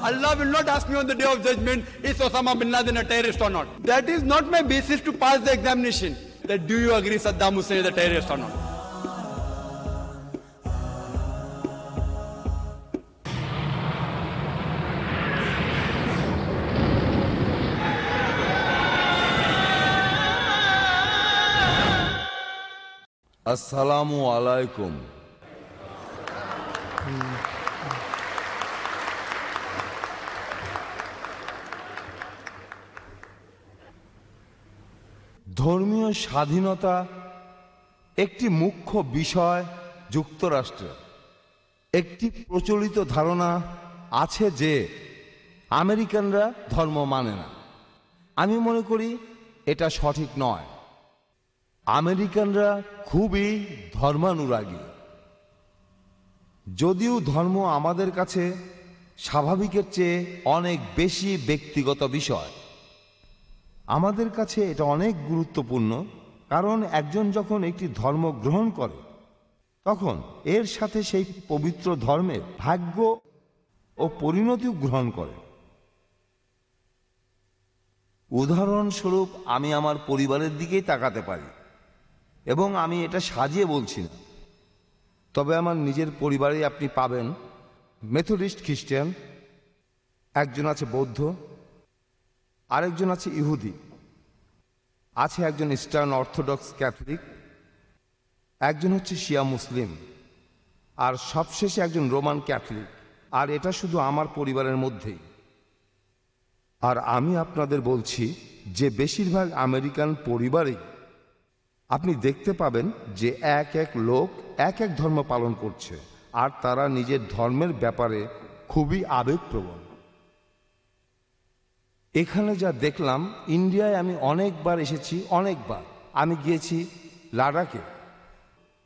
Allah will not ask me on the day of judgment, is Osama bin Laden a terrorist or not? That is not my basis to pass the examination. That do you agree Saddam Hussein is a terrorist or not? আসসালামু আলাইকুম। ধর্মীয় স্বাধীনতা একটি মুখ্য বিষয় যুক্তরাষ্ট্রে। একটি প্রচলিত ধারণা আছে যে আমেরিকানরা ধর্ম মানে না। আমি মনে করি এটা সঠিক নয়। আমেরিকানরা খুবই ধর্মানুরাগী। যদিও ধর্ম আমাদের কাছে স্বাভাবিকের চেয়ে অনেক বেশি ব্যক্তিগত বিষয়, আমাদের কাছে এটা অনেক গুরুত্বপূর্ণ। কারণ একজন যখন একটি ধর্ম গ্রহণ করে তখন এর সাথে সেই পবিত্র ধর্মের ভাগ্য ও পরিণতিও গ্রহণ করে। উদাহরণস্বরূপ আমি আমার পরিবারের দিকেই তাকাতে পারি, এবং আমি এটা সাজিয়ে বলছি না। তবে আমার নিজের পরিবারে আপনি পাবেন মেথডিস্ট খ্রিস্টান, একজন আছে বৌদ্ধ, আরেকজন আছে ইহুদি, আছে একজন ইস্টার্ন অর্থোডক্স ক্যাথলিক, একজন হচ্ছে শিয়া মুসলিম, আর সবশেষে একজন রোমান ক্যাথলিক। আর এটা শুধু আমার পরিবারের মধ্যেই। আর আমি আপনাদের বলছি যে বেশিরভাগ আমেরিকান পরিবারেই আপনি দেখতে পাবেন যে এক এক লোক এক এক ধর্ম পালন করছে, আর তারা নিজের ধর্মের ব্যাপারে খুবই আবেগপ্রবণ। এখানে যা দেখলাম, ইন্ডিয়ায় আমি অনেকবার এসেছি, অনেকবার আমি গিয়েছি লাদাখে,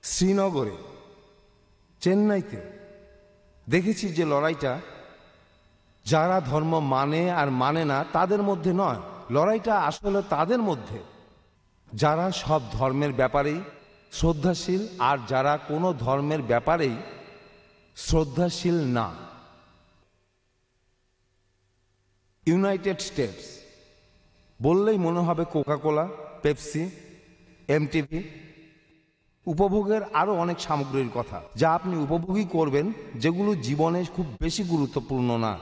শ্রীনগরে, চেন্নাইতে। দেখেছি যে লড়াইটা যারা ধর্ম মানে আর মানে না তাদের মধ্যে নয়, লড়াইটা আসলে তাদের মধ্যে যারা সব ধর্মের ব্যাপারেই শ্রদ্ধাশীল আর যারা কোনো ধর্মের ব্যাপারেই শ্রদ্ধাশীল না। ইউনাইটেড স্টেটস বললেই মনে হবে কোকাকোলা, পেপসি, এমটিভি, উপভোগের আরও অনেক সামগ্রীর কথা যা আপনি উপভোগই করবেন, যেগুলো জীবনে খুব বেশি গুরুত্বপূর্ণ না।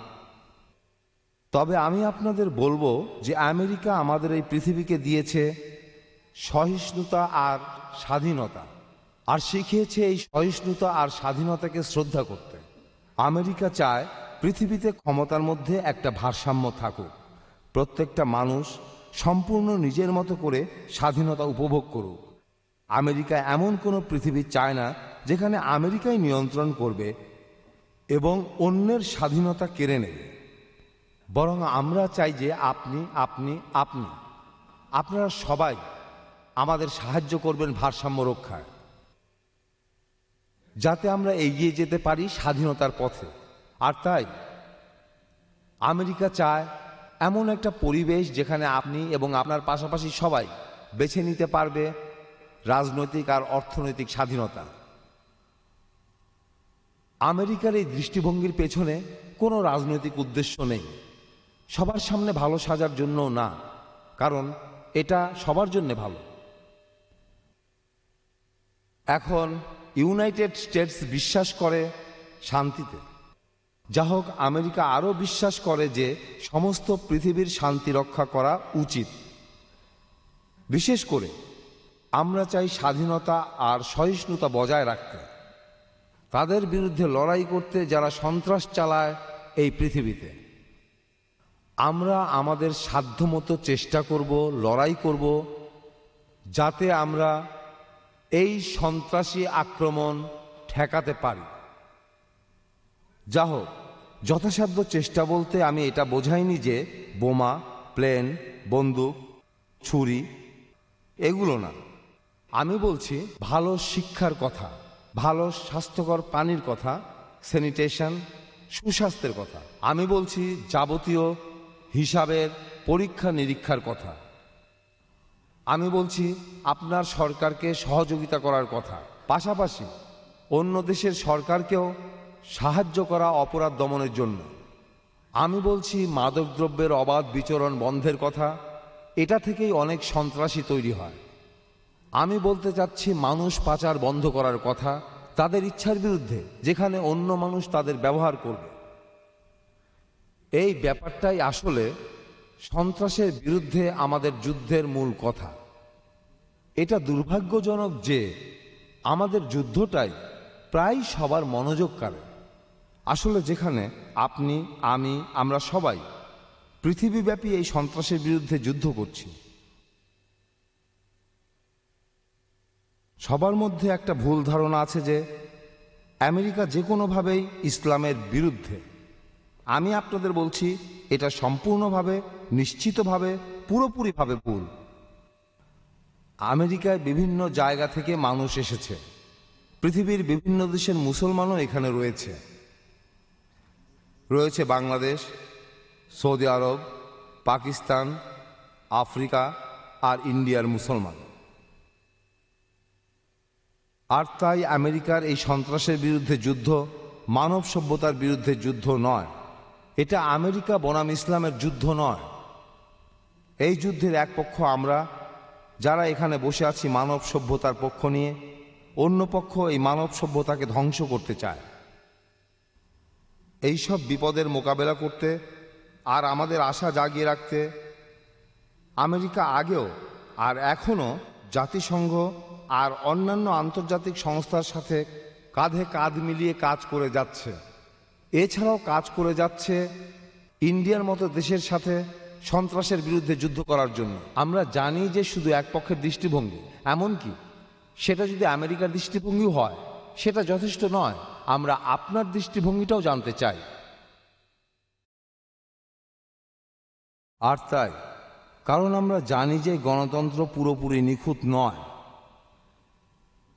তবে আমি আপনাদের বলবো যে আমেরিকা আমাদের এই পৃথিবীকে দিয়েছে সহিষ্ণুতা আর স্বাধীনতা, আর শিখিয়েছে এই সহিষ্ণুতা আর স্বাধীনতাকে শ্রদ্ধা করতে। আমেরিকা চায় পৃথিবীতে ক্ষমতার মধ্যে একটা ভারসাম্য থাকুক, প্রত্যেকটা মানুষ সম্পূর্ণ নিজের মতো করে স্বাধীনতা উপভোগ করুক। আমেরিকা এমন কোনো পৃথিবী চায় না যেখানে আমেরিকাই নিয়ন্ত্রণ করবে এবং অন্যের স্বাধীনতা কেড়ে নেবে। বরং আমরা চাই যে আপনি আপনি আপনি আপনারা সবাই আমাদের সাহায্য করবেন ভারসাম্য রক্ষায়, যাতে আমরা এগিয়ে যেতে পারি স্বাধীনতার পথে। আর তাই আমেরিকা চায় এমন একটা পরিবেশ যেখানে আপনি এবং আপনার পাশাপাশি সবাই বেছে নিতে পারবে রাজনৈতিক আর অর্থনৈতিক স্বাধীনতা। আমেরিকার এই দৃষ্টিভঙ্গির পেছনে কোনো রাজনৈতিক উদ্দেশ্য নেই, সবার সামনে ভালো সাজার জন্যও না, কারণ এটা সবার জন্য ভালো। এখন ইউনাইটেড স্টেটস বিশ্বাস করে শান্তিতে, যা হোক আমেরিকা আরও বিশ্বাস করে যে সমস্ত পৃথিবীর শান্তি রক্ষা করা উচিত। বিশেষ করে আমরা চাই স্বাধীনতা আর সহিষ্ণুতা বজায় রাখতে, তাদের বিরুদ্ধে লড়াই করতে যারা সন্ত্রাস চালায় এই পৃথিবীতে। আমরা আমাদের সাধ্যমতো চেষ্টা করব, লড়াই করব, যাতে আমরা এই সন্ত্রাসী আক্রমণ ঠেকাতে পারি। যা হোক, যথাসাধ্য চেষ্টা বলতে আমি এটা বোঝাইনি যে বোমা, প্লেন, বন্দুক, ছুরি এগুলো না। আমি বলছি ভালো শিক্ষার কথা, ভালো স্বাস্থ্যকর পানির কথা, স্যানিটেশন, সুস্বাস্থ্যের কথা। আমি বলছি যাবতীয় হিসাবের পরীক্ষা নিরীক্ষার কথা। আমি বলছি আপনার সরকারকে সহযোগিতা করার কথা, পাশাপাশি অন্য দেশের সরকারকেও সাহায্য করা অপরাধ দমনের জন্য। আমি বলছি মাদকদ্রব্যের অবাধ বিচরণ বন্ধের কথা, এটা থেকেই অনেক সন্ত্রাসী তৈরি হয়। আমি বলতে চাচ্ছি মানুষ পাচার বন্ধ করার কথা, তাদের ইচ্ছার বিরুদ্ধে, যেখানে অন্য মানুষ তাদের ব্যবহার করবে। এই ব্যাপারটাই আসলে সন্ত্রাসের বিরুদ্ধে আমাদের যুদ্ধের মূল কথা। এটা দুর্ভাগ্যজনক যে আমাদের যুদ্ধটাই প্রায় সবার মনোযোগ কাড়ে। আসলে যেখানে আপনি, আমি, আমরা সবাই পৃথিবীব্যাপী এই সন্ত্রাসের বিরুদ্ধে যুদ্ধ করছি। সবার মধ্যে একটা ভুল ধারণা আছে যে আমেরিকা যে কোনোভাবেই ইসলামের বিরুদ্ধে। আমি আপনাদের বলছি এটা সম্পূর্ণভাবে, নিশ্চিতভাবে, পুরোপুরিভাবে ভুল। আমেরিকায় বিভিন্ন জায়গা থেকে মানুষ এসেছে, পৃথিবীর বিভিন্ন দেশের মুসলমানও এখানে রয়েছে। রয়েছে বাংলাদেশ, সৌদি আরব, পাকিস্তান, আফ্রিকা আর ইন্ডিয়ার মুসলমান। আর তাই আমেরিকার এই সন্ত্রাসের বিরুদ্ধে যুদ্ধ মানব সভ্যতার বিরুদ্ধে যুদ্ধ নয়, এটা আমেরিকা বনাম ইসলামের যুদ্ধ নয়। এই যুদ্ধের এক পক্ষ আমরা, যারা এখানে বসে আছি মানব সভ্যতার পক্ষ নিয়ে, অন্য পক্ষ এই মানব সভ্যতাকে ধ্বংস করতে চায়। এই সব বিপদের মোকাবেলা করতে আর আমাদের আশা জাগিয়ে রাখতে আমেরিকা আগেও আর এখনও জাতিসংঘ আর অন্যান্য আন্তর্জাতিক সংস্থার সাথে কাঁধে কাঁধ মিলিয়ে কাজ করে যাচ্ছে। এছাড়াও কাজ করে যাচ্ছে ইন্ডিয়ার মতো দেশের সাথে সন্ত্রাসের বিরুদ্ধে যুদ্ধ করার জন্য। আমরা জানি যে শুধু এক পক্ষের দৃষ্টিভঙ্গি, এমনকি সেটা যদি আমেরিকার দৃষ্টিভঙ্গি হয় সেটা যথেষ্ট নয়। আমরা আপনার দৃষ্টিভঙ্গিটাও জানতে চাই। আর তাই, কারণ আমরা জানি যে গণতন্ত্র পুরোপুরি নিখুঁত নয়,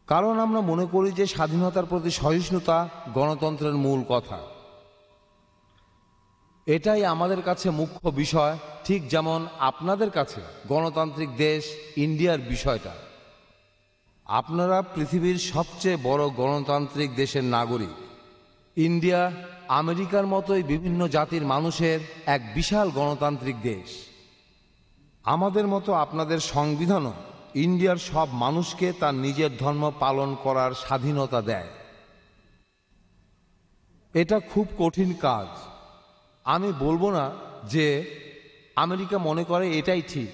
কারণ আমরা মনে করি যে স্বাধীনতার প্রতি সহিষ্ণুতা গণতন্ত্রের মূল কথা। এটাই আমাদের কাছে মুখ্য বিষয়, ঠিক যেমন আপনাদের কাছে গণতান্ত্রিক দেশ ইন্ডিয়ার বিষয়টা। আপনারা পৃথিবীর সবচেয়ে বড় গণতান্ত্রিক দেশের নাগরিক। ইন্ডিয়া আমেরিকার মতোই বিভিন্ন জাতির মানুষের এক বিশাল গণতান্ত্রিক দেশ। আমাদের মতো আপনাদের সংবিধানও ইন্ডিয়ার সব মানুষকে তার নিজের ধর্ম পালন করার স্বাধীনতা দেয়। এটা খুব কঠিন কাজ। আমি বলবো না যে আমেরিকা মনে করে এটাই ঠিক।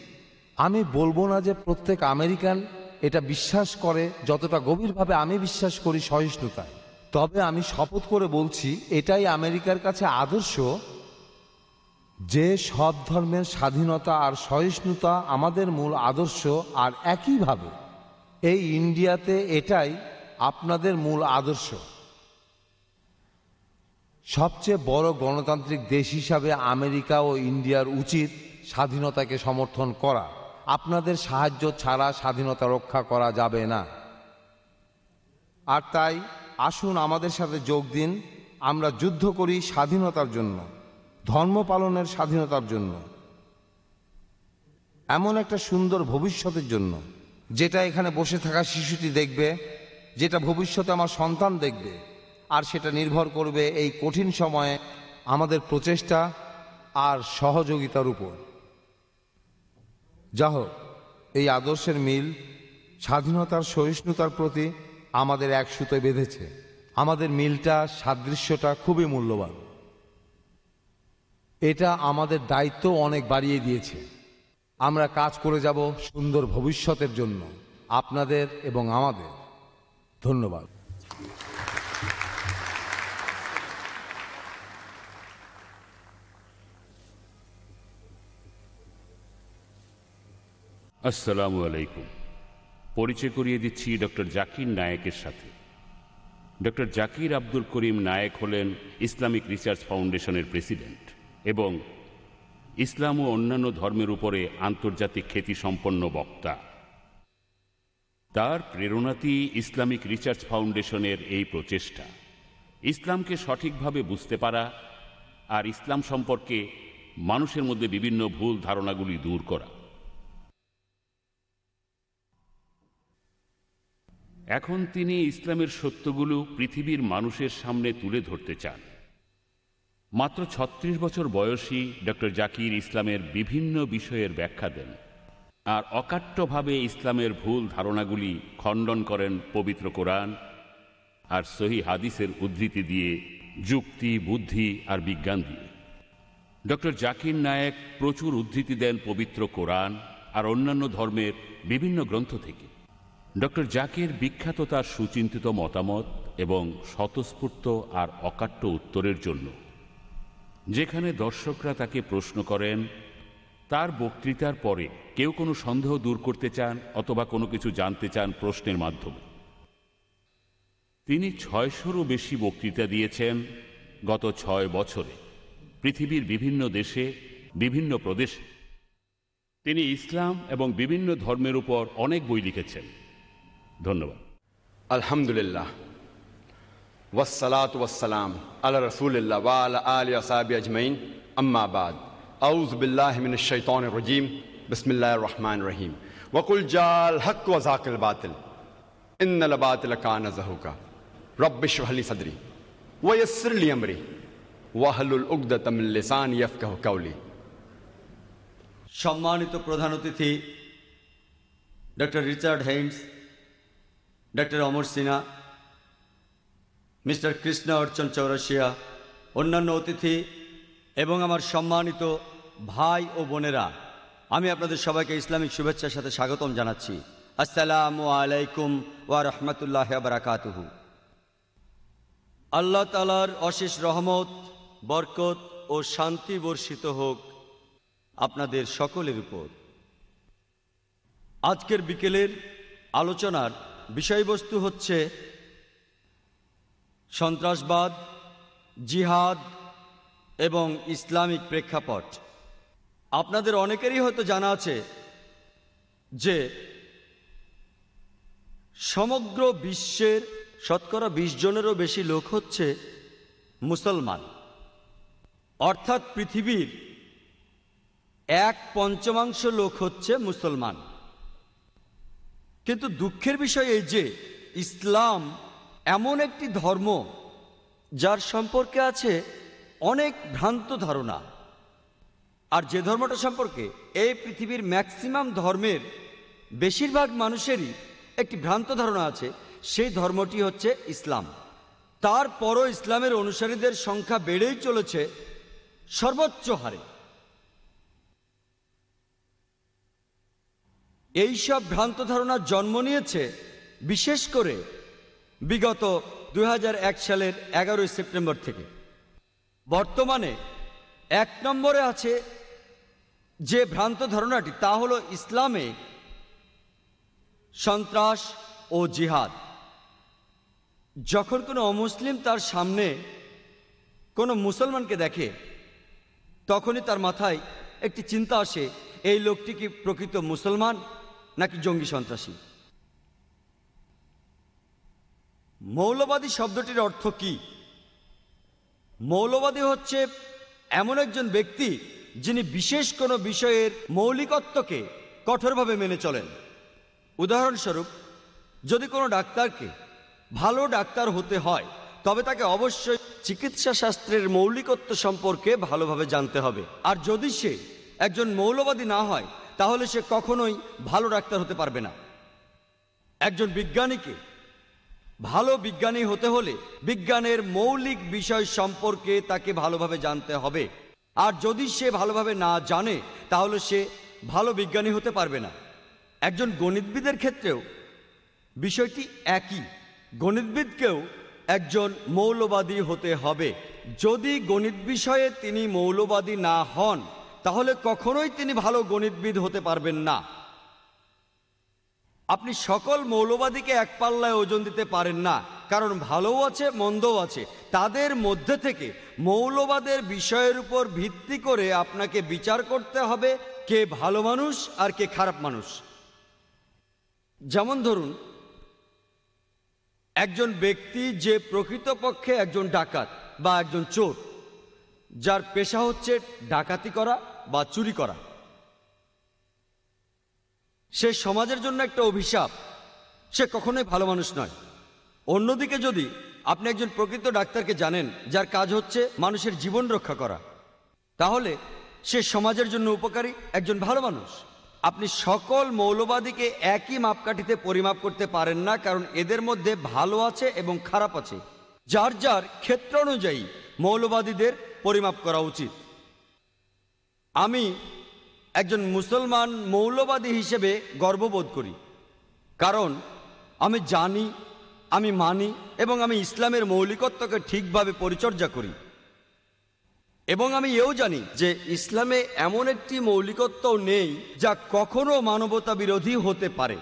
আমি বলবো না যে প্রত্যেক আমেরিকান এটা বিশ্বাস করে যতটা গভীরভাবে আমি বিশ্বাস করি সহিষ্ণুতায়। তবে আমি শপথ করে বলছি এটাই আমেরিকার কাছে আদর্শ, যে সব ধর্মের স্বাধীনতা আর সহিষ্ণুতা আমাদের মূল আদর্শ। আর একইভাবে এই ইন্ডিয়াতে এটাই আপনাদের মূল আদর্শ। সবচেয়ে বড় গণতান্ত্রিক দেশ হিসাবে আমেরিকা ও ইন্ডিয়ার উচিত স্বাধীনতাকে সমর্থন করা। আপনাদের সাহায্য ছাড়া স্বাধীনতা রক্ষা করা যাবে না। আর তাই আসুন আমাদের সাথে যোগ দিন। আমরা যুদ্ধ করি স্বাধীনতার জন্য, ধর্ম পালনের স্বাধীনতার জন্য, এমন একটা সুন্দর ভবিষ্যতের জন্য যেটা এখানে বসে থাকা শিশুটি দেখবে, যেটা ভবিষ্যতে আমার সন্তান দেখবে। আর সেটা নির্ভর করবে এই কঠিন সময়ে আমাদের প্রচেষ্টা আর সহযোগিতার উপর। যা হোক, এই আদর্শের মিল স্বাধীনতার সহিষ্ণুতার প্রতি আমাদের এক সুতোয় বেঁধেছে। আমাদের মিলটা, সাদৃশ্যটা খুবই মূল্যবান। এটা আমাদের দায়িত্ব অনেক বাড়িয়ে দিয়েছে। আমরা কাজ করে যাব সুন্দর ভবিষ্যতের জন্য, আপনাদের এবং আমাদের। ধন্যবাদ। আসসালামু আলাইকুম। পরিচয় করিয়ে দিচ্ছি ডক্টর জাকির নায়েকের সাথে। ডক্টর জাকির আব্দুল করিম নায়েক হলেন ইসলামিক রিসার্চ ফাউন্ডেশনের প্রেসিডেন্ট এবং ইসলাম ও অন্যান্য ধর্মের উপরে আন্তর্জাতিক খ্যাতিসম্পন্ন বক্তা। তার প্রেরণাতেই ইসলামিক রিসার্চ ফাউন্ডেশনের এই প্রচেষ্টা ইসলামকে সঠিকভাবে বুঝতে পারা আর ইসলাম সম্পর্কে মানুষের মধ্যে বিভিন্ন ভুল ধারণাগুলি দূর করা। এখন তিনি ইসলামের সত্যগুলো পৃথিবীর মানুষের সামনে তুলে ধরতে চান। মাত্র ৩৬ বছর বয়সী ডক্টর জাকির ইসলামের বিভিন্ন বিষয়ের ব্যাখ্যা দেন আর অকাট্যভাবে ইসলামের ভুল ধারণাগুলি খণ্ডন করেন পবিত্র কোরআন আর সহি হাদিসের উদ্ধৃতি দিয়ে, যুক্তি, বুদ্ধি আর বিজ্ঞান দিয়ে। ডক্টর জাকির নায়েক প্রচুর উদ্ধৃতি দেন পবিত্র কোরআন আর অন্যান্য ধর্মের বিভিন্ন গ্রন্থ থেকে। ডক্টর জাকির বিখ্যাত তার সুচিন্তিত মতামত এবং স্বতঃস্ফূর্ত আর অকাট্য উত্তরের জন্য। যেখানে দর্শকরা তাকে প্রশ্ন করেন, তার বক্তৃতার পরে কেউ কোনো সন্দেহ দূর করতে চান অথবা কোনো কিছু জানতে চান প্রশ্নের মাধ্যমে। তিনি ৬০০-রও বেশি বক্তৃতা দিয়েছেন গত ৬ বছরে পৃথিবীর বিভিন্ন দেশে, বিভিন্ন প্রদেশে। তিনি ইসলাম এবং বিভিন্ন ধর্মের উপর অনেক বই লিখেছেন। ধন্যবাদ। আলহামদুলিল্লাহ ওয়াসসালাতু ওয়াসসালাম আলা রাসূলিল্লাহ ওয়া আলা আলিহি ওয়া সাহবিহি আজমাইন, আম্মা বাদ। আউযু বিল্লাহি মিনাশ শাইতানির রাজীম, বিসমিল্লাহির রহমানির রহিম। ওয়া কুল জাল হক ওয়া যাকাল বাতিল ইন্নাল বাতিলা কানা যাহুকা রব্বি ইশরাহ লি সাদরি ওয়া ইয়াসসির লি আমরি ওয়াহলুল উকদাতাম মিন লিসানি ইয়াফকাহু কাওলি। সম্মানিত প্রধান অতিথি ডক্টর রিচার্ড হেইন্স, ডক্টর অমর সিনহা, মিস্টার কৃষ্ণা অর্চন চৌরাশিয়া, অন্যান্য অতিথি এবং আমার সম্মানিত ভাই ও বোনেরা, আমি আপনাদের সবাইকে ইসলামিক শুভেচ্ছার সাথে স্বাগতম জানাচ্ছি। আসসালামু আলাইকুম ওয়া রাহমাতুল্লাহি ওয়া বারাকাতুহু। আল্লাহ তাআলার অশেষ রহমত, বরকত ও শান্তি বর্ষিত হোক আপনাদের সকলের উপর। আজকের বিকেলের আলোচনার বিষয়বস্তু হচ্ছে সন্ত্রাসবাদ, জিহাদ এবং ইসলামিক প্রেক্ষাপট। আপনাদের অনেকেরই হয়তো জানা আছে যে সমগ্র বিশ্বের শতকরা ২০ জনেরও বেশি লোক হচ্ছে মুসলমান, অর্থাৎ পৃথিবীর ১/৫ লোক হচ্ছে মুসলমান। কিন্তু দুঃখের বিষয় এই যে ইসলাম এমন একটি ধর্ম যার সম্পর্কে আছে অনেক ভ্রান্ত ধারণা, আর যে ধর্মটা সম্পর্কে এই পৃথিবীর ম্যাক্সিমাম ধর্মের বেশিরভাগ মানুষেরই একটি ভ্রান্ত ধারণা আছে, সেই ধর্মটি হচ্ছে ইসলাম। তারপরও ইসলামের অনুসারীদের সংখ্যা বেড়েই চলেছে সর্বোচ্চ হারে। এইসব ভ্রান্ত ধারণার জন্ম নিয়েছে বিশেষ করে বিগত ২০০১ সালের ১১ই সেপ্টেম্বর থেকে। বর্তমানে ১ নম্বরে আছে যে ভ্রান্ত ধারণাটি, তা হলো ইসলামে সন্ত্রাস ও জিহাদ। যখন কোনো অমুসলিম তার সামনে কোনো মুসলমানকে দেখে, তখনই তার মাথায় একটি চিন্তা আসে, এই লোকটি কি প্রকৃত মুসলমান নাকি জঙ্গি সন্ত্রাসী। মৌলবাদী শব্দটির অর্থ কি? মৌলবাদী হচ্ছে এমন একজন ব্যক্তি যিনি বিশেষ কোনো বিষয়ের মৌলিকত্বকে কঠোরভাবে মেনে চলেন। উদাহরণস্বরূপ, যদি কোনো ডাক্তারকে ভালো ডাক্তার হতে হয় তবে তাকে অবশ্যই চিকিৎসা শাস্ত্রের মৌলিকত্ব সম্পর্কে ভালোভাবে জানতে হবে। আর যদি সে একজন মৌলবাদী না হয় তাহলে সে কখনোই ভালো ডাক্তার হতে পারবে না। একজন বিজ্ঞানীকে ভালো বিজ্ঞানী হতে হলে বিজ্ঞানের মৌলিক বিষয় সম্পর্কে তাকে ভালোভাবে জানতে হবে, আর যদি সে ভালোভাবে না জানে তাহলে সে ভালো বিজ্ঞানী হতে পারবে না। একজন গণিতবিদের ক্ষেত্রেও বিষয়টি একই। গণিতবিদকেও একজন মৌলবাদী হতে হবে। যদি গণিত বিষয়ে তিনি মৌলবাদী না হন তাহলে কখনোই তিনি ভালো গণিতবিদ হতে পারবেন না। আপনি সকল মৌলবাদীকে এক পাল্লায় ওজন দিতে পারেন না, কারণ ভালোও আছে মন্দও আছে। তাদের মধ্যে থেকে মৌলবাদের বিষয়ের উপর ভিত্তি করে আপনাকে বিচার করতে হবে কে ভালো মানুষ আর কে খারাপ মানুষ। যেমন ধরুন, একজন ব্যক্তি যে প্রকৃতপক্ষে একজন ডাকাত বা একজন চোর, যার পেশা হচ্ছে ডাকাতি করা বা চুরি করা, সে সমাজের জন্য একটা অভিশাপ, সে কখনোই ভালো মানুষ নয়। অন্যদিকে যদি আপনি একজন প্রকৃত ডাক্তারকে জানেন যার কাজ হচ্ছে মানুষের জীবন রক্ষা করা, তাহলে সে সমাজের জন্য উপকারী একজন ভালো মানুষ। আপনি সকল মৌলবাদীকে একই মাপকাঠিতে পরিমাপ করতে পারেন না, কারণ এদের মধ্যে ভালো আছে এবং খারাপ আছে। যার যার ক্ষেত্র অনুযায়ী মৌলবাদীদের পরিমাপ করা উচিত। আমি একজন মুসলমান মৌলবাদী হিসেবে গর্ববোধ করি, কারণ আমি জানি, আমি মানি এবং আমি ইসলামের মৌলিকত্বকে ঠিকভাবে পরিচর্যা করি। এবং আমি এও জানি যে ইসলামে এমন একটি মৌলিকত্ব নেই যা কখনো মানবতা বিরোধী হতে পারে।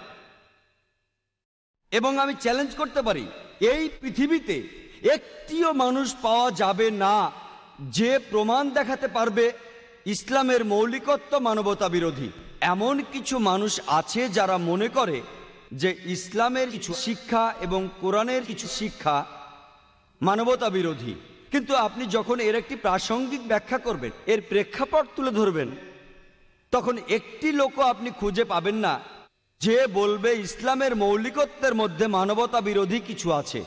এবং আমি চ্যালেঞ্জ করতে পারি, এই পৃথিবীতে একটিও মানুষ পাওয়া যাবে না যে প্রমাণ দেখাতে পারবে ইসলামের মৌলিকত্ব মানবতা বিরোধী। এমন কিছু মানুষ আছে যারা মনে করে যে ইসলামের কিছু শিক্ষা এবং কোরআনের কিছু শিক্ষা মানবতা বিরোধী। কিন্তু আপনি যখন এর একটি প্রাসঙ্গিক ব্যাখ্যা করবেন, এর প্রেক্ষাপট তুলে ধরবেন, তখন একটি লোকও আপনি খুঁজে পাবেন না যে বলবে ইসলামের মৌলিকত্বের মধ্যে মানবতা বিরোধী কিছু আছে।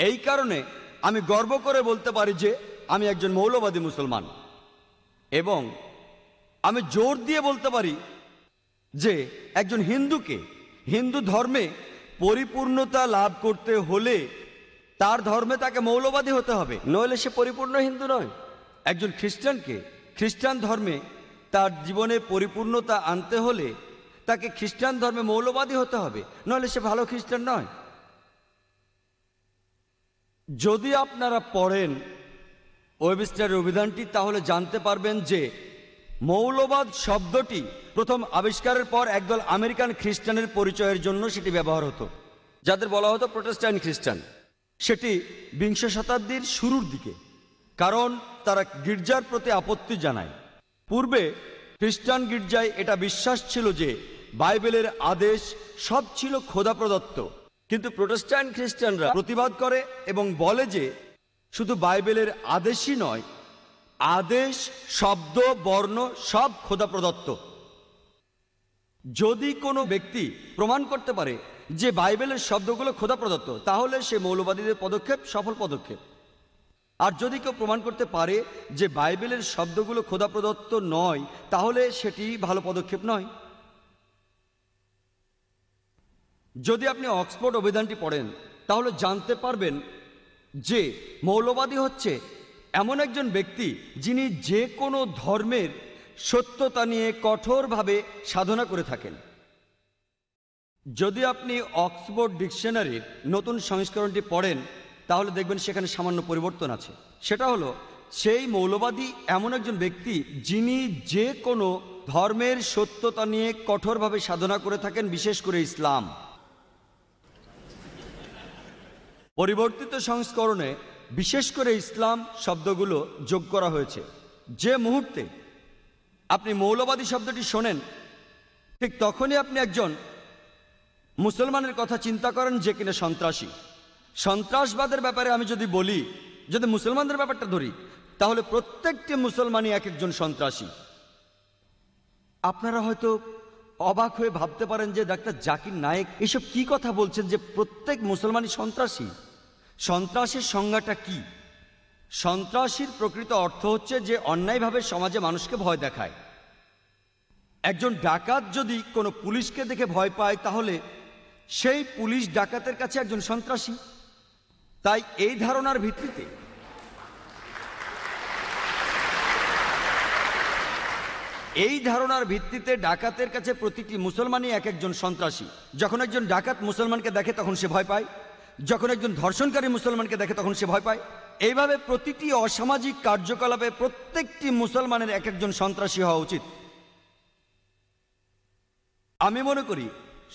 এই কারণে আমি গর্ব করে বলতে পারি যে আমি একজন মৌলবাদী মুসলমান, এবং আমি জোর দিয়ে বলতে পারি যে একজন হিন্দুকে হিন্দু ধর্মে পরিপূর্ণতা লাভ করতে হলে তার ধর্মে তাকে মৌলবাদী হতে হবে, নইলে সে পরিপূর্ণ হিন্দু নয়। একজন খ্রিস্টানকে খ্রিস্টান ধর্মে তার জীবনে পরিপূর্ণতা আনতে হলে তাকে খ্রিস্টান ধর্মে মৌলবাদী হতে হবে, নইলে সে ভালো খ্রিস্টান নয়। যদি আপনারা পড়েন ওয়েবস্টারের অভিধানটি, তাহলে জানতে পারবেন যে মৌলবাদ শব্দটি প্রথম আবিষ্কারের পর একদল আমেরিকান খ্রিস্টানের পরিচয়ের জন্য সেটি ব্যবহার হতো, যাদের বলা হতো প্রোটেস্ট্যান্ট খ্রিস্টান। সেটি বিংশ শতাব্দীর শুরুর দিকে, কারণ তারা গির্জার প্রতি আপত্তি জানায়। পূর্বে খ্রিস্টান গির্জায় এটা বিশ্বাস ছিল যে বাইবেলের আদেশ সব ছিল খোদা প্রদত্ত, কিন্তু প্রোটেস্ট্যান্ট খ্রিস্টানরা প্রতিবাদ করে এবং বলে যে শুধু বাইবেলের আদেশই নয়, আদেশ, শব্দ, বর্ণ সব খোদা প্রদত্ত। যদি কোনো ব্যক্তি প্রমাণ করতে পারে যে বাইবেলের শব্দগুলো খোদা প্রদত্ত, তাহলে সে মৌলবাদীদের পদক্ষেপ সফল পদক্ষেপ। আর যদি কেউ প্রমাণ করতে পারে যে বাইবেলের শব্দগুলো খোদা প্রদত্ত নয়, তাহলে সেটি ভালো পদক্ষেপ নয়। যদি আপনি অক্সফোর্ড অভিধানটি পড়েন, তাহলে জানতে পারবেন যে মৌলবাদী হচ্ছে এমন একজন ব্যক্তি যিনি যে কোনো ধর্মের সত্যতা নিয়ে কঠোরভাবে সাধনা করে থাকেন। যদি আপনি অক্সফোর্ড ডিকশনারির নতুন সংস্করণটি পড়েন, তাহলে দেখবেন সেখানে সামান্য পরিবর্তন আছে। সেটা হলো, সেই মৌলবাদী এমন একজন ব্যক্তি যিনি যে কোনো ধর্মের সত্যতা নিয়ে কঠোরভাবে সাধনা করে থাকেন, বিশেষ করে ইসলাম। পরিবর্তিত সংস্করণে বিশেষ করে ইসলাম শব্দগুলো যোগ করা হয়েছে। যে মুহূর্তে আপনি মৌলবাদী শব্দটি শোনেন, ঠিক তখনই আপনি একজন মুসলমানের কথা চিন্তা করেন যে কিনা সন্ত্রাসী। সন্ত্রাসবাদের ব্যাপারে আমি যদি বলি, যদি মুসলমানদের ব্যাপারটা ধরি, তাহলে প্রত্যেকটি মুসলমানই এক একজন সন্ত্রাসী। আপনারা হয়তো অবাক হয়ে ভাবতে পারেন যে ডাক্তার জাকির নায়েক এসব কি কথা বলছেন যে প্রত্যেক মুসলমানই সন্ত্রাসী। সন্ত্রাসের সংজ্ঞাটা কি? সন্ত্রাসীর প্রকৃত অর্থ হচ্ছে যে অন্যায়ভাবে সমাজে মানুষকে ভয় দেখায়। একজন ডাকাত যদি কোনো পুলিশকে দেখে ভয় পায়, তাহলে সেই পুলিশ ডাকাতের কাছে একজন সন্ত্রাসী। তাই এই ধারণার ভিত্তিতে ডাকাতের কাছে প্রতিটি মুসলমানই এক একজন সন্ত্রাসী। যখন একজন ডাকাত মুসলমানকে দেখে তখন সে ভয় পায়, যখন একজন ধর্ষণকারী মুসলমানকে দেখে তখন সে ভয় পায়। এইভাবে প্রতিটি অসামাজিক কার্যকলাপে প্রত্যেকটি মুসলমানের এক একজন সন্ত্রাসী হওয়া উচিত। আমি মনে করি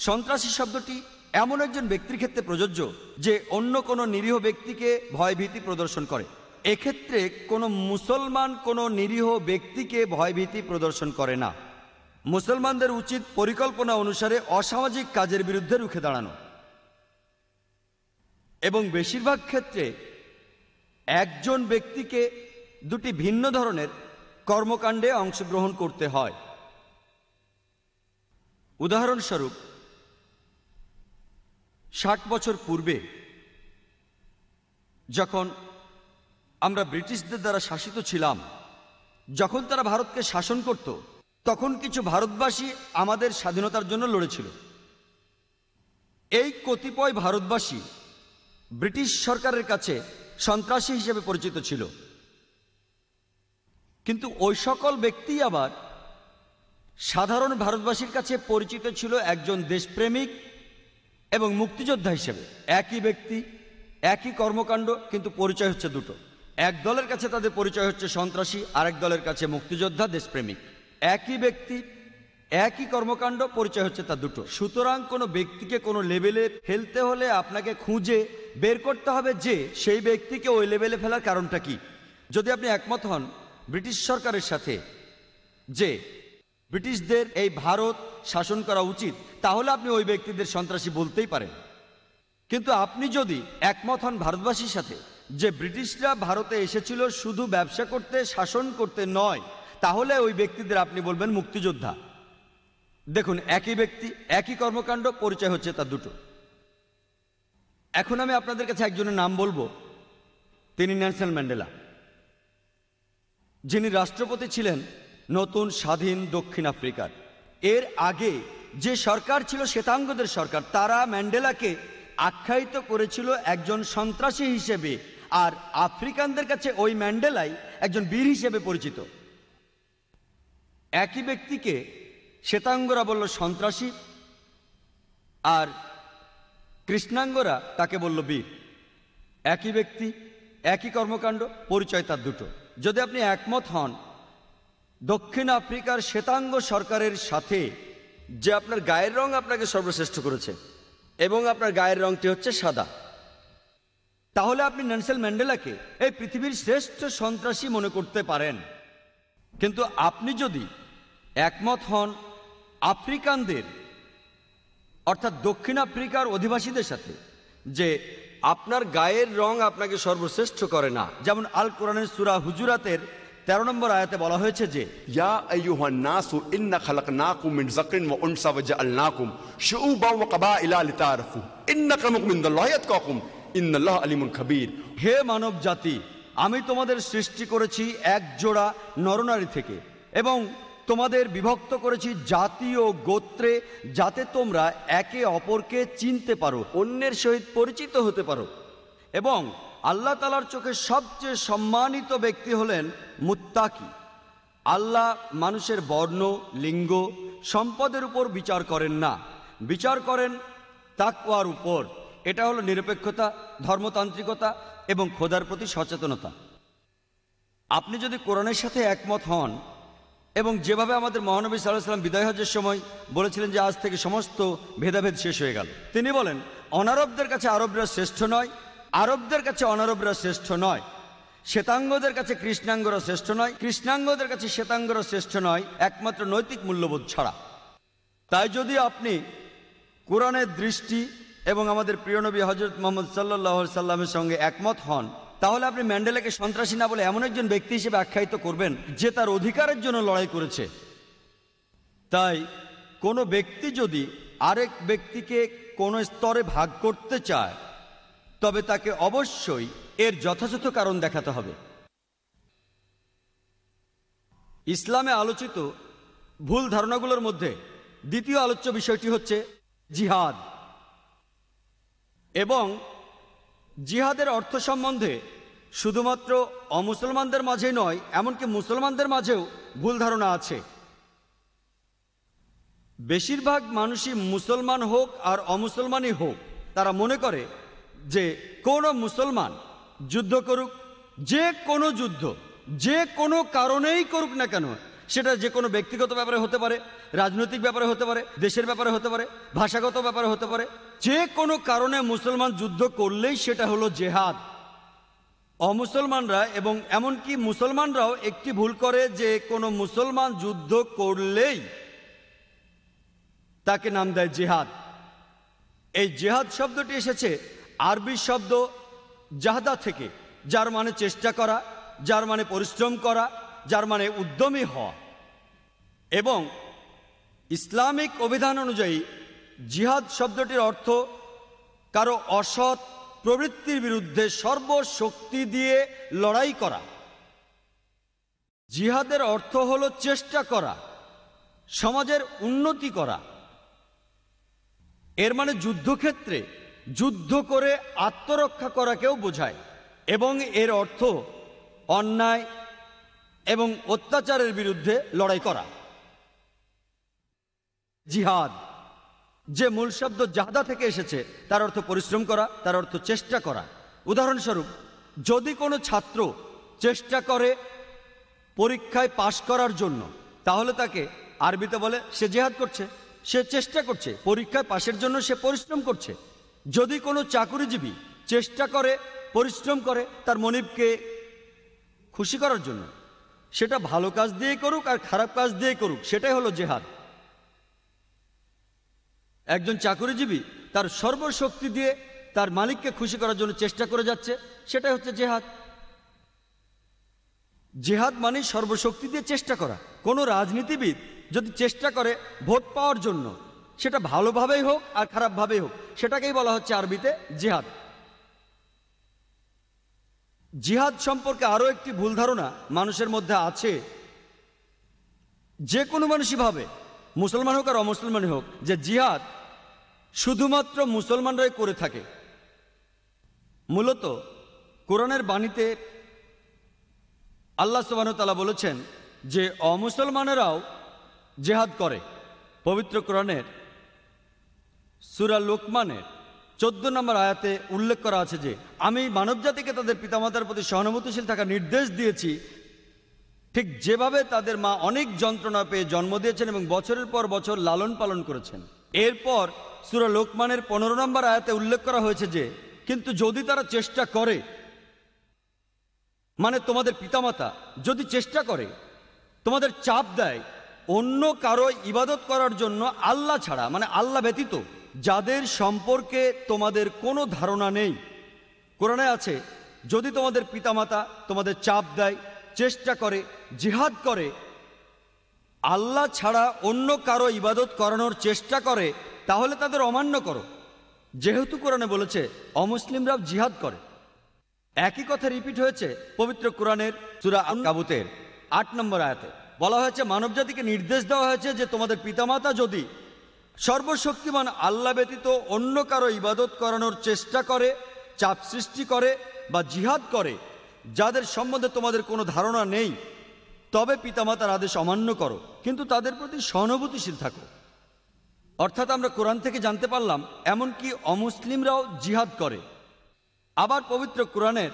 সন্ত্রাসী শব্দটি এমন একজন ব্যক্তির ক্ষেত্রে প্রযোজ্য যে অন্য কোনো নিরীহ ব্যক্তিকে ভয়ভীতি প্রদর্শন করে। এক্ষেত্রে কোনো মুসলমান কোনো নিরীহ ব্যক্তিকে ভয়ভীতি প্রদর্শন করে না। মুসলমানদের উচিত পরিকল্পনা অনুসারে অসামাজিক কাজের বিরুদ্ধে রুখে দাঁড়ানো, এবং বেশিরভাগ ক্ষেত্রে একজন ব্যক্তিকে দুটি ভিন্ন ধরনের কর্মকাণ্ডে অংশগ্রহণ করতে হয়। উদাহরণস্বরূপ 60 বছর পূর্বে যখন আমরা ব্রিটিশদের দ্বারা শাসিত ছিলাম, যখন তারা ভারতকে শাসন করত, তখন কিছু ভারতবাসী আমাদের স্বাধীনতার জন্য লড়েছিল। এই কতিপয় ভারতবাসী ব্রিটিশ সরকারের কাছে সন্ত্রাসী হিসেবে পরিচিত ছিল, কিন্তু ওই সকল ব্যক্তি আবার সাধারণ ভারতবাসীর কাছে পরিচিত ছিল একজন দেশপ্রেমিক এবং মুক্তিযোদ্ধা হিসেবে। একই ব্যক্তি, একই কর্মকাণ্ড, কিন্তু পরিচয় হচ্ছে দুটো। এক দলের কাছে তাদের পরিচয় হচ্ছে সন্ত্রাসী, আরেক দলের কাছে মুক্তিযোদ্ধা, দেশপ্রেমিক। একই ব্যক্তি, একই কর্মকাণ্ড, পরিচয় হচ্ছে তা দুটো। সুতরাং কোনো ব্যক্তিকে কোনো লেভেলে ফেলতে হলে আপনাকে খুঁজে বের করতে হবে যে সেই ব্যক্তিকে ওই লেভেলে ফেলার কারণটা কি। যদি আপনি একমত হন ব্রিটিশ সরকারের সাথে যে ব্রিটিশদের এই ভারত শাসন করা উচিত, তাহলে আপনি ওই ব্যক্তিদের সন্ত্রাসী বলতেই পারেন। কিন্তু আপনি যদি একমত হন ভারতবাসীর সাথে যে ব্রিটিশরা ভারতে এসেছিল শুধু ব্যবসা করতে, শাসন করতে নয়, তাহলে ওই ব্যক্তিদের আপনি বলবেন মুক্তিযোদ্ধা। দেখুন, একই ব্যক্তি, একই কর্মকাণ্ড, পরিচয় হচ্ছে তা দুটো। এখন আমি আপনাদের কাছে একজনের নাম বলবো, তিনি নেলসন ম্যান্ডেলা, যিনি রাষ্ট্রপতি ছিলেন নতুন স্বাধীন দক্ষিণ আফ্রিকার। এর আগে যে সরকার ছিল শ্বেতাঙ্গদের সরকার, তারা ম্যান্ডেলাকে আখ্যায়িত করেছিল একজন সন্ত্রাসী হিসেবে, আর আফ্রিকানদের কাছে ওই ম্যান্ডেলাই একজন বীর হিসেবে পরিচিত। একই ব্যক্তিকে শ্বেতাঙ্গরা বলল সন্ত্রাসী, আর কৃষ্ণাঙ্গরা তাকে বলল বীর। একই ব্যক্তি, একই কর্মকাণ্ড, পরিচয় তার দুটো। যদি আপনি একমত হন দক্ষিণ আফ্রিকার শ্বেতাঙ্গ সরকারের সাথে যে আপনার গায়ের রং আপনাকে সর্বশ্রেষ্ঠ করেছে এবং আপনার গায়ের রংটি হচ্ছে সাদা, তাহলে আপনি নেলসন ম্যান্ডেলাকে এই পৃথিবীর শ্রেষ্ঠ সন্ত্রাসী মনে করতে পারেন। কিন্তু আপনি যদি একমত হন আফ্রিকানদের, অর্থাৎ দক্ষিণ আফ্রিকার অধিবাসীদের সাথে যে আপনার গায়ের রং আপনাকে সর্বশ্রেষ্ঠ করে না, যেমন আল কোরআনের সূরা হুজুরাতের 13 নম্বর আয়াতে বলা হয়েছে যে या अय्युहन नासु इन्ना खलकनाकुम मिन ज़क्रिन व उनसा व जअलनाकुम शुऊबन व क़बाइला लितारफू इन्ना अक्रमकुम इनदल्लाहि अत्क़ाकुम इन्नल्लाह अलीमुन खबीर। হে মানব জাতি, আমি তোমাদের সৃষ্টি করেছি এক জোড়া নরনারী থেকে এবং তোমাদের বিভক্ত করেছি জাতি ও গোত্রে, যাতে তোমরা একে অপরকে চিনতে পারো, অন্যের সহিত পরিচিত হতে পারো। এবং আল্লাহ তাআলার চোখে সবচেয়ে সম্মানিত ব্যক্তি হলেন মুত্তাকি। আল্লাহ মানুষের বর্ণ, লিঙ্গ, সম্পদের উপর বিচার করেন না, বিচার করেন তাকওয়ার উপর। এটা হলো নিরপেক্ষতা, ধর্মতান্ত্রিকতা এবং খোদার প্রতি সচেতনতা। আপনি যদি কোরআনের সাথে একমত হন এবং যেভাবে আমাদের মহানবী সাল্লাল্লাহু আলাইহি ওয়াসাল্লাম বিদায় হজ্জের সময় বলেছিলেন যে আজ থেকে সমস্ত ভেদাভেদ শেষ হয়ে গেল, তিনি বলেন অনারবদের কাছে আরবরা শ্রেষ্ঠ নয়, আরবদের কাছে অনারবরা শ্রেষ্ঠ নয়, শ্বেতাঙ্গদের কাছে কৃষ্ণাঙ্গরা শ্রেষ্ঠ নয়, কৃষ্ণাঙ্গদের কাছে শ্বেতাঙ্গরা শ্রেষ্ঠ নয়, একমাত্র নৈতিক মূল্যবোধ ছাড়া। তাই যদি আপনি কোরআনের দৃষ্টি এবং আমাদের প্রিয় নবী হযরত মুহাম্মদ সাল্লাল্লাহু আলাইহি সাল্লামের সঙ্গে একমত হন, তাহলে আপনি ম্যান্ডেলাকে সন্ত্রাসী না বলে এমন একজন ব্যক্তি হিসেবে আখ্যায়িত করবেন যে তার অধিকারের জন্য লড়াই করেছে। তাই কোনো ব্যক্তি যদি আরেক ব্যক্তিকে কোনো স্তরে ভাগ করতে চায়, তবে তাকে অবশ্যই এর যথাযথ কারণ দেখাতে হবে। ইসলামে আলোচিত ভুল ধারণাগুলোর মধ্যে দ্বিতীয় আলোচ্য বিষয়টি হচ্ছে জিহাদ। এবং জিহাদের অর্থ সম্বন্ধে শুধুমাত্র অমুসলমানদের মাঝে নয়, এমনকি মুসলমানদের মাঝেও ভুল ধারণা আছে। বেশিরভাগ মানুষই, মুসলমান হোক আর অমুসলমানই হোক, তারা মনে করে যে কোনো মুসলমান যুদ্ধ করুক, যে কোনো যুদ্ধ যে কোনো কারণেই করুক না কেন, সেটা যে কোনো ব্যক্তিগত ব্যাপারে হতে পারে, রাজনৈতিক ব্যাপারে হতে পারে, দেশের ব্যাপারে হতে পারে, ভাষাগত ব্যাপারে হতে পারে। যে কোনো কারণে মুসলমান যুদ্ধ করলেই সেটা হলো জেহাদ। অমুসলমানরা এবং এমনকি মুসলমানরাও একটি ভুল করে যে কোনো মুসলমান যুদ্ধ করলেই তাকে নাম দেয় জিহাদ। এই জিহাদ শব্দটি এসেছে আরবি শব্দ জাহদা থেকে, যার মানে চেষ্টা করা, যার মানে পরিশ্রম করা, যার মানে উদ্যমী হওয়া। এবং ইসলামিক অভিধান অনুযায়ী জিহাদ শব্দটির অর্থ কারো অসৎ প্রবৃত্তির বিরুদ্ধে সর্বশক্তি দিয়ে লড়াই করা। জিহাদের অর্থ হলো চেষ্টা করা, সমাজের উন্নতি করা। এর মানে যুদ্ধক্ষেত্রে যুদ্ধ করে আত্মরক্ষা করাকেও বোঝায় এবং এর অর্থ অন্যায় এবং অত্যাচারের বিরুদ্ধে লড়াই করা। জিহাদ যে মূল শব্দ জাহদা থেকে এসেছে, তার অর্থ পরিশ্রম করা, তার অর্থ চেষ্টা করা। উদাহরণস্বরূপ, যদি কোনো ছাত্র চেষ্টা করে পরীক্ষায় পাশ করার জন্য, তাহলে তাকে আরবিতে বলে সে জিহাদ করছে, সে চেষ্টা করছে, পরীক্ষায় পাশের জন্য সে পরিশ্রম করছে। যদি কোনো চাকুরিজীবী চেষ্টা করে পরিশ্রম করে তার মনিবকে খুশি করার জন্য, সেটা ভালো কাজ দিয়ে করুক আর খারাপ কাজ দিয়ে করুক, সেটাই হলো জেহাদ। একজন চাকুরিজীবী তার সর্বশক্তি দিয়ে তার মালিককে খুশি করার জন্য চেষ্টা করে যাচ্ছে, সেটাই হচ্ছে জেহাদ। জেহাদ মানে সর্বশক্তি দিয়ে চেষ্টা করা। কোনো রাজনীতিবিদ যদি চেষ্টা করে ভোট পাওয়ার জন্য, সেটা ভালোভাবেই হোক আর খারাপভাবেই হোক, সেটাকেই বলা হচ্ছে আরবিতে জিহাদ। জিহাদ সম্পর্কে আরও একটি ভুল ধারণা মানুষের মধ্যে আছে। যে কোনো মানুষই ভাবে, মুসলমান হোক আর অমুসলমান হোক, যে জিহাদ শুধুমাত্র মুসলমানরাই করে থাকে। মূলত কোরআনের বাণীতে আল্লাহ সুবহানাহু ওয়া তাআলা বলেছেন যে অমুসলমানেরাও জিহাদ করে। পবিত্র কোরআনের সূরা লোকমানের 14 নম্বর আয়াতে উল্লেখ করা আছে যে আমি মানবজাতিকে তাদের পিতামাতার প্রতি সহানুভূতিশীল থাকার নির্দেশ দিয়েছি, ঠিক যেভাবে তাদের মা অনেক যন্ত্রণা পেয়ে জন্ম দিয়েছেন এবং বছরের পর বছর লালন পালন করেছেন। এরপর সূরা লোকমানের 15 নম্বর আয়াতে উল্লেখ করা হয়েছে যে কিন্তু যদি তারা চেষ্টা করে, মানে তোমাদের পিতামাতা যদি চেষ্টা করে, তোমাদের চাপ দেয় অন্য কারো ইবাদত করার জন্য আল্লাহ ছাড়া, মানে আল্লাহ ব্যতীত, যাদের সম্পর্কে তোমাদের কোনো ধারণা নেই। কোরআনে আছে যদি তোমাদের পিতামাতা তোমাদের চাপ দেয়, চেষ্টা করে, জিহাদ করে, আল্লাহ ছাড়া অন্য কারো ইবাদত করানোর চেষ্টা করে, তাহলে তাদের অমান্য করো। যেহেতু কোরআনে বলেছে অমুসলিমরাও জিহাদ করে, একই কথা রিপিট হয়েছে পবিত্র কোরআনের সূরা আনকাবুতের 8 নম্বর আয়াতে। বলা হয়েছে মানবজাতিকে নির্দেশ দেওয়া হয়েছে যে তোমাদের পিতামাতা যদি সর্বশক্তিমান আল্লাহ ব্যতীত অন্য কারো ইবাদত করানোর চেষ্টা করে, চাপ সৃষ্টি করে বা জিহাদ করে, যাদের সম্বন্ধে তোমাদের কোনো ধারণা নেই, তবে পিতামাতার আদেশ অমান্য করো, কিন্তু তাদের প্রতি সহানুভূতিশীল থাকো। অর্থাৎ আমরা কোরআন থেকে জানতে পারলাম এমনকি অমুসলিমরাও জিহাদ করে। আবার পবিত্র কোরআনের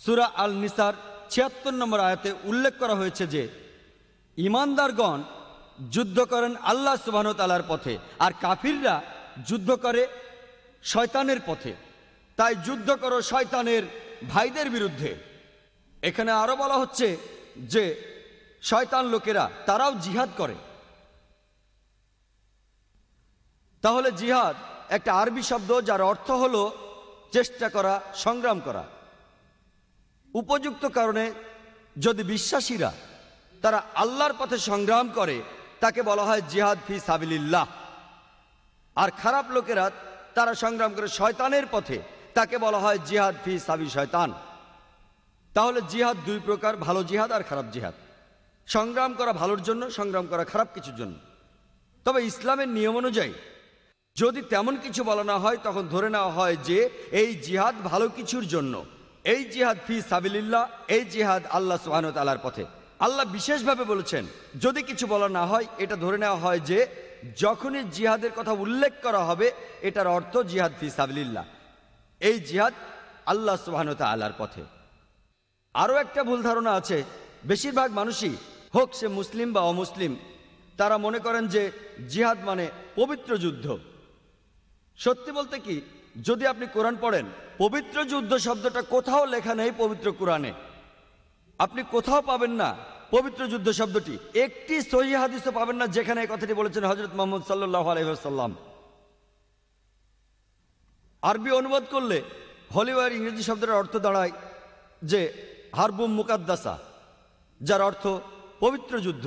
সূরা আল নিসার 76 নম্বর আয়াতে উল্লেখ করা হয়েছে যে ঈমানদারগণ যুদ্ধ করেন আল্লাহ সুবহানাহু ওয়া তাআলার পথে, আর কাফিররা যুদ্ধ করে শয়তানের পথে। তাই যুদ্ধ করো শয়তানের ভাইদের বিরুদ্ধে। এখানে আরো বলা হচ্ছে যে শয়তান লোকেরা তারাও জিহাদ করে। তাহলে জিহাদ একটা আরবি শব্দ যার অর্থ হলো চেষ্টা করা, সংগ্রাম করা। উপযুক্ত কারণে যদি বিশ্বাসীরা তারা আল্লাহর পথে সংগ্রাম করে, তাকে বলা হয় জিহাদ ফি সাবিলিল্লাহ। আর খারাপ লোকেরা তারা সংগ্রাম করে শয়তানের পথে, তাকে বলা হয় জিহাদ ফি সাবি শয়তান। তাহলে জিহাদ দুই প্রকার, ভালো জিহাদ আর খারাপ জিহাদ। সংগ্রাম করা ভালোর জন্য, সংগ্রাম করা খারাপ কিছুর জন্য। তবে ইসলামের নিয়ম অনুযায়ী যদি তেমন কিছু বলা না হয়, তখন ধরে নেওয়া হয় যে এই জিহাদ ভালো কিছুর জন্য, এই জিহাদ ফি সাবিলিল্লাহ, এই জিহাদ আল্লাহ সুবহানাহু ওয়া তাআলার পথে। আল্লাহ বিশেষভাবে বলেছেন যদি কিছু বলা না হয়, এটা ধরে নেওয়া হয় যে যখনই জিহাদের কথা উল্লেখ করা হবে, এটার অর্থ জিহাদ ফি সাবিলিল্লাহ, এই জিহাদ আল্লাহ সুবহানাহু ওয়া তাআলার পথে। আরও একটা ভুল ধারণা আছে, বেশিরভাগ মানুষই হোক সে মুসলিম বা অমুসলিম, তারা মনে করেন যে জিহাদ মানে পবিত্র যুদ্ধ। সত্যি বলতে কি, যদি আপনি কোরআন পড়েন, পবিত্র যুদ্ধ শব্দটা কোথাও লেখা নেই পবিত্র কোরআনে। আপনি কোথাও পাবেন না পবিত্র যুদ্ধ শব্দটি। একটি সহিহ হাদিসও পাবেন না যেখানে এই কথাটি বলেছেন হযরত মুহাম্মদ সাল্লাল্লাহু আলাইহি ওয়াসাল্লাম। আরবি অনুবাদ করলে হলিওয়ার ইংরেজি শব্দের অর্থ দাঁড়ায় যে হারবুম মুকাদ্দাসা, যার অর্থ পবিত্র যুদ্ধ।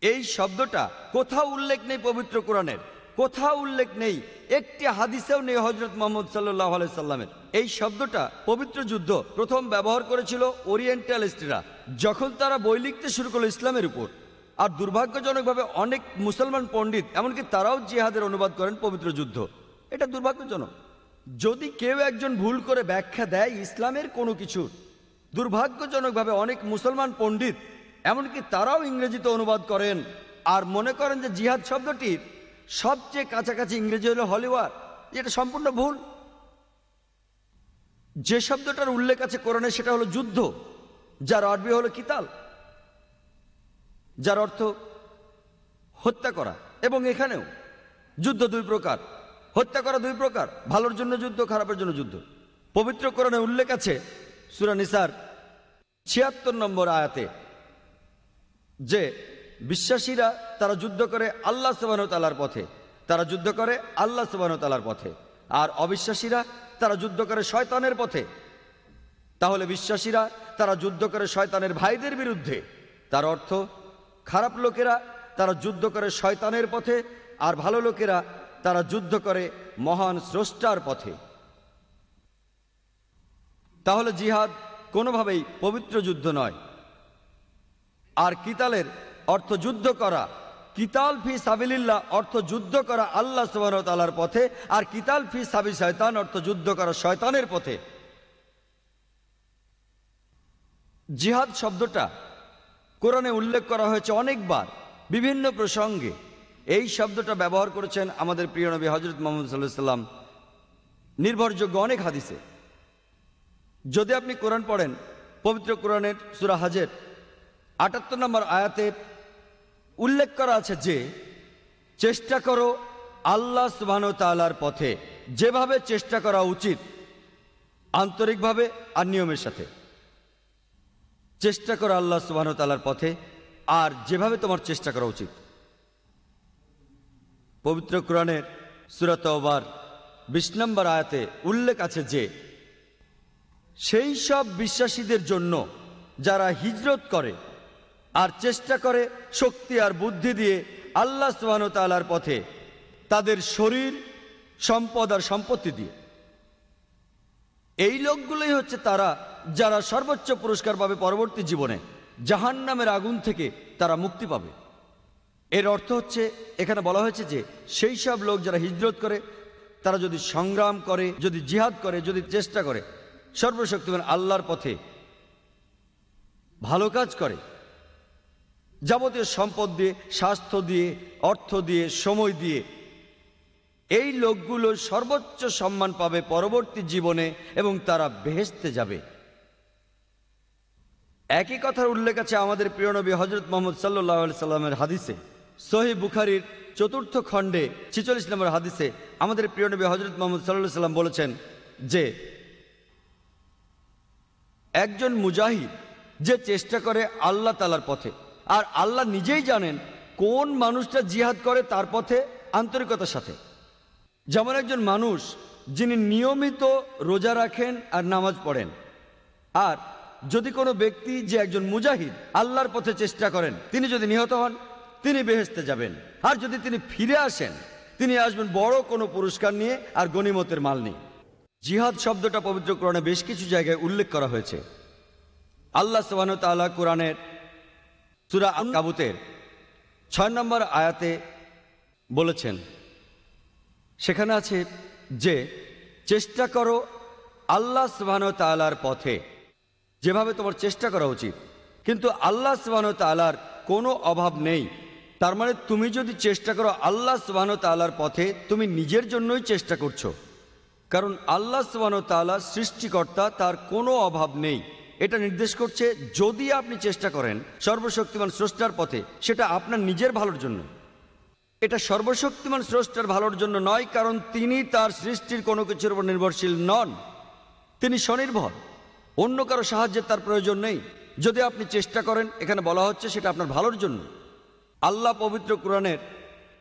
এই শব্দটা কোথাও উল্লেখ নেই পবিত্র কোরআনের, কোথাও উল্লেখ নেই, একটি হাদিসেও নেই হযরত মুহাম্মদ সাল্লাল্লাহু আলাইহি সাল্লামের। এই শব্দটা পবিত্র যুদ্ধ প্রথম ব্যবহার করেছিল ওরিয়েন্টালিস্টরা, যখন তারা বই লিখতে শুরু করলো ইসলামের উপর। আর দুর্ভাগ্যজনকভাবে অনেক মুসলমান পণ্ডিত, এমনকি তারাও জিহাদের অনুবাদ করেন পবিত্র যুদ্ধ। এটা দুর্ভাগ্যজনক। যদি কেউ একজন ভুল করে ব্যাখ্যা দেয় ইসলামের কোনো কিছু, দুর্ভাগ্যজনকভাবে অনেক মুসলমান পণ্ডিত, এমনকি তারাও ইংরেজিতে অনুবাদ করেন আর মনে করেন যে জিহাদ শব্দটির সবচেয়ে কাছাকাছি ইংরেজি হলো হলিওয়ার। এটা সম্পূর্ণ ভুল। যে শব্দটার উল্লেখ আছে কোরআনে সেটা হলো যুদ্ধ, যার আরবি হলো কিতাল, যার অর্থ হত্যা করা। এবং এখানেও যুদ্ধ দুই প্রকার, হত্যা করা দুই প্রকার, ভালোর জন্য যুদ্ধ, খারাপের জন্য যুদ্ধ। পবিত্র কোরআনে উল্লেখ আছে সূরা নিসার ৭৬ নম্বর আয়াতে যে বিশ্বাসীরা তারা যুদ্ধ করে আল্লাহ সুবহানাহু ওয়া তাআলার পথে, তারা যুদ্ধ করে আল্লাহ সুবহানাহু ওয়া তাআলার পথে, আর অবিশ্বাসীরা তারা যুদ্ধ করে শয়তানের পথে। তাহলে বিশ্বাসীরা তারা যুদ্ধ করে শয়তানের ভাইদের বিরুদ্ধে, তার অর্থ খারাপ লোকেরা তারা যুদ্ধ করে শয়তানের পথে, আর ভালো লোকেরা তারা যুদ্ধ করে মহান স্রষ্টার পথে। তাহলে জিহাদ কোনোভাবেই পবিত্র যুদ্ধ নয়। আর কিতালের অর্থ যুদ্ধ করা, কিতাল ফি সাবিলিল্লাহ অর্থ যুদ্ধ করা আল্লাহ সুবহানাহু ওয়া তাআলার পথে, আর কিতাল ফি সাবি শয়তান অর্থ যুদ্ধ করা শয়তানের পথে। জিহাদ শব্দটা কোরআনে উল্লেখ করা হয়েছে অনেকবার বিভিন্ন প্রসঙ্গে। এই শব্দটা ব্যবহার করেছেন আমাদের প্রিয় নবী হযরত মুহাম্মদ সাল্লাল্লাহু আলাইহি ওয়াসাল্লাম নির্ভরযোগ্য অনেক হাদিসে। যদি আপনি কোরআন পড়েন, পবিত্র কোরআনের সূরা হজের ৭৮ নম্বর আয়াতে উল্লেখ করা আছে যে চেষ্টা করো আল্লাহ সুবহানাহু ওয়া তাআলার পথে, যেভাবে চেষ্টা করা উচিত, আন্তরিকভাবে আর নিয়মের সাথে। চেষ্টা করো আল্লাহ সুবহানাহু ওয়া তাআলার পথে আর যেভাবে তোমার চেষ্টা করা উচিত। পবিত্র কোরআনের সূরা তাওবার ২০ নম্বর আয়াতে উল্লেখ আছে যে সেই সব বিশ্বাসীদের জন্য যারা হিজরত করে আর চেষ্টা করে শক্তি আর বুদ্ধি দিয়ে আল্লাহ সুবহানাহু ওয়া তাআলার পথে, তাদের শরীর, সম্পদ আর সম্পত্তি দিয়ে। এই লোকগুলোই হচ্ছে তারা যারা সর্বোচ্চ পুরস্কার পাবে পরবর্তী জীবনে, জাহান্নামের আগুন থেকে তারা মুক্তি পাবে। এর অর্থ হচ্ছে এখানে বলা হয়েছে যে সেই সব লোক যারা হিজরত করে, তারা যদি সংগ্রাম করে, যদি জিহাদ করে, যদি চেষ্টা করে সর্বশক্তিমান আল্লাহর পথে, ভালো কাজ করে, যাবতীয় সম্পদ দিয়ে, স্বাস্থ্য দিয়ে, অর্থ দিয়ে, সময় দিয়ে, এই লোকগুলো সর্বোচ্চ সম্মান পাবে পরবর্তী জীবনে এবং তারা বেহেশতে যাবে। একই কথার উল্লেখ আছে আমাদের প্রিয় নবী হযরত মুহাম্মদ সাল্লাল্লাহু আলাইহি সাল্লামের হাদিসে। সহিহ বুখারীর ৪র্থ খণ্ডে ৪৬ নম্বর হাদিসে আমাদের প্রিয় নবী হযরত মুহাম্মদ সাল্লাল্লাহু আলাইহি সাল্লাম বলেছেন যে একজন মুজাহিদ যে চেষ্টা করে আল্লাহ তাআলার পথে, আর আল্লাহ নিজেই জানেন কোন মানুষটা জিহাদ করে তার পথে আন্তরিকতার সাথে। যেমন একজন মানুষ যিনি নিয়মিত রোজা রাখেন আর নামাজ পড়েন, আর যদি কোনো ব্যক্তি যে একজন মুজাহিদ আল্লাহর পথে চেষ্টা করেন, তিনি যদি নিহত হন তিনি বেহেশতে যাবেন। আর যদি তিনি ফিরে আসেন তিনি আসবেন বড় কোনো পুরস্কার নিয়ে আর গনিমতের মাল নিয়ে। জিহাদ শব্দটা পবিত্র কোরআনে বেশ কিছু জায়গায় উল্লেখ করা হয়েছে। আল্লাহ সুবহানাহু ওয়া তাআলা কোরআনের সূরা আনকাবুতের ৬ নম্বর আয়াতে বলেছেন, সেখানে আছে যে চেষ্টা করো আল্লাহ সুবহানাহু ওয়া তাআলার পথে, যেভাবে তোমার চেষ্টা করা উচিত। কিন্তু আল্লাহ সুবহানাহু ওয়া তাআলার কোনো অভাব নেই। তার মানে তুমি যদি চেষ্টা করো আল্লাহ সুবহানাহু ওয়া তাআলার পথে, তুমি নিজের জন্যই চেষ্টা করছো, কারণ আল্লাহ সুবহানাহু ওয়া তাআলা সৃষ্টিকর্তা, তার কোনো অভাব নেই। এটা নির্দেশ করছে যদি আপনি চেষ্টা করেন সর্বশক্তিমান স্রষ্টার পথে, সেটা আপনার নিজের ভালোর জন্য। এটা সর্বশক্তিমান স্রষ্টার ভালোর জন্য নয়, কারণ তিনি তার সৃষ্টির কোনো কিছুর উপর নির্ভরশীল নন। তিনি স্বনির্ভর, অন্য কারো সাহায্যের তার প্রয়োজন নেই। যদি আপনি চেষ্টা করেন, এখানে বলা হচ্ছে সেটা আপনার ভালোর জন্য। আল্লাহ পবিত্র কুরআনের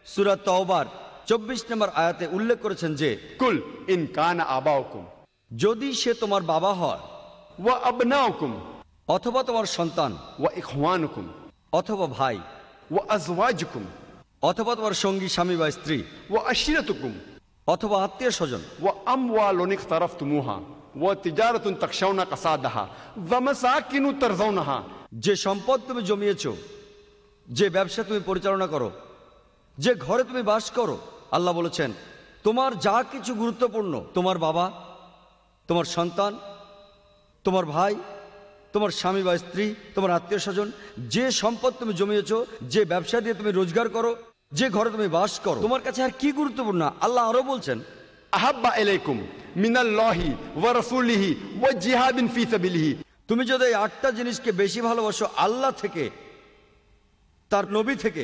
সূরা তাওবার 24 নম্বর আয়াতে উল্লেখ করেছেন যে कुल इन कान आबाउकुम যদি সে তোমার বাবা হয়, व अबनाउकुम অথবা তোমার সন্তান, व इखवानुकुम অথবা ভাই, व अज़वाजुकुम অথবা তোমার সঙ্গী স্বামী বা স্ত্রী, व अशीरतुकुम অথবা আত্মীয় স্বজন, व अमवालुन इख्तरफ्तुमुहा व तिजारतुन तखशौना कसादहा व मसाकिन तरज़ौनहा, যে সম্পদ তুমি জমিয়েছো, যে ব্যবসা তুমি পরিচালনা করো, যে ঘরে তুমি বাস করো। আল্লাহ বলেছেন তোমার যা কিছু গুরুত্বপূর্ণ, তোমার বাবা, তোমার সন্তান, তোমার ভাই, তোমার স্বামী বা স্ত্রী, তোমার আত্মীয় স্বজন, যে সম্পদ তুমি জমিয়েছো, যে ব্যবসা দিয়ে তুমি রোজগার করো, যে ঘরে তুমি বাস করো, তোমার কাছে আর কি গুরুত্বপূর্ণ? আল্লাহ আরো বলছেন अहब्बा इलैकुम मिनल्लाहि व रसूलिहि व जिहादिन फी सबीलिहि, তুমি যদি এই 8টা জিনিসকে বেশি ভালোবাসো আল্লাহ থেকে, তার নবী থেকে,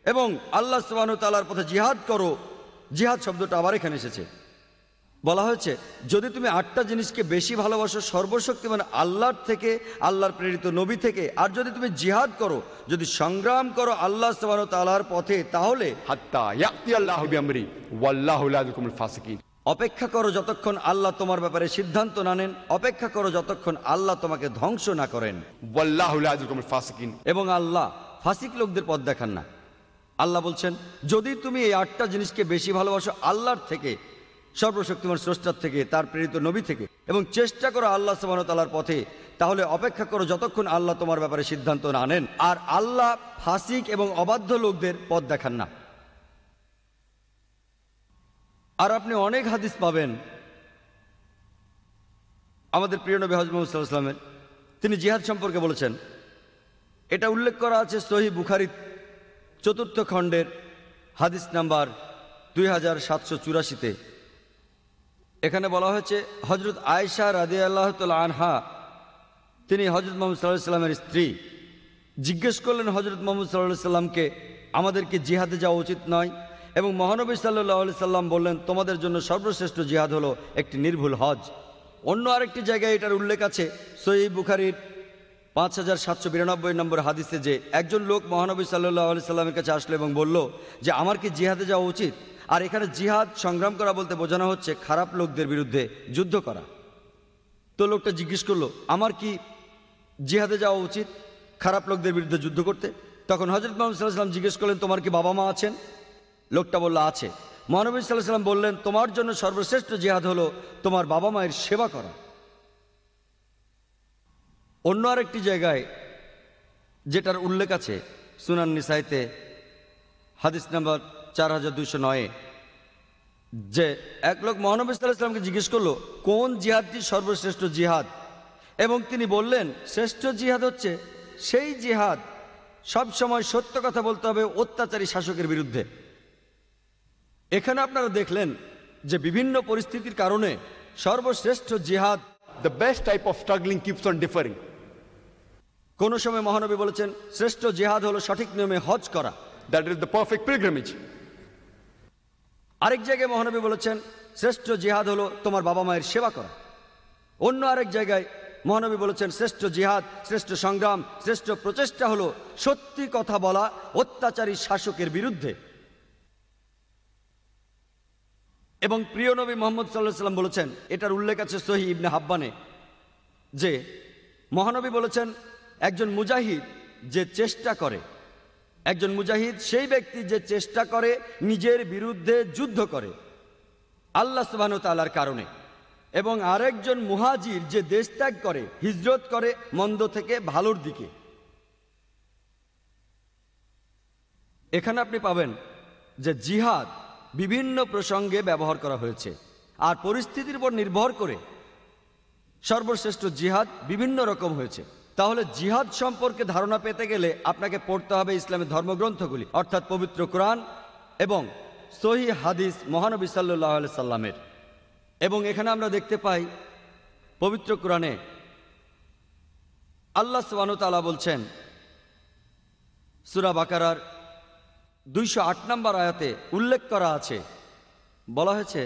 এবং আল্লাহ সুবহানাহু ওয়া তাআলার পথে জিহাদ করো। জিহাদ শব্দটা আবার এখানে এসেছে। বলা হয়েছে যদি তুমি 8টা জিনিসকে বেশি ভালোবাসো সর্বশক্তিমান আল্লাহর থেকে, আল্লাহর প্রেরিত নবী থেকে, আর যদি তুমি জিহাদ করো, যদি সংগ্রাম করো আল্লাহ সুবহানাহু ওয়া তাআলার পথে, তাহলে हत्ता याति अल्लाहु बिअमरी वल्लाहु ला युहिब्बुल फासिकिन, অপেক্ষা করো যতক্ষণ আল্লাহ তোমার ব্যাপারে সিদ্ধান্ত না নেন, অপেক্ষা করো যতক্ষণ আল্লাহ তোমাকে ধ্বংস না করেন, वल्लाहु ला युहिब्बुल फासिकिन। এবং আল্লাহ ফাসিক লোকদের পথ দেখান না। আল্লাহ বলছেন যদি তুমি এই 8টা জিনিসকে বেশি ভালোবাসো আল্লাহর থেকে, সর্বশক্তিমান স্রষ্টার থেকে, তার প্রেরিত নবী থেকে, এবং চেষ্টা করো আল্লাহ সুবহানাহু ওয়া তাআলার পথে, তাহলে অপেক্ষা করো যতক্ষণ আল্লাহ তোমার ব্যাপারে সিদ্ধান্ত না নেন। আর আল্লাহ ফাসিক এবং অবাধ্য লোকদের পথ দেখান না। আর আপনি অনেক হাদিস পাবেন আমাদের প্রিয় নবী হযরত মুহাম্মদ সাল্লাল্লাহু আলাইহি ওয়াসাল্লামের, তিনি জিহাদ সম্পর্কে বলেছেন। এটা উল্লেখ করা আছে সহিহ বুখারী 4th খণ্ডের হাদিস নাম্বার 2784-তে। এখানে বলা হয়েছে হযরত আয়েশা রাদিয়াল্লাহু তাআলা আনহা, তিনি হযরত মুহাম্মদ সাল্লাল্লাহু আলাইহি ওয়াসাল্লামের স্ত্রী, জিজ্ঞেস করলেন হযরত মুহাম্মদ সাল্লাল্লাহু আলাইহি ওয়াসাল্লামকে আমাদেরকে জিহাদে যাওয়া উচিত নয়, এবং মহানবী সাল্লাল্লাহু আলাইহি সাল্লাম বললেন তোমাদের জন্য সর্বশ্রেষ্ঠ জিহাদ হলো একটি নির্ভুল হজ। অন্য আরেকটি জায়গায় এটার উল্লেখ আছে সহিহ বুখারীর 5792 নম্বর হাদিসে, যে একজন লোক মহানবী সাল্লাল্লাহু আলাইহি সাল্লামের কাছে আসলো এবং বলল যে আমার কি জিহাদে যাওয়া উচিত? আর এখানে জিহাদ সংগ্রাম করা বলতে বোঝানো হচ্ছে খারাপ লোকদের বিরুদ্ধে যুদ্ধ করা। তো লোকটা জিজ্ঞেস করলো আমার কি জিহাদে যাওয়া উচিত খারাপ লোকদের বিরুদ্ধে যুদ্ধ করতে? তখন হযরত মুহাম্মদ সাল্লাল্লাহু আলাইহি ওয়াসাল্লাম জিজ্ঞেস করলেন তোমার কি বাবা মা আছেন? লোকটা বলল আছে। মহানবী সাল্লাল্লাহু আলাইহি ওয়াসাল্লাম বললেন তোমার জন্য সর্বশ্রেষ্ঠ জিহাদ হলো তোমার বাবা মায়ের সেবা করা। অন্য আরেকটি জায়গায় যেটার উল্লেখ আছে সুনান নিসাইতে হাদিস নাম্বার 4209, যে এক লোক মহানবী সাল্লাল্লাহু আলাইহি ওয়াসাল্লামকে জিজ্ঞেস করলো কোন জিহাদটি সর্বশ্রেষ্ঠ জিহাদ, এবং তিনি বললেন শ্রেষ্ঠ জিহাদ হচ্ছে সেই জিহাদ সব সময় সত্য কথা বলতে হবে অত্যাচারী শাসকের বিরুদ্ধে। এখানে আপনারা দেখলেন যে বিভিন্ন পরিস্থিতির কারণে সর্বশ্রেষ্ঠ জিহাদ, The best type of struggling keeps on differing. কোন সময় মহানবী বলেছেন শ্রেষ্ঠ জিহাদ হলো সঠিক নিয়মে হজ করা, That is the perfect pilgrimage. আরেক জায়গায় মহানবী বলেছেন শ্রেষ্ঠ জিহাদ হলো তোমার বাবা মায়ের সেবা করা। অন্য আরেক জায়গায় মহানবী বলেছেন শ্রেষ্ঠ জিহাদ, শ্রেষ্ঠ সংগ্রাম, শ্রেষ্ঠ প্রচেষ্টা হলো সত্যি কথা বলা অত্যাচারী শাসকের বিরুদ্ধে। এবং প্রিয় নবী মুহাম্মদ সাল্লাল্লাহু আলাইহি ওয়াসাল্লাম বলেছেন, এটার উল্লেখ আছে সহিহ ইবনে হাব্বানে, যে মহানবী বলেছেন একজন মুজাহিদ যে চেষ্টা করে, একজন মুজাহিদ সেই ব্যক্তি যে চেষ্টা করে নিজের বিরুদ্ধে যুদ্ধ করে আল্লাহ সুবহানাহু ওয়া তাআলার কারণে, এবং আরেকজন মুহাজির যে দেশ ত্যাগ করে, হিজরত করে মন্দ থেকে ভালোর দিকে। এখানে আপনি পাবেন যে জিহাদ বিভিন্ন প্রসঙ্গে ব্যবহার করা হয়েছে, আর পরিস্থিতির উপর নির্ভর করে সর্বশ্রেষ্ঠ জিহাদ বিভিন্ন রকম হয়েছে। তাহলে জিহাদ সম্পর্কে ধারণা পেতে গেলে আপনাকে পড়তে হবে ইসলামের ধর্মগ্রন্থগুলি, অর্থাৎ পবিত্র কোরআন এবং সহিহ হাদিস মহানবী সাল্লাল্লাহু আলাইহি সাল্লামের। এবং এখানে আমরা দেখতে পাই পবিত্র কোরআনে আল্লাহ সুবহানাহু ওয়া তাআলা বলছেন সূরা বাকারার 208 নম্বর আয়াতে উল্লেখ করা আছে, বলা হয়েছে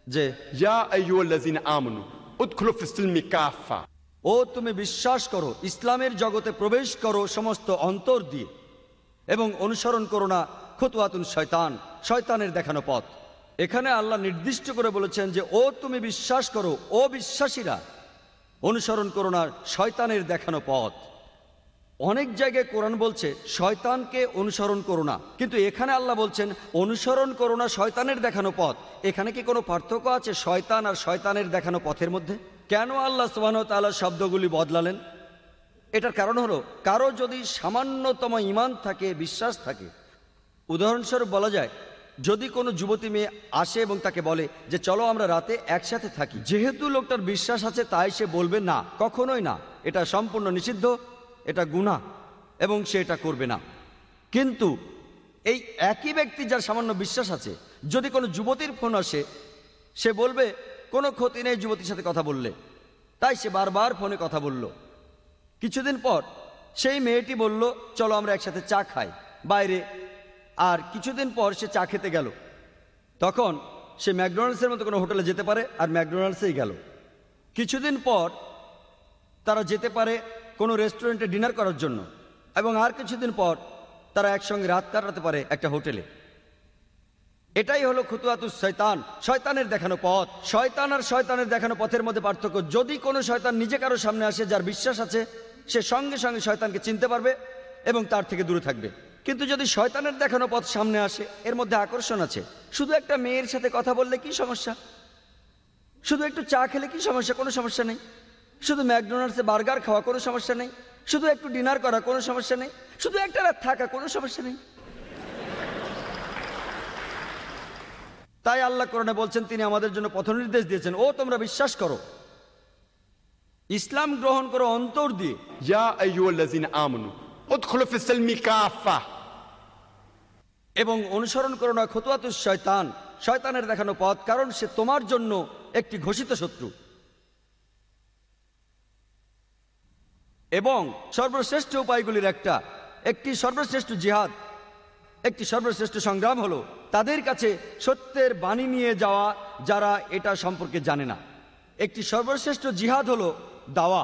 যে या अय्युहल्लज़ीना आमनू उदखुलू फिस्सिल्मी काफ़ा। ও তুমি বিশ্বাস করো, ইসলামের জগতে প্রবেশ করো সমস্ত অন্তর দিয়ে, এবং অনুসরণ করো না খুতুওয়াতুন শয়তান, শয়তানের দেখানো পথ। এখানে আল্লাহ নির্দিষ্ট করে বলেছেন যে ও তুমি বিশ্বাস করো, ও বিশ্বাসীরা অনুসরণ করো না শয়তানের দেখানো পথ। অনেক জায়গায় কোরআন বলছে শয়তানকে অনুসরণ করো না, কিন্তু এখানে আল্লাহ বলছেন অনুসরণ করো না শয়তানের দেখানো পথ। এখানে কি কোনো পার্থক্য আছে শয়তান আর শয়তানের দেখানো পথের মধ্যে? কেন আল্লাহ সুবহানাহু ওয়া তাআলা শব্দগুলি বদলালেন? এটার কারণ হলো, কারো যদি সামান্যতম ঈমান থাকে, বিশ্বাস থাকে, উদাহরণস্বরূপ বলা যায় যদি কোনো যুবতী মেয়ে আসে এবং তাকে বলে যে চলো আমরা রাতে একসাথে থাকি, যেহেতু লোকটার বিশ্বাস আছে তাই সে বলবে না, কখনোই না, এটা সম্পূর্ণ নিষিদ্ধ, এটা গুনাহ, এবং সে এটা করবে না। কিন্তু এই একই ব্যক্তি যার সামান্য বিশ্বাস আছে, যদি কোনো যুবতীর ফোন আসে, সে বলবে কোনো ক্ষতি নেই যুবতীর সাথে কথা বললে, তাই সে বারবার ফোনে কথা বলল। কিছুদিন পর সেই মেয়েটি বলল চলো আমরা একসাথে চা খাই বাইরে, আর কিছুদিন পর সে চা খেতে গেল। তখন সে ম্যাকডোনাল্ডসের মতো কোনো হোটেলে যেতে পারে আর ম্যাকডোনাল্ডসেই গেল। কিছুদিন পর তারা যেতে পারে কোনো রেস্টুরেন্টে ডিনার করার জন্য, এবং আর কিছুদিন পর তারা একসঙ্গে রাত কাটাতে পারে একটা হোটেলে। এটাই হলো খুতুওয়াতুস শয়তান, শয়তানের দেখানো পথ। শয়তান আর শয়তানের দেখানো পথের মধ্যে পার্থক্য, যদি কোনো শয়তান নিজে কারো সামনে আসে যার বিশ্বাস আছে, সে সঙ্গে সঙ্গে শয়তানকে চিনতে পারবে এবং তার থেকে দূরে থাকবে। কিন্তু যদি শয়তানের দেখানো পথ সামনে আসে, এর মধ্যে আকর্ষণ আছে, শুধু একটা মেয়ের সাথে কথা বললে কি সমস্যা, শুধু একটু চা খেলে কি সমস্যা, কোনো সমস্যা নেই, শুধু ম্যাকডোনাল্ডসে বার্গার খাওয়া কোনো সমস্যা নেই, শুধু একটু ডিনার করা কোনো সমস্যা নেই, শুধু একটা রাত থাকা কোনো সমস্যা নেই। তাই আল্লাহ কোরআনে বলছেন, তিনি আমাদের জন্য পথ নির্দেশ দিয়েছেন, ও তোমরা বিশ্বাস করো, ইসলাম গ্রহণ করো অন্তর দিয়ে। या अय्युहल्लज़ीना आमनू उदखुलू फिस्सिल्मी काफ़ा। এবং অনুসরণ করো না খুতুওয়াতুস শয়তান, শয়তানের দেখানো পথ, কারণ সে তোমার জন্য একটি ঘোষিত শত্রু। এবং সর্বশ্রেষ্ঠ উপায়গুলির একটি সর্বশ্রেষ্ঠ জিহাদ, একটি সর্বশ্রেষ্ঠ সংগ্রাম হলো তাদের কাছে সত্যের বাণী নিয়ে যাওয়া যারা এটা সম্পর্কে জানে না। একটি সর্বশ্রেষ্ঠ জিহাদ হলো দাওয়া,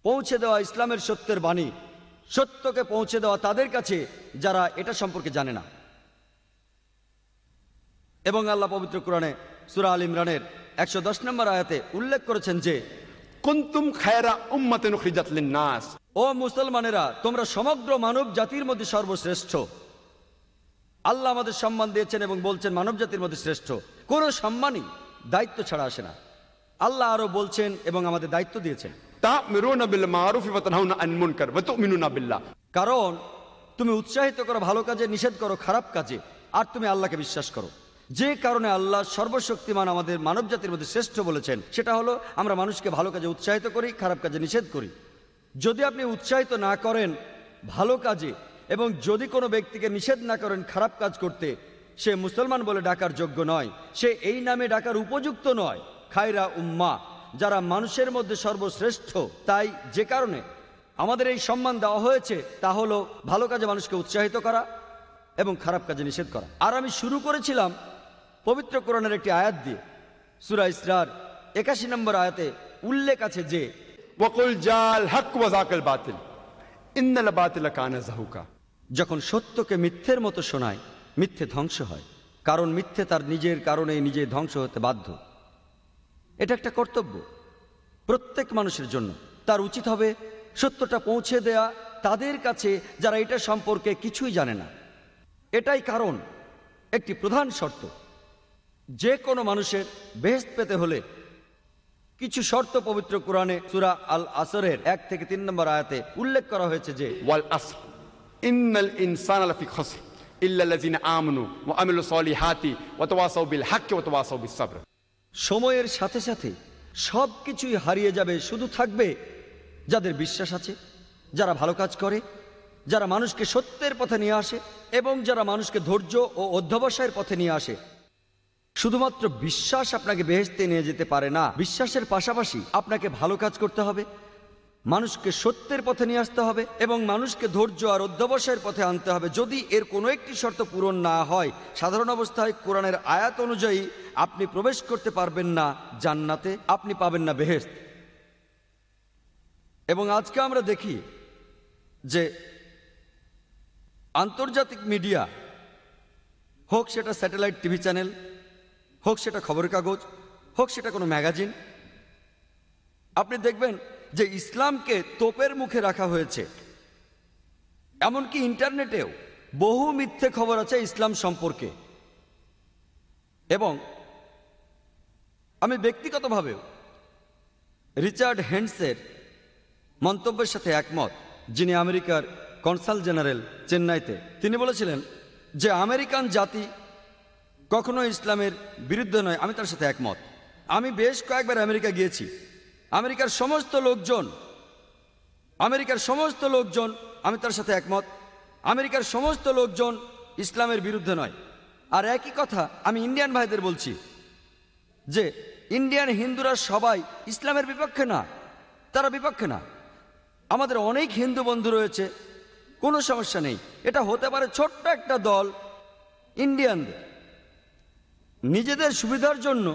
পৌঁছে দেওয়া ইসলামের সত্যের বাণী, সত্যকে পৌঁছে দেওয়া তাদের কাছে যারা এটা সম্পর্কে জানে না। এবং আল্লাহ পবিত্র কোরআনে সূরা আল ইমরানের 110 নম্বর আয়াতে উল্লেখ করেছেন যে कुन्तुम खैरा उम्मतिन उखरिजत लिन्नास। ও মুসলমানেরা, তোমরা সমগ্র মানব জাতির মধ্যে সর্বশ্রেষ্ঠ। আল্লাহ আমাদের সম্মান দিয়েছেন এবং বলছেন মানব জাতির মধ্যে শ্রেষ্ঠ। কোনো সম্মানই দায়িত্ব ছাড়া আসে না। আল্লাহ আরো বলছেন এবং আমাদের দায়িত্ব দিয়েছেন, ता'मुरूना बिल मारूफ व तनहौना अनिल मुनकर व तु'मिनूना बिल्लाह। কারণ তুমি উৎসাহিত করো ভালো কাজে, নিষেধ করো খারাপ কাজে, আর তুমি আল্লাহকে বিশ্বাস করো। যে কারণে আল্লাহ সর্বশক্তিমান আমাদের মানব জাতির মধ্যে শ্রেষ্ঠ বলেছেন, সেটা হলো আমরা মানুষকে ভালো কাজে উৎসাহিত করি, খারাপ কাজে নিষেধ করি। যদি আপনি উৎসাহিত না করেন ভালো কাজে, এবং যদি কোনো ব্যক্তিকে নিষেধ না করেন খারাপ কাজ করতে, সে মুসলমান বলে ডাকার যোগ্য নয়, সে এই নামে ডাকার উপযুক্ত নয়। খায়রা উম্মাহ, যারা মানুষের মধ্যে সর্বশ্রেষ্ঠ। তাই যে কারণে আমাদের এই সম্মান দেওয়া হয়েছে তা হলো ভালো কাজে মানুষকে উৎসাহিত করা এবং খারাপ কাজে নিষেধ করা। আর আমি শুরু করেছিলাম পবিত্র কোরআনের একটি আয়াত দিয়ে। সূরা ইসরার 81 নম্বর আয়াতে উল্লেখ আছে যে वकुल जाल हक व ज़ाकल बातिल इन्नल बातिल कान ज़हूका। যখন সত্যকে মিথ্যের মতো শোনায়, মিথ্যে ধ্বংস হয়, কারণ মিথ্যে তার নিজের কারণেই নিজে ধ্বংস হতে বাধ্য। এটা একটা কর্তব্য প্রত্যেক মানুষের জন্য। তার উচিত হবে সত্যটা পৌঁছে দেয়া তাদের কাছে যারা এটা সম্পর্কে কিছুই জানে না। এটাই কারণ একটি প্রধান শর্ত, যে কোনো মানুষের বেহেশত পেতে হলে কিছু শর্ত পবিত্র কোরআনে সূরা আল আসরের 1 থেকে 3 নম্বর আয়াতে উল্লেখ করা হয়েছে যে वल अस्र इन्नल इंसाना लफी खस्र इल्ला लज़ीना आमनू व अमिलु सॉलिहाति व तवासौ बिल हक़्क़ि व तवासौ बिस सब्र। সময়ের সাথে সাথে সব কিছুই হারিয়ে যাবে, শুধু থাকবে যাদের বিশ্বাস আছে, যারা ভালো কাজ করে, যারা মানুষকে সত্যের পথে নিয়ে আসে এবং যারা মানুষকে ধৈর্য ও অধ্যবসায়ের পথে নিয়ে আসে। শুধুমাত্র বিশ্বাস আপনাকে বেহেশতে নিয়ে যেতে পারে না, বিশ্বাসের পাশাপাশি আপনাকে ভালো কাজ করতে হবে, মানুষকে সত্যের পথে নিয়ে আসতে হবে এবং মানুষকে ধৈর্য আর অধ্যবসায়ের পথে আনতে হবে। যদি এর কোনো একটি শর্ত পূরণ না হয়, সাধারণ অবস্থায় কোরআনের আয়াত অনুযায়ী আপনি প্রবেশ করতে পারবেন না জান্নাতে, আপনি পাবেন না বেহেশত। এবং আজকে আমরা দেখি যে আন্তর্জাতিক মিডিয়া, হোক সেটা স্যাটেলাইট টিভি চ্যানেল, হোক সেটা খবরের কাগজ, হোক সেটা কোনো ম্যাগাজিন, আপনি দেখবেন যে ইসলামকে তোপের মুখে রাখা হয়েছে। এমনকি ইন্টারনেটেও বহু মিথ্যে খবর আছে ইসলাম সম্পর্কে। এবং আমি ব্যক্তিগতভাবেও রিচার্ড হেন্ডসের মন্তব্যের সাথে একমত, যিনি আমেরিকার কনসাল জেনারেল চেন্নাইতে। তিনি বলেছিলেন যে আমেরিকান জাতি কখনো ইসলামের বিরুদ্ধে নয়। আমি তার সাথে একমত। আমি বেশ কয়েকবার আমেরিকা গিয়েছি। আমেরিকার সমস্ত লোকজন আমি তার সাথে একমত। আমেরিকার সমস্ত লোকজন ইসলামের বিরুদ্ধে নয়। আর একই কথা আমি ইন্ডিয়ান ভাইদের বলছি যে ইন্ডিয়ান হিন্দুরা সবাই ইসলামের বিপক্ষে না, তারা বিপক্ষে না। আমাদের অনেক হিন্দু বন্ধু রয়েছে, কোনো সমস্যা নেই। এটা হতে পারে ছোট্ট একটা দল ইন্ডিয়ানদের, নিজেদের সুবিধার জন্য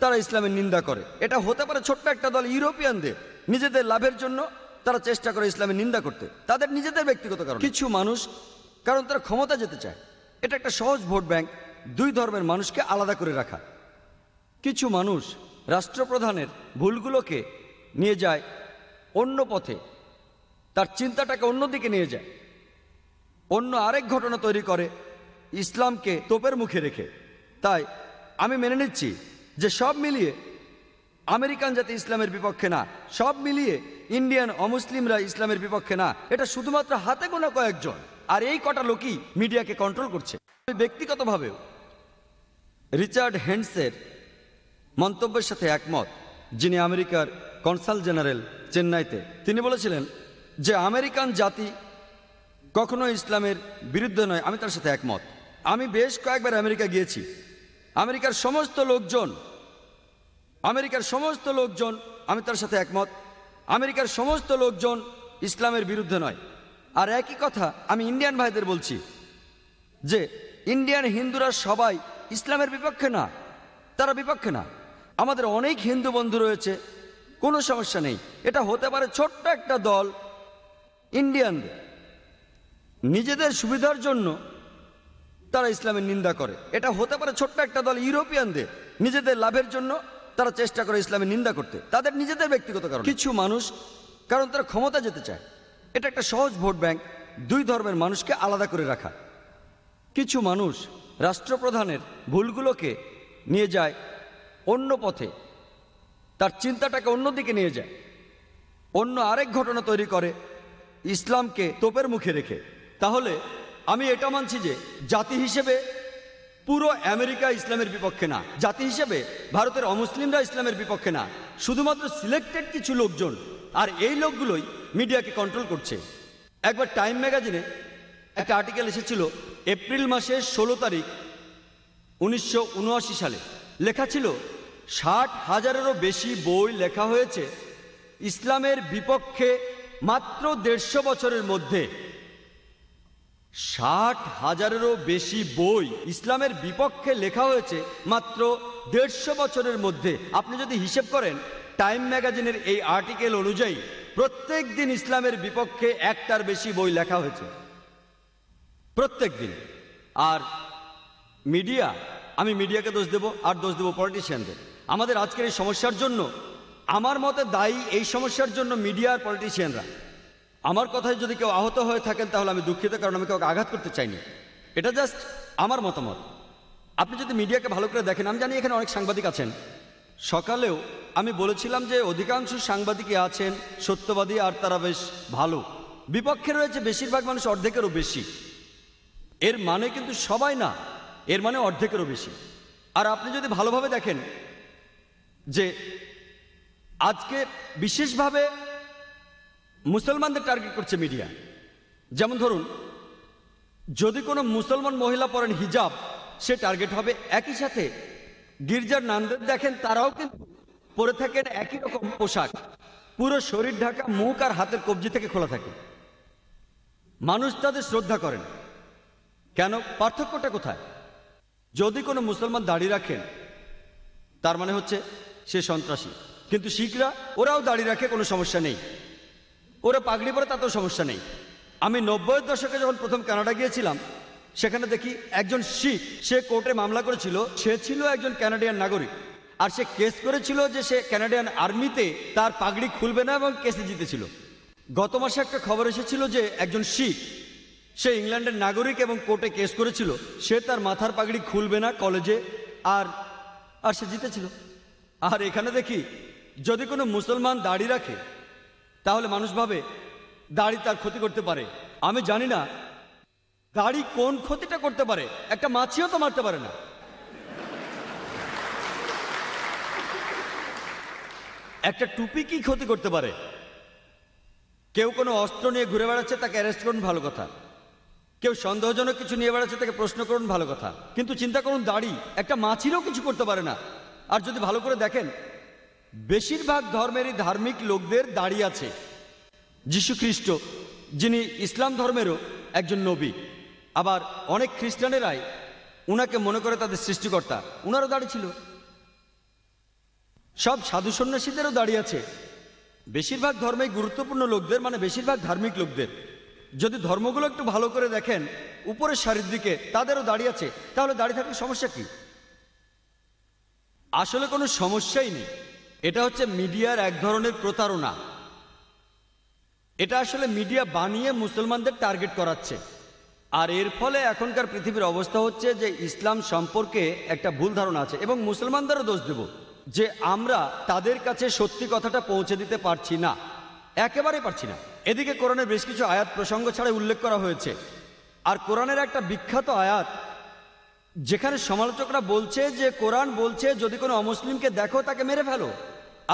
তারা ইসলামের নিন্দা করে। এটা হতে পারে ছোট্ট একটা দল ইউরোপিয়ানদের, নিজেদের লাভের জন্য তারা চেষ্টা করে ইসলামের নিন্দা করতে, তাদের নিজেদের ব্যক্তিগত কারণ। কিছু মানুষ কারণ তারা ক্ষমতা যেতে চায়। এটা একটা সহজ ভোট ব্যাংক, দুই ধর্মের মানুষকে আলাদা করে রাখা। কিছু মানুষ রাষ্ট্রপ্রধানের ভুলগুলোকে নিয়ে যায় অন্য পথে, তার চিন্তাটাকে অন্যদিকে নিয়ে যায়, অন্য আরেক ঘটনা তৈরি করে ইসলামকে তোপের মুখে রেখে। তাই আমি মেনে নিচ্ছি যে সব মিলিয়ে আমেরিকান জাতি ইসলামের বিপক্ষে না, সব মিলিয়ে ইন্ডিয়ান অমুসলিমরা ইসলামের বিপক্ষে না। এটা শুধুমাত্র হাতে গোনা কয়েকজন, আর এই কটা লোকই মিডিয়াকে কন্ট্রোল করছে। আমি ব্যক্তিগতভাবেও রিচার্ড হেন্ডসের মন্তব্যের সাথে একমত, যিনি আমেরিকার কনসাল জেনারেল চেন্নাইতে। তিনি বলেছিলেন যে আমেরিকান জাতি কখনো ইসলামের বিরুদ্ধে নয়। আমি তার সাথে একমত। আমি বেশ কয়েকবার আমেরিকা গিয়েছি। আমেরিকার সমস্ত লোকজন আমি তার সাথে একমত। আমেরিকার সমস্ত লোকজন ইসলামের বিরুদ্ধে নয়। আর একই কথা আমি ইন্ডিয়ান ভাইদের বলছি যে ইন্ডিয়ান হিন্দুরা সবাই ইসলামের বিপক্ষে না, তারা বিপক্ষে না। আমাদের অনেক হিন্দু বন্ধু রয়েছে, কোনো সমস্যা নেই। এটা হতে পারে ছোট্ট একটা দল ইন্ডিয়ানদের, নিজেদের সুবিধার জন্য তারা ইসলামের নিন্দা করে। এটা হতে পারে ছোট্ট একটা দল ইউরোপিয়ানদের, নিজেদের লাভের জন্য তারা চেষ্টা করে ইসলামের নিন্দা করতে, তাদের নিজেদের ব্যক্তিগত কারণ। কিছু মানুষ কারণ তারা ক্ষমতা যেতে চায়। এটা একটা সহজ ভোট ব্যাংক, দুই ধর্মের মানুষকে আলাদা করে রাখা। কিছু মানুষ রাষ্ট্রপ্রধানের ভুলগুলোকে নিয়ে যায় অন্য পথে, তার চিন্তাটাকে অন্যদিকে নিয়ে যায়, অন্য আরেক ঘটনা তৈরি করে ইসলামকে তোপের মুখে রেখে। তাহলে আমি এটা মানছি যে জাতি হিসেবে পুরো আমেরিকা ইসলামের বিপক্ষে না, জাতি হিসেবে ভারতের অমুসলিমরা ইসলামের বিপক্ষে না, শুধুমাত্র সিলেক্টেড কিছু লোকজন, আর এই লোকগুলোই মিডিয়াকে কন্ট্রোল করছে। একবার টাইম ম্যাগাজিনে একটা আর্টিকেল এসেছিল এপ্রিল মাসের 16 তারিখ 1979 সালে। লেখা ছিল 60,000-এরও বেশি বই লেখা হয়েছে ইসলামের বিপক্ষে মাত্র 150 বছরের মধ্যে। 60,000-এরও বেশি বই ইসলামের বিপক্ষে লেখা হয়েছে মাত্র 150 বছরের মধ্যে। আপনি যদি হিসেব করেন টাইম ম্যাগাজিনের এই আর্টিকেল অনুযায়ী প্রত্যেক দিন ইসলামের বিপক্ষে একটার বেশি বই লেখা হয়েছে, প্রত্যেক দিন। আর মিডিয়া, আমি মিডিয়াকে দোষ দেব, আর দোষ দেব পলিটিশিয়ানদের। আমাদের আজকের এই সমস্যার জন্য আমার মতে দায়ী, এই সমস্যার জন্য মিডিয়া আর পলিটিশিয়ানরা। আমার কথায় যদি কেউ আহত হয়ে থাকেন তাহলে আমি দুঃখিত, কারণ আমি কাউকে আঘাত করতে চাইনি। এটা জাস্ট আমার মতামত। আপনি যদি মিডিয়াকে ভালো করে দেখেন, আমি জানি এখানে অনেক সাংবাদিক আছেন। সকালেও আমি বলেছিলাম যে অধিকাংশ সাংবাদিকই আছেন সত্যবাদী, আর তারা বেশ ভালো। বিপক্ষে রয়েছে বেশিরভাগ মানুষ, অর্ধেকেরও বেশি। এর মানে কিন্তু সবাই না, এর মানে অর্ধেকেরও বেশি। আর আপনি যদি ভালোভাবে দেখেন যে আজকে বিশেষভাবে মুসলমানদের টার্গেট করছে মিডিয়া। যেমন ধরুন, যদি কোনো মুসলমান মহিলা পরেন হিজাব, সে টার্গেট হবে। একই সাথে গির্জার নানদের দেখেন, তারাও কিন্তু পরে থাকেন একই রকম পোশাক। পুরো শরীর ঢাকা, মুখ আর হাতের কবজি থেকে খোলা থাকে। মানুষ তাদের শ্রদ্ধা করেন কেন? পার্থক্যটা কোথায়? যদি কোনো মুসলমান দাড়ি রাখেন তার মানে হচ্ছে সে সন্ত্রাসী, কিন্তু শিখরা ওরাও দাড়ি রাখে, কোনো সমস্যা নেই। ওরা পাগড়ি পরে, তাতেও সমস্যা নেই। আমি 90-এর দশকে যখন প্রথম কানাডা গিয়েছিলাম, সেখানে দেখি একজন শিখ, সে কোর্টে মামলা করেছিল। সে ছিল একজন কানাডিয়ান নাগরিক, আর সে কেস করেছিল যে সে কানাডিয়ান আর্মিতে তার পাগড়ি খুলবে না, এবং কেসে জিতেছিল। গত মাসে একটা খবর এসেছিল যে একজন শিখ, সে ইংল্যান্ডের নাগরিক এবং কোর্টে কেস করেছিল, সে তার মাথার পাগড়ি খুলবে না কলেজে, আর আর সে জিতেছিল। আর এখানে দেখি যদি কোনো মুসলমান দাড়ি রাখে তাহলে মানুষ ভাবে দাড়ি তার ক্ষতি করতে পারে। আমি জানি না দাড়ি কোন ক্ষতিটা করতে পারে, একটা মাছিও তো মারতে পারে না। একটা টুপি কি ক্ষতি করতে পারে? কেউ কোনো অস্ত্র নিয়ে ঘুরে বেড়াচ্ছে, তাকে অ্যারেস্ট করুন, ভালো কথা। কেউ সন্দেহজনক কিছু নিয়ে বেড়াচ্ছে, তাকে প্রশ্ন করুন, ভালো কথা। কিন্তু চিন্তা করুন, দাড়ি একটা মাছিরও কিছু করতে পারে না। আর যদি ভালো করে দেখেন, বেশিরভাগ ধর্মেরই ধার্মিক লোকদের দাড়ি আছে। যীশু খ্রিস্ট, যিনি ইসলাম ধর্মেরও একজন নবী, আবার অনেক খ্রিস্টানেরাই উনাকে মনে করে তাদের সৃষ্টিকর্তা, উনারও দাড়ি ছিল। সব সাধু সন্ন্যাসীদেরও দাড়ি আছে। বেশিরভাগ ধর্মেই গুরুত্বপূর্ণ লোকদের, মানে বেশিরভাগ ধার্মিক লোকদের, যদি ধর্মগুলো একটু ভালো করে দেখেন, উপরের সারির দিকে তাদেরও দাড়ি আছে। তাহলে দাড়ি থাকলে সমস্যা কি? আসলে কোনো সমস্যাই নেই। এটা হচ্ছে মিডিয়ার এক ধরনের প্রতারণা। এটা আসলে মিডিয়া বানিয়ে মুসলমানদের টার্গেট করাচ্ছে। আর এর ফলে এখনকার পৃথিবীর অবস্থা হচ্ছে যে ইসলাম সম্পর্কে একটা ভুল ধারণা আছে, এবং মুসলমানদেরও দোষ দেব যে আমরা তাদের কাছে সত্যি কথাটা পৌঁছে দিতে পারছি না, একেবারে পারছি না। এদিকে কোরআনের বেশ কিছু আয়াত প্রসঙ্গ ছাড়াই উল্লেখ করা হয়েছে। আর কোরআনের একটা বিখ্যাত আয়াত যেখানে সমালোচকরা বলছে যে কোরআন বলছে যদি কোনো অমুসলিমকে দেখো তাকে মেরে ফেলো।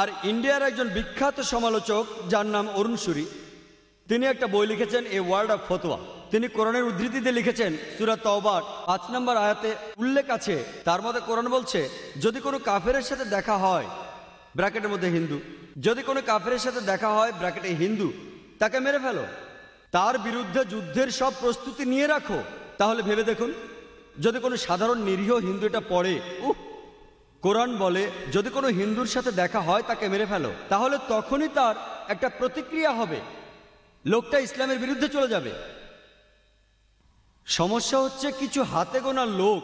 আর ইন্ডিয়ার একজন বিখ্যাত সমালোচক যার নাম অরুণ সুরি, তিনি একটা বই লিখেছেন, এ ওয়ার্ল্ড অফ ফতোয়া। তিনি কোরআনের উদ্ধৃতি দিয়ে লিখেছেন, সূরা তাওবার 5 নম্বর আয়াতে উল্লেখ আছে, তার মধ্যে কোরআন বলছে যদি কোনো কাফেরের সাথে দেখা হয়, ব্র্যাকেটের মধ্যে হিন্দু, যদি কোনো কাফেরের সাথে দেখা হয় ব্র্যাকেটে হিন্দু, তাকে মেরে ফেলো, তার বিরুদ্ধে যুদ্ধের সব প্রস্তুতি নিয়ে রাখো। তাহলে ভেবে দেখুন, যদি কোনো সাধারণ নিরীহ হিন্দু এটা পড়ে, কোরআন বলে যদি কোনো হিন্দুর সাথে দেখা হয় তাকে মেরে ফেলো, তাহলে তখনই তার একটা প্রতিক্রিয়া হবে, লোকটা ইসলামের বিরুদ্ধে চলে যাবে। সমস্যা হচ্ছে কিছু হাতে গোনা লোক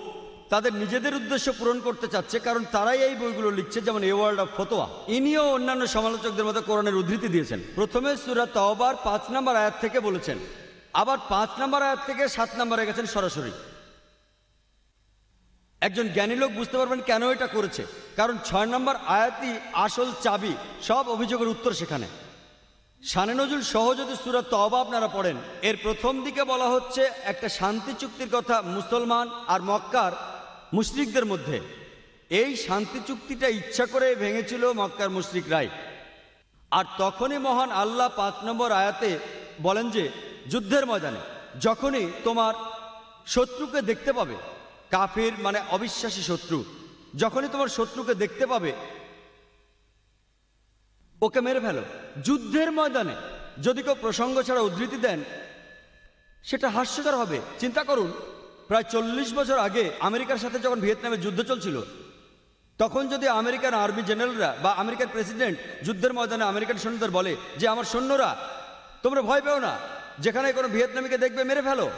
তাদের নিজেদের উদ্দেশ্য পূরণ করতে চাচ্ছে, কারণ তারাই এই বইগুলো লিখছে, যেমন এ ওয়ার্ল্ড অফ ফতোয়া। ইনিও অন্যান্য সমালোচকদের মতো কোরআনের উদ্ধৃতি দিয়েছেন। প্রথমে সূরা তাওবার 5 নম্বর আয়াত থেকে বলেছেন, আবার 5 নম্বর আয়াত থেকে 7 নম্বরে গেছেন সরাসরি। একজন জ্ঞানী লোক বুঝতে পারবেন কেন এটা করেছে, কারণ 6 নম্বর আয়াতই আসল চাবি, সব অভিযোগের উত্তর সেখানে। শানে নজুল সহ যদি সূরা তাওবা আপনারা পড়েন, এর প্রথম দিকে বলা হচ্ছে একটা শান্তি চুক্তির কথা মুসলমান আর মক্কার মুশরিকদের মধ্যে। এই শান্তি চুক্তিটা ইচ্ছা করে ভেঙেছিল মক্কার মুশরিকরাই। আর তখনই মহান আল্লাহ 5 নম্বর আয়াতে বলেন যে যুদ্ধের ময়দানে যখনই তোমার শত্রুকে দেখতে পাবে, কাফির মানে অবিশ্বাসী শত্রু, যখনই তোমার শত্রুকে দেখতে পাবে ওকে মেরে ফেলো। যুদ্ধের ময়দানে যদি কেউ প্রসঙ্গ ছাড়া উদ্ধৃতি দেন সেটা হাস্যকর হবে। চিন্তা করুন, প্রায় 40 বছর আগে আমেরিকার সাথে যখন ভিয়েতনামে যুদ্ধ চলছিল, তখন যদি আমেরিকান আর্মি জেনারেলরা বা আমেরিকার প্রেসিডেন্ট যুদ্ধের ময়দানে আমেরিকান সৈন্যদের বলে যে আমার সৈন্যরা তোমরা ভয় পেও না, যেখানে কোনো ভিয়েতনামীকে দেখবে মেরে ফেলো,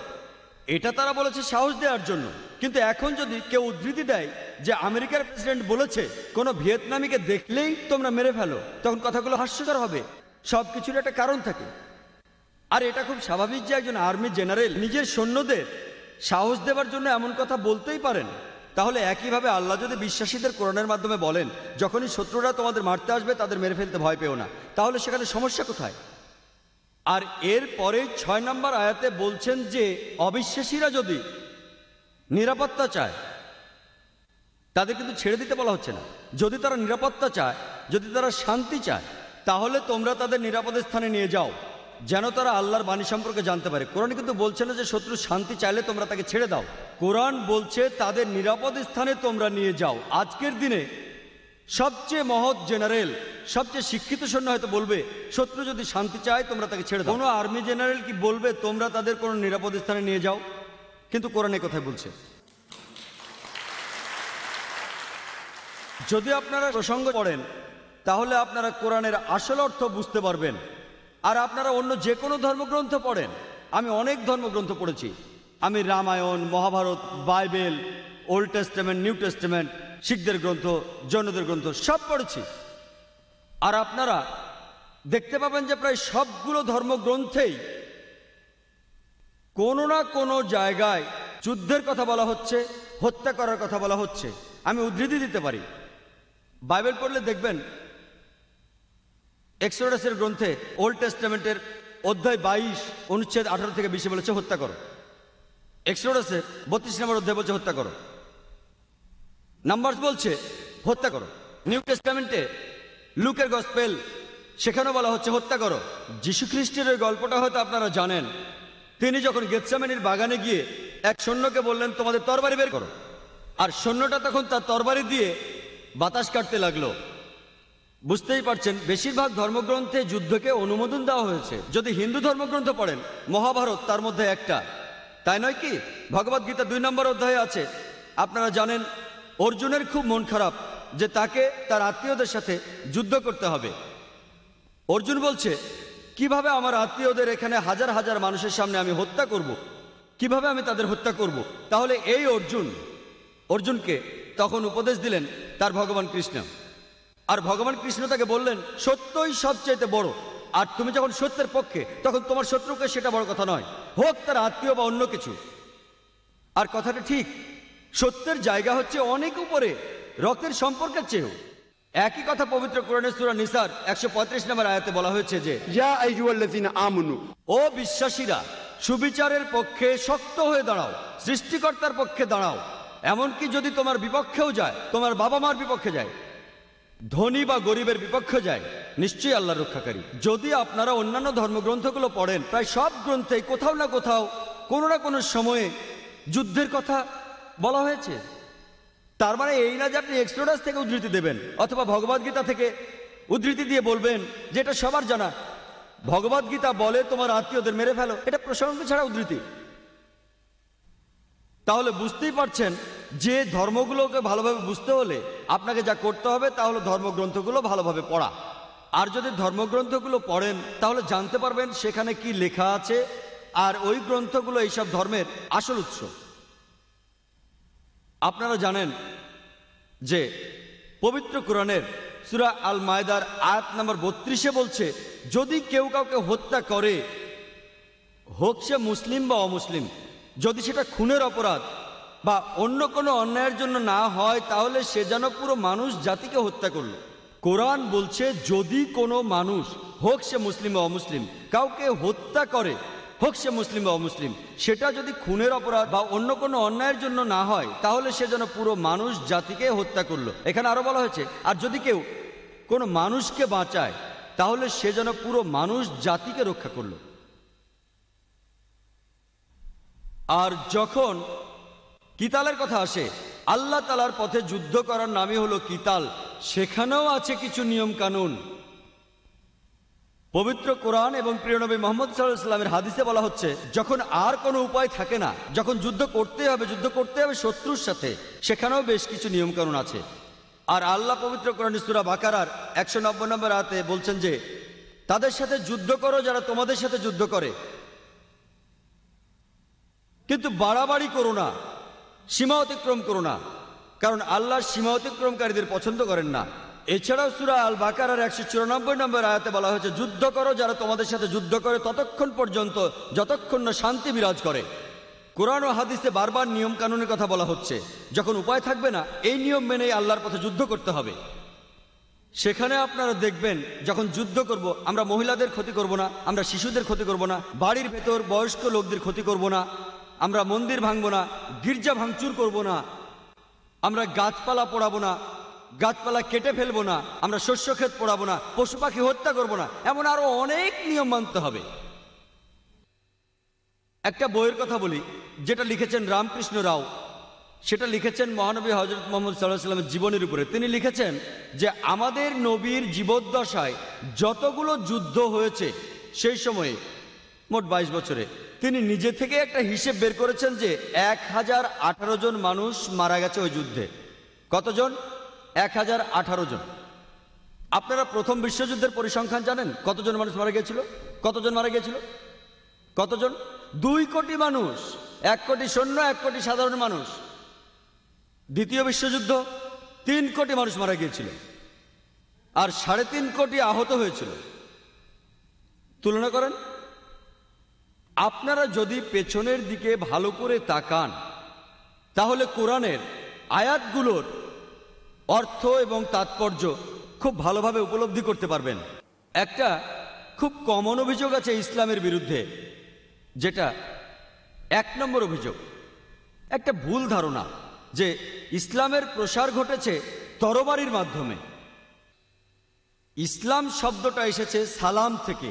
এটা তারা বলেছে সাহস দেওয়ার জন্য। কিন্তু এখন যদি কেউ উদ্ধৃতি দেয় যে আমেরিকার প্রেসিডেন্ট বলেছে কোনো ভিয়েতনামীকে দেখলেই তোমরা মেরে ফেলো, তখন কথাগুলো হাস্যকর হবে। সব কিছুর একটা কারণ থাকে। আর এটা খুব স্বাভাবিক যে একজন আর্মি জেনারেল নিজের সৈন্যদের সাহস দেওয়ার জন্য এমন কথা বলতেই পারেন। তাহলে একইভাবে আল্লাহ যদি বিশ্বাসীদের কোরআনের মাধ্যমে বলেন যখনই শত্রুরা তোমাদের মারতে আসবে তাদের মেরে ফেলতে ভয় পেও না, তাহলে সেখানে সমস্যা কোথায়? আর এর পরে 6 নম্বর আয়াতে বলছেন যে অবিশ্বাসীরা যদি নিরাপত্তা চায় তাদের কিন্তু ছেড়ে দিতে বলা হচ্ছে না। যদি তারা নিরাপত্তা চায়, যদি তারা শান্তি চায়, তাহলে তোমরা তাদের নিরাপদ স্থানে নিয়ে যাও, যেন তারা আল্লাহর বাণী সম্পর্কে জানতে পারে। কোরআন কিন্তু বলছে না যে শত্রু শান্তি চাইলে তোমরা তাকে ছেড়ে দাও। কোরআন বলছে তাদের নিরাপদ স্থানে তোমরা নিয়ে যাও। আজকের দিনে সবচেয়ে মহৎ জেনারেল, সবচেয়ে শিক্ষিত সৈন্য হয়তো বলবে শত্রু যদি শান্তি চায় তোমরা তাকে ছেড়ে দাও। কোনো আর্মি জেনারেল কি বলবে তোমরা তাদের কোনো নিরাপদ স্থানে নিয়ে যাও? কিন্তু কোরআন এই কথাই বলছে। যদি আপনারা প্রসঙ্গ পড়েন তাহলে আপনারা কোরআনের আসল অর্থ বুঝতে পারবেন। আর আপনারা অন্য যে কোনো ধর্মগ্রন্থ পড়েন, আমি অনেক ধর্মগ্রন্থ পড়েছি, আমি Ramayana, Mahabharata, Bible, Old Testament, New Testament, শিখদের গ্রন্থ, জৈনদের গ্রন্থ সব পড়েছি। আর আপনারা দেখতে পাবেন যে প্রায় সবগুলো ধর্মগ্রন্থেই কোনো না কোনো জায়গায় যুদ্ধের কথা বলা হচ্ছে, হত্যা করার কথা বলা হচ্ছে। আমি উদ্ধৃতি দিতে পারি, বাইবেল পড়লে দেখবেন এক্সোডাসের গ্রন্থে ওল্ড টেস্টামেন্টের অধ্যায় 22 অনুচ্ছেদ 18 থেকে 20 বলেছে হত্যা করো। এক্সোডাসের 32 নম্বর অধ্যায় বলছে হত্যা করো। নাম্বারস বলছে হত্যা করো। নিউ টেস্টামেন্টে লুকের গসপেল সেখানেও বলা হচ্ছে হত্যা করো। যীশু খ্রিস্টের ওই গল্পটা হয়তো আপনারা জানেন। তিনি যখন গেতসেমানির বাগানে গিয়ে এক সৈন্যকে বললেন তোমাদের তরবারি বের করো, আর সৈন্যটা তখন তার তরবারি দিয়ে বাতাস কাটতে লাগলো। বুঝতেই পারছেন বেশিরভাগ ধর্মগ্রন্থে যুদ্ধকে অনুমোদন দেওয়া হয়েছে। যদি হিন্দু ধর্মগ্রন্থ পড়েন, মহাভারত তার মধ্যে একটা, তাই নয় কি? ভগবদ গীতা 2 নম্বর অধ্যায়ে আছে। আপনারা জানেন অর্জুনের খুব মন খারাপ যে তাকে তার আত্মীয়দের সাথে যুদ্ধ করতে হবে। অর্জুন বলছে কিভাবে আমার আত্মীয়দের এখানে হাজার হাজার মানুষের সামনে আমি হত্যা করব, কিভাবে আমি তাদের হত্যা করব? তাহলে এই অর্জুনকে তখন উপদেশ দিলেন তার ভগবান কৃষ্ণ। আর ভগবান কৃষ্ণ তাকে বললেন সত্যই সবচাইতে বড়, আর তুমি যখন সত্যের পক্ষে তখন তোমার শত্রুকে সেটা বড় কথা নয়, হোক তার আত্মীয় বা অন্য কিছু। আর কথাটা ঠিক, সত্যের জায়গা হচ্ছে অনেক উপরে, রক্তের সম্পর্কের চেয়েও। একই কথা পবিত্র কোরআনের সূরা নিসার 135 নম্বর আয়াতে বলা হয়েছে যে ইয়া আইয়ুহাল্লাযীনা আমানু, ও বিশ্বাসীরা সুবিচারের পক্ষে শক্ত হয়ে দাঁড়াও, সৃষ্টিকর্তার পক্ষে দাঁড়াও। এমনকি যদি তোমার বিপক্ষেও যায়, তোমার বাবা মার বিপক্ষে যায়, ধনী বা গরিবের বিপক্ষে যায়, নিশ্চয়ই আল্লাহর রক্ষাকারী। যদি আপনারা অন্যান্য ধর্মগ্রন্থগুলো পড়েন, প্রায় সব গ্রন্থেই কোথাও না কোথাও কোনো না কোনো সময়ে যুদ্ধের কথা বলা হয়েছে। তার মানে এই না যে আপনি এক্সোডাস থেকে উদ্ধৃতি দেবেন অথবা ভগবদ্গীতা থেকে উদ্ধৃতি দিয়ে বলবেন যেটা সবার জানা, ভগবদ্গীতা বলে তোমার আত্মীয়দের মেরে ফেলো, এটা প্রসঙ্গ ছাড়া উদ্ধৃতি। তাহলে বুঝতেই পারছেন যে ধর্মগুলোকে ভালোভাবে বুঝতে হলে আপনাকে যা করতে হবে তা হলো ধর্মগ্রন্থগুলো ভালোভাবে পড়া। আর যদি ধর্মগ্রন্থগুলো পড়েন তাহলে জানতে পারবেন সেখানে কি লেখা আছে, আর ওই গ্রন্থগুলো এইসব ধর্মের আসল উৎস। আপনারা জানেন যে পবিত্র কোরআনের সূরা আল মায়দার আয়াত নম্বর 32 বলছে যদি কেউ কাউকে হত্যা করে, হোক সে মুসলিম বা অমুসলিম, যদি সেটা খুনের অপরাধ বা অন্য কোনো অন্যায়ের জন্য না হয়, তাহলে সে যেন পুরো মানুষ জাতিকে হত্যা করল। কোরআন বলছে যদি কোনো মানুষ, হোক সে মুসলিম বা অমুসলিম, কাউকে হত্যা করে, হোক সে মুসলিম বা অমুসলিম, সেটা যদি খুনের অপরাধ বা অন্য কোনো অন্যায়ের জন্য না হয়, তাহলে সে যেন পুরো মানুষ জাতিকে হত্যা করলো। এখানে আরো বলা হয়েছে আর যদি কেউ কোনো মানুষকে বাঁচায়, তাহলে সে যেন পুরো মানুষ জাতিকে রক্ষা করলো। আর যখন কিতালের কথা আসে, আল্লাহ তাআলার পথে যুদ্ধ করার নামই হলো কিতাল, সেখানেও আছে কিছু নিয়ম কানুন। পবিত্র কোরআন এবং প্রিয় নবী মুহাম্মদ সাল্লাল্লাহু আলাইহি ওয়াসাল্লামের হাদিসে বলা হচ্ছে যখন আর কোনো উপায় থাকে না, যখন যুদ্ধ করতে হবে শত্রুর সাথে, সেখানেও বেশ কিছু নিয়ম কানুন আছে। আর আল্লাহ পবিত্র কোরআনের সূরা বাকারার 190 নম্বর আয়াতে বলছেন যে তাদের সাথে যুদ্ধ করো যারা তোমাদের সাথে যুদ্ধ করে, কিন্তু বাড়াবাড়ি করো না, সীমা অতিক্রম করো না, কারণ আল্লাহ সীমা অতিক্রমকারীদের পছন্দ করেন না। এছাড়াও সূরা আল বাকারার 194 নম্বর আয়াতে বলা হয়েছে যুদ্ধ করো যারা তোমাদের সাথে যুদ্ধ করে ততক্ষণ পর্যন্ত যতক্ষণ না শান্তি বিরাজ করে। কোরআন ও হাদিসে বারবার নিয়ম কানুনের কথা বলা হচ্ছে। যখন উপায় থাকবে না, এই নিয়ম মেনেই আল্লাহর পথে যুদ্ধ করতে হবে। সেখানে আপনারা দেখবেন যখন যুদ্ধ করব, আমরা মহিলাদের ক্ষতি করব না, আমরা শিশুদের ক্ষতি করব না, বাড়ির ভেতর বয়স্ক লোকদের ক্ষতি করব না, আমরা মন্দির ভাঙবো না, গির্জা ভাঙচুর করব না, আমরা গাছপালা পোড়াবো না, গাছপালা কেটে ফেলবো না, আমরা শস্য ক্ষেত পোড়াবো না, পশু পাখি হত্যা করব না, এমন আরো অনেক নিয়ম মানতে হবে। একটা বইয়ের কথা বলি যেটা লিখেছেন রামকৃষ্ণ রাও। সেটা লিখেছেন মহানবী হযরত মুহাম্মদ সাল্লাল্লাহু আলাইহি ওয়াসাল্লামের জীবনের উপরে। তিনি লিখেছেন যে আমাদের নবীর জীবদ্দশায় যতগুলো যুদ্ধ হয়েছে সেই সময়ে মোট 22 বছরে তিনি নিজে থেকে একটা হিসেব বের করেছেন যে 1018 জন মানুষ মারা গেছে ওই যুদ্ধে। কতজন? 1018 জন। আপনারা প্রথম বিশ্বযুদ্ধের পরিসংখ্যান জানেন? কতজন মানুষ মারা গিয়েছিল? কতজন মারা গিয়েছিল? কতজন? 2 কোটি মানুষ, 1 কোটি সৈন্য, 1 কোটি সাধারণ মানুষ। দ্বিতীয় বিশ্বযুদ্ধ 3 কোটি মানুষ মারা গিয়েছিল আর 3.5 কোটি আহত হয়েছিল। তুলনা করেন। আপনারা যদি পেছনের দিকে ভালো করে তাকান তাহলে কোরআনের আয়াতগুলোর অর্থ এবং তাৎপর্য খুব ভালোভাবে উপলব্ধি করতে পারবেন। একটা খুব কমন অভিযোগ আছে ইসলামের বিরুদ্ধে, যেটা 1 নম্বর অভিযোগ, একটা ভুল ধারণা যে ইসলামের প্রসার ঘটেছে তরবারির মাধ্যমে। ইসলাম শব্দটা এসেছে সালাম থেকে,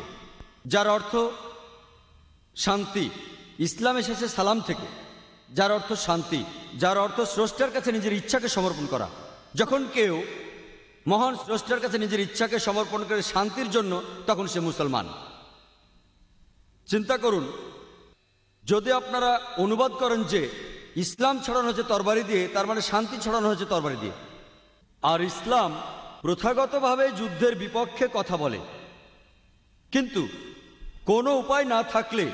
যার অর্থ শান্তি। ইসলাম এসেছে সালাম থেকে, যার অর্থ শান্তি, যার অর্থ স্রষ্টার কাছে নিজের ইচ্ছাকে সমর্পণ করা। যখন কেউ মহান স্রষ্টার কাছে নিজের ইচ্ছাকে সমর্পণ করে শান্তির জন্য, তখন সে মুসলমান। চিন্তা করুন, যদি আপনারা অনুবাদ করেন যে ইসলাম ছড়ানো হয়েছে তরবারি দিয়ে, তার মানে শান্তি ছড়ানো হয়েছে তরবারি দিয়ে। আর ইসলাম প্রথাগতভাবে যুদ্ধের বিপক্ষে কথা বলে, কিন্তু কোনো উপায় না থাকলে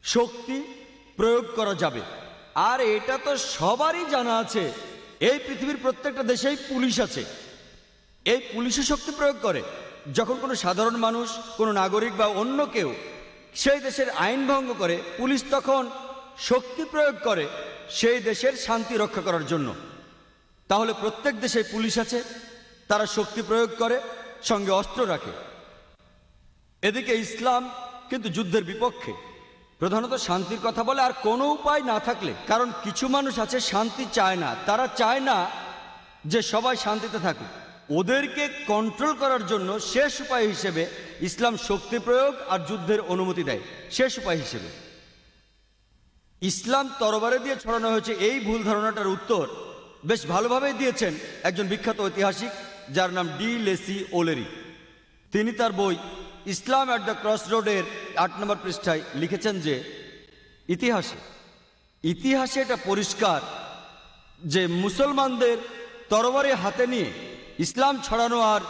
শক্তি প্রয়োগ করা যাবে। আর এটা তো সবারই জানা আছে, এই পৃথিবীর প্রত্যেকটা দেশেই পুলিশ আছে, এই পুলিশে শক্তি প্রয়োগ করে। যখন কোনো সাধারণ মানুষ, কোনো নাগরিক বা অন্য কেউ সেই দেশের আইন ভঙ্গ করে, পুলিশ তখন শক্তি প্রয়োগ করে সেই দেশের শান্তি রক্ষা করার জন্য। তাহলে প্রত্যেক দেশে পুলিশ আছে, তারা শক্তি প্রয়োগ করে, সঙ্গে অস্ত্র রাখে। এদিকে ইসলাম কিন্তু যুদ্ধের বিপক্ষে, প্রধানত শান্তির কথা বলে। আর কোনো উপায় না থাকলে, কারণ কিছু মানুষ আছে শান্তি চায় না, তারা চায় না যে সবাই শান্তিতে থাকুক, ওদেরকে কন্ট্রোল করার জন্য শেষ উপায় হিসেবে ইসলাম শক্তি প্রয়োগ আর যুদ্ধের অনুমতি দেয়। শেষ উপায় হিসেবে ইসলাম তরবারি দিয়ে ছড়ানো হয়েছে, এই ভুল ধারণাটার উত্তর বেশ ভালোভাবেই দিয়েছেন একজন বিখ্যাত ঐতিহাসিক, যার নাম ডি লেসি ওলেরি। তিনি তার বই ইসলাম অ্যাট দ্য ক্রস রোডের 8 নম্বর পৃষ্ঠায় লিখেছেন যে ইতিহাসে এটা পরিষ্কার যে মুসলমানদের তরবারি হাতে নিয়ে ইসলাম ছড়ানো আর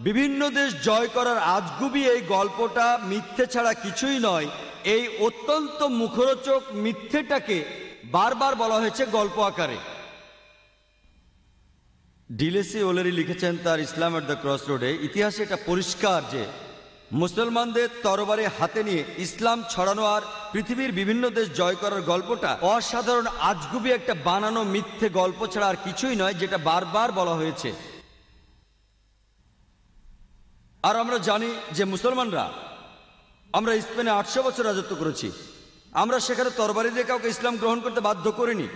বিভিন্ন দেশ জয় করার আজগুবি এই গল্পটা মিথ্যে ছাড়া কিছুই নয়। এই অত্যন্ত মুখরোচক মিথ্যেটাকে বারবার বলা হয়েছে গল্প আকারে। ডিলেসি ওলেরি লিখেছেন তার ইসলাম অ্যাট দ্য ক্রস রোডে, ইতিহাসে এটা পরিষ্কার যে মুসলমানদের তরবারি হাতে নিয়ে ইসলাম ছড়ানো আর পৃথিবীর বিভিন্ন দেশ জয় করার গল্পটা অসাধারণ আজগুবি একটা বানানো মিথ্যে গল্প ছাড়া আর কিছুই নয়, যেটা বারবার বলা হয়েছে। আর আমরা জানি যে মুসলমানরা, আমরা স্পেনে 800 বছর রাজত্ব করেছি, আমরা সেখানে তরবারি দিয়ে কাউকে ইসলাম গ্রহণ করতে বাধ্য করিনি।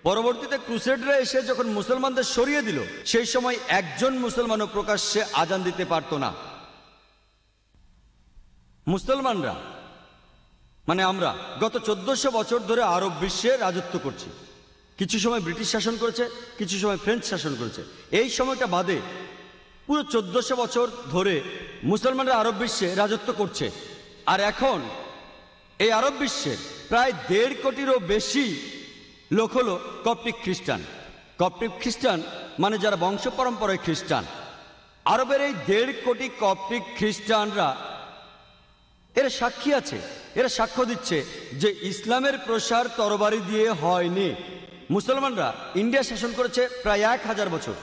পরবর্তীতে ক্রুসেডরা এসে যখন মুসলমানদের সরিয়ে দিল, সেই সময় একজন মুসলমানও প্রকাশ্যে আজান দিতে পারত না। মুসলমানরা মানে আমরা গত 1400 বছর ধরে আরব বিশ্বে রাজত্ব করছি। কিছু সময় ব্রিটিশ শাসন করেছে, কিছু সময় ফ্রেঞ্চ শাসন করেছে। এই সময়টা বাদে পুরো 1400 বছর ধরে মুসলমানরা আরব বিশ্বে রাজত্ব করছে। আর এখন এই আরব বিশ্বের প্রায় 1.5 কোটিরও বেশি লোক হলো কপ্টিক খ্রিস্টান। কপ্টিক খ্রিস্টান মানে যারা বংশ পরম্পরায় খ্রিস্টান। আরবের এই 1.5 কোটি কপ্টিক খ্রিস্টানরা, এরা সাক্ষী আছে, এরা সাক্ষ্য দিচ্ছে যে ইসলামের প্রসার তরবারি দিয়ে হয়নি। মুসলমানরা ইন্ডিয়া শাসন করেছে প্রায় 1000 বছর।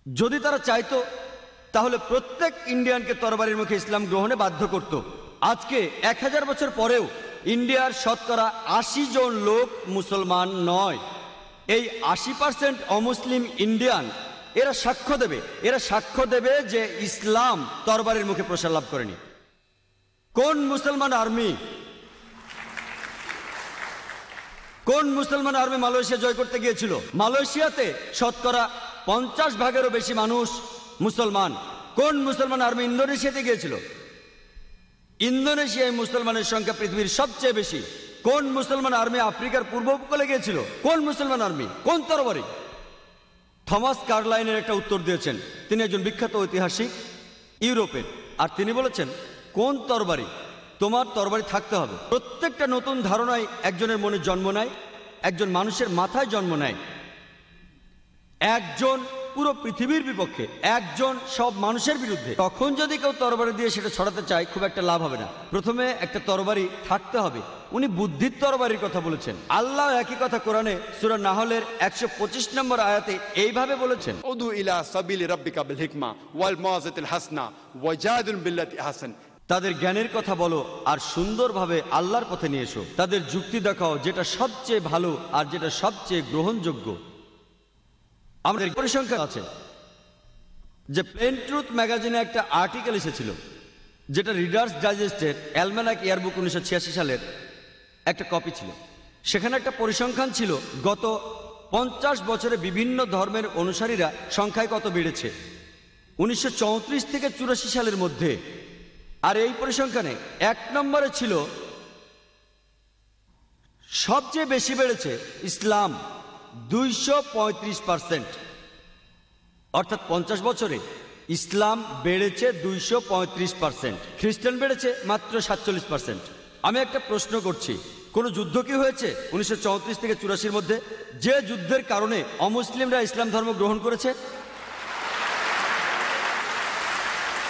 যদি তারা চাইতো তাহলে প্রত্যেক ইন্ডিয়ানকে তরবারির মুখে ইসলাম গ্রহণে বাধ্য করত। আজকে 1000 বছর পরেও ইন্ডিয়ার শতকরা 80 জন লোক মুসলমান নয়। এই 80% অমুসলিম ইন্ডিয়ান এরা সাক্ষ্য দেবে যে ইসলাম তরবারির মুখে প্রসার লাভ করেনি। কোন মুসলমান আর্মি মালয়েশিয়া জয় করতে গিয়েছিল? মালয়েশিয়াতে শতকরা 50 ভাগেরও বেশি মানুষ মুসলমান। কোন মুসলমান আর্মি ইন্দোনেশিয়াতে গিয়েছিল? ইন্দোনেশিয়ায় মুসলমানের সংখ্যা পৃথিবীর সবচেয়ে বেশি। কোন মুসলমান আর্মি আফ্রিকার পূর্ব উপকূলে গিয়েছিল? কোন মুসলমান আর্মি? কোন তরবারি? থমাস কার্লাইনের একটা উত্তর দিয়েছেন। তিনি একজন বিখ্যাত ঐতিহাসিক ইউরোপের, আর তিনি বলেছেন কোন তরবারি? তোমার তরবারি থাকতে হবে। প্রত্যেকটা নতুন ধারণায় একজনের মনে জন্ম নেয়, একজন মানুষের মাথায় জন্ম নেয়। একজন পুরো পৃথিবীর বিপক্ষে, একজন সব মানুষের বিরুদ্ধে। তখন যদি কেউ তরবারি দিয়ে সেটা ছড়াতে চায়, খুব একটা লাভ হবে না। প্রথমে একটা তরবারি থাকতে হবে। উনি বুদ্ধির তরবারির কথা বলেছেন। আল্লাহ একই কথা কোরআনে সূরা নাহলের 125 নম্বর আয়াতে এইভাবে বলেছেন, উদু ইলা সাবিলি রাব্বিকা বিল হিকমা ওয়াল মাওয়াযাতিল হাসনা ওয়াজাদিল বিল্লাতি আহসান। তাদের জ্ঞানের কথা বলো আর সুন্দরভাবে আল্লাহর পথে নিয়ে এসো। তাদের যুক্তি দেখাও যেটা সবচেয়ে ভালো আর যেটা সবচেয়ে গ্রহণযোগ্য। আমাদের পরিসংখ্যান আছে যে প্লেন ট্রুথ ম্যাগাজিনে একটা আর্টিকেল এসেছিল, যেটা রিডার্স ডাইজেস্টের অ্যালম্যানাক ইয়ারবুক 1986 সালের একটা কপি ছিল। সেখানে একটা পরিসংখ্যান ছিল গত 50 বছরে বিভিন্ন ধর্মের অনুসারীরা সংখ্যায় কত বেড়েছে 1934 থেকে 84 সালের মধ্যে। আর এই পরিসংখ্যানে 1 নম্বরে ছিল সবচেয়ে বেশি বেড়েছে ইসলাম, 235%। অর্থাৎ 50 বছরে ইসলাম বেড়েছে 235%, খ্রিস্টান বেড়েছে মাত্র 47%। আমি একটা প্রশ্ন করছি, কোনো যুদ্ধ কি হয়েছে 1934 থেকে 84 মধ্যে, যে যুদ্ধের কারণে অমুসলিমরা ইসলাম ধর্ম গ্রহণ করেছে?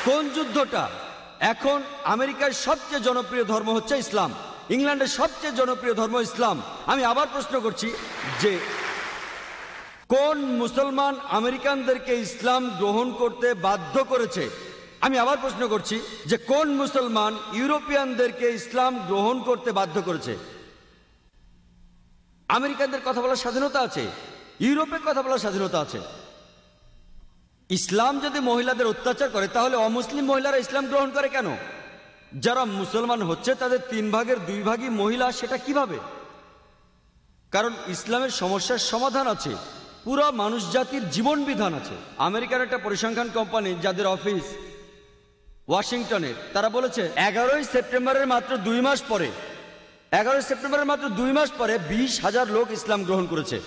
কোন যুদ্ধটা? এখন আমেরিকার সবচেয়ে জনপ্রিয় ধর্ম হচ্ছে ইসলাম, ইংল্যান্ডের সবচেয়ে জনপ্রিয় ধর্ম ইসলাম। আমি আবার প্রশ্ন করছি যে কোন মুসলমান আমেরিকানদেরকে ইসলাম গ্রহণ করতে বাধ্য করেছে? আমি আবার প্রশ্ন করছি যে কোন মুসলমান ইউরোপিয়ানদেরকে ইসলাম গ্রহণ করতে বাধ্য করেছে? আমেরিকানদের কথা বলার স্বাধীনতা আছে, ইউরোপের কথা বলার স্বাধীনতা আছে। ইসলাম যদি মহিলাদের অত্যাচার করে, তাহলে অমুসলিম মহিলারা ইসলাম গ্রহণ করে কেন? যারা মুসলমান হচ্ছে তাদের 3 ভাগের 2 ভাগই মহিলা, সেটা কিভাবে? কারণ ইসলামের সমস্যার সমাধান আছে, পুরো মানুষ জাতির জীবন বিধান আছে। আমেরিকার একটা পরিসংখ্যান কোম্পানি যাদের অফিস ওয়াশিংটনে, তারা বলেছে 11 সেপ্টেম্বরের মাত্র 2 মাস পরে 20,000 লোক ইসলাম গ্রহণ করেছে।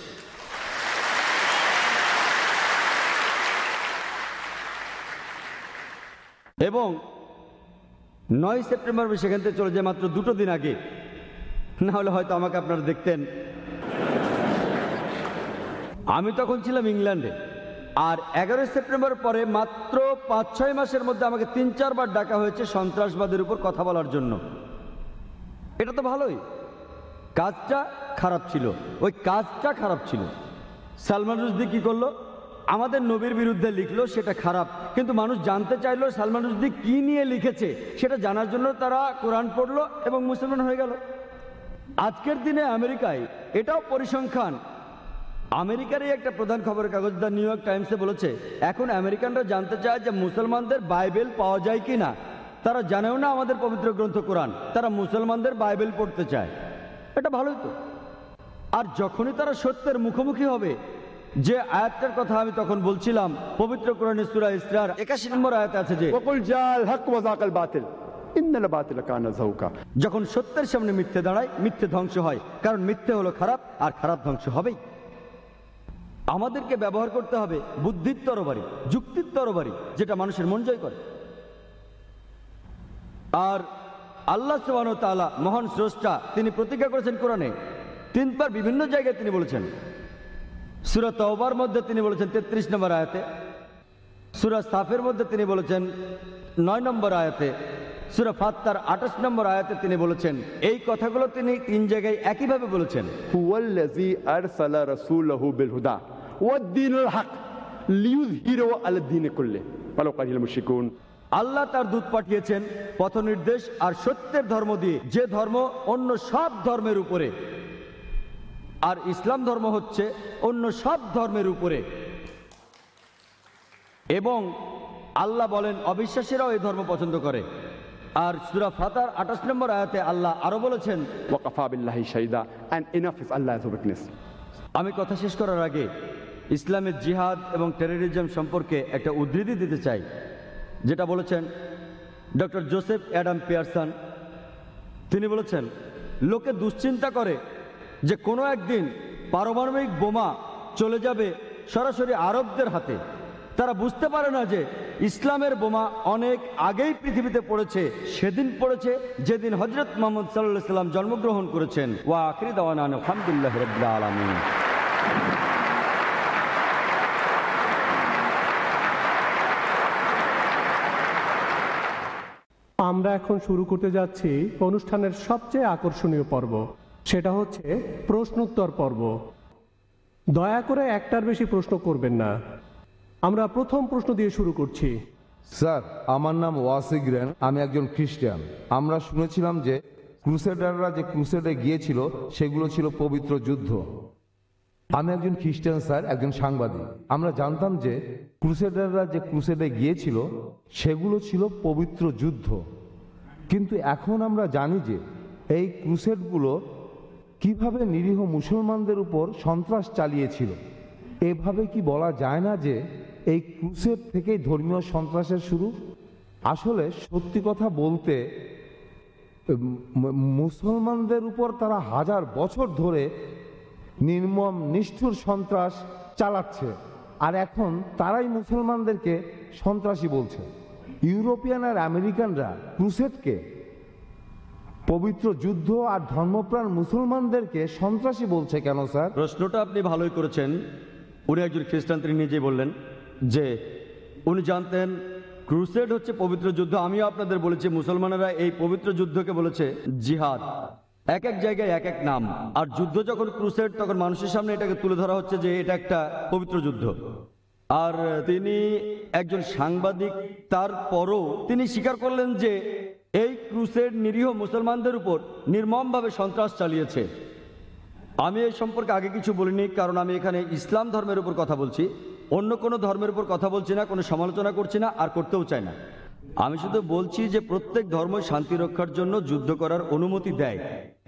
এবং 9 সেপ্টেম্বর সেখান থেকে চলে যায় মাত্র 2 দিন আগে, না হলে হয়তো আমাকে আপনারা দেখতেন। আমি তখন ছিলাম ইংল্যান্ডে, আর 11 সেপ্টেম্বর পরে মাত্র 5-6 মাসের মধ্যে আমাকে 3-4 বার ডাকা হয়েছে সন্ত্রাসবাদের উপর কথা বলার জন্য। এটা তো ভালোই, কাজটা খারাপ ছিল, ওই কাজটা খারাপ ছিল। সালমান রুশদি কি করলো? আমাদের নবীর বিরুদ্ধে লিখলো, সেটা খারাপ, কিন্তু মানুষ জানতে চাইলো সালমান রুশদি কি নিয়ে লিখেছে, সেটা জানার জন্য তারা কোরআন পড়লো এবং মুসলমান হয়ে গেল। আজকের দিনে আমেরিকায় এটাও পরিসংখ্যান, আমেরিকারই একটা প্রধান খবরের কাগজ দ্য নিউ ইয়র্ক টাইমসে বলেছে এখন আমেরিকানরা জানতে চায় যে মুসলমানদের বাইবেল পাওয়া যায় কি না। তারা জানেও না আমাদের পবিত্র গ্রন্থ কোরআন, তারা মুসলমানদের বাইবেল পড়তে চায়। এটা ভালোই তো। আর যখনই তারা সত্যের মুখোমুখি হবে, যে আয়াতটার কথা আমি তখন বলছিলাম, পবিত্র কোরআনের সূরা ইসরার 81 নম্বর আয়াতে আছে যে ওয়াকুল জাল হক ওয়া যাকাল বাতিল ইন্নাল বাতিলা কানা যাউকা। যখন সত্যের সামনে মিথ্যে দাঁড়ায়, মিথ্যে ধ্বংস হয়, কারণ মিথ্যে হলো খারাপ আর খারাপ ধ্বংস হবেই। আমাদেরকে ব্যবহার করতে হবে বুদ্ধির তরবারি, যুক্তির তরবারি, যেটা মানুষের মন জয় করে। আর আল্লাহ সুবহানাহু ওয়া তাআলা মহান স্রষ্টা, তিনি প্রতিজ্ঞা করেছেন কোরআনে 3 বার বিভিন্ন জায়গায় তিনি বলেছেন। সূরা তাওবার মধ্যে তিনি বলেছেন 33 নম্বর আয়াতে, সূরা সাফের মধ্যে তিনি বলেছেন 9 নম্বর আয়াতে, সূরা ফাত্তার 28 নম্বর আয়াতে তিনি বলেছেন। এই কথাগুলো তিনি 3 জায়গায় একইভাবে বলেছেন। হুয়াল্লাযী আরসালা রাসূলাহু বিল হুদা ওয়াদ দীনুল হক লিইয়ুযহিরাহু আলা দ্বীনি কুল্লিহি ওয়ালাউ কারিহাল মুশরিকুন। আল্লাহ তার দূত পাঠিয়েছেন পথ নির্দেশ আর সত্যের ধর্ম দিয়ে, যে ধর্ম অন্য সব ধর্মের উপরে, আর ইসলাম ধর্ম হচ্ছে অন্য সব ধর্মের উপরে। এবং আল্লাহ বলেন অবিশ্বাসীরাও এই ধর্ম পছন্দ করে। আর সূরা ফাতার 28 নম্বর আয়াতে আল্লাহ আরো বলেছেন ওয়াকাফা বিল্লাহি শাহিদা and enough is Allah's witness. আমি কথা শেষ করার আগে ইসলামের জিহাদ এবং টেররিজম সম্পর্কে একটা উদ্ধৃতি দিতে চাই, যেটা বলেছেন ডক্টর জোসেফ অ্যাডাম পিয়ারসন। তিনি বলেছেন লোকে দুশ্চিন্তা করে যে কোনো একদিন পারমাণবিক বোমা চলে যাবে সরাসরি আরবদের হাতে। তারা বুঝতে পারে না যে ইসলামের বোমা অনেক আগেই পৃথিবীতে পড়েছে, সেদিন পড়েছে যেদিন হযরত মুহাম্মদ সাল্লাল্লাহু আলাইহি সাল্লাম জন্মগ্রহণ করেছেন। ওয়া আখিরু দাওয়ানা আলহামদুলিল্লাহি রাব্বিল আলামিন। আমরা এখন শুরু করতে যাচ্ছি অনুষ্ঠানের সবচেয়ে আকর্ষণীয় পর্ব, সেটা হচ্ছে প্রশ্নোত্তর পর্ব। দয়া করে একটার বেশি প্রশ্ন করবেন না। আমরা প্রথম প্রশ্ন দিয়ে শুরু করছি। স্যার, আমার নাম ওয়াসিগ্রেন, আমি একজন খ্রিস্টান। আমরা শুনেছিলাম যে ক্রুসেডাররা যে ক্রুসেডে গিয়েছিল সেগুলো ছিল পবিত্র যুদ্ধ। আমি একজন খ্রিস্টান স্যার, একজন সাংবাদিক। আমরা জানতাম যে ক্রুসেডাররা যে ক্রুসেডে গিয়েছিল সেগুলো ছিল পবিত্র যুদ্ধ, কিন্তু এখন আমরা জানি যে এই ক্রুসেডগুলো কিভাবে নিরীহ মুসলমানদের উপর সন্ত্রাস চালিয়েছিল। এভাবে কি বলা যায় না যে এই ক্রুসেড থেকেই ধর্মীয় সন্ত্রাসের শুরু? আসলে সত্যি কথা বলতে মুসলমানদের উপর তারা হাজার বছর ধরে নির্মম নিষ্ঠুর সন্ত্রাস চালাচ্ছে, আর এখন তারাই মুসলমানদেরকে সন্ত্রাসী বলছে। ইউরোপিয়ান আর আমেরিকানরা ক্রুসেডকে পবিত্র যুদ্ধ আর ধর্মপ্রাণ মুসলমানদেরকে সন্ত্রাসী বলছে কেন স্যার? প্রশ্নটা আপনি ভালোই করেছেন। উনি একজন খ্রিস্টান, তিনি নিজেই বললেন যে উনি জানতেন ক্রুসেড হচ্ছে পবিত্র যুদ্ধ। আমিও আপনাদের বলেছি মুসলমানেরা এই পবিত্র যুদ্ধকে বলেছে জিহাদ। এক এক জায়গায় এক এক নাম। আর যুদ্ধ যখন ক্রুসেড, তখন মানুষের সামনে এটাকে তুলে ধরা হচ্ছে যে এটা একটা পবিত্র যুদ্ধ। আর তিনি একজন সাংবাদিক, তারপরও তিনি স্বীকার করলেন যে এই ক্রুসেড নিরীহ মুসলমানদের উপর নির্মমভাবে সন্ত্রাস চালিয়েছে। আমি এই সম্পর্কে আগে কিছু বলিনি, কারণ আমি এখানে ইসলাম ধর্মের উপর কথা বলছি, অন্য কোনো ধর্মের উপর কথা বলছি না, কোনো সমালোচনা করছি না, আর করতেও চাই না। আমি শুধু বলছি যে প্রত্যেক ধর্মই শান্তি রক্ষার জন্য যুদ্ধ করার অনুমতি দেয়।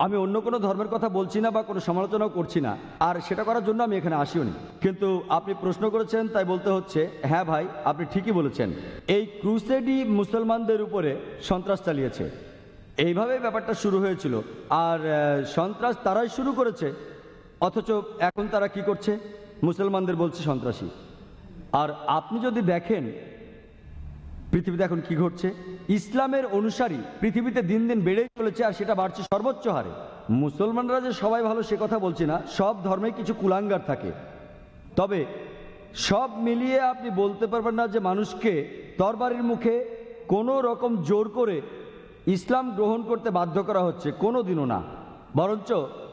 আমি অন্য কোনো ধর্মের কথা বলছি না বা কোনো সমালোচনাও করছি না, আর সেটা করার জন্য আমি এখানে আসিওনি। কিন্তু আপনি প্রশ্ন করেছেন তাই বলতে হচ্ছে, হ্যাঁ ভাই, আপনি ঠিকই বলেছেন। এই ক্রুসেডই মুসলমানদের উপরে সন্ত্রাস চালিয়েছে। এইভাবেই ব্যাপারটা শুরু হয়েছিল। আর সন্ত্রাস তারাই শুরু করেছে, অথচ এখন তারা কি করছে? মুসলমানদের বলছে সন্ত্রাসী। আর আপনি যদি দেখেন পৃথিবীতে এখন কি ঘটছে, ইসলামের অনুসারী পৃথিবীতে দিন দিন বেড়েই চলেছে, আর সেটা বাড়ছে সর্বোচ্চ হারে। মুসলমানরা যে সবাই ভালো সে কথা বলছি না, সব ধর্মে কিছু কুলাঙ্গার থাকে। তবে সব মিলিয়ে আপনি বলতে পারবেন না যে মানুষকে তরবারির মুখে কোনো রকম জোর করে ইসলাম গ্রহণ করতে বাধ্য করা হচ্ছে, কোনো দিনও না। বরঞ্চ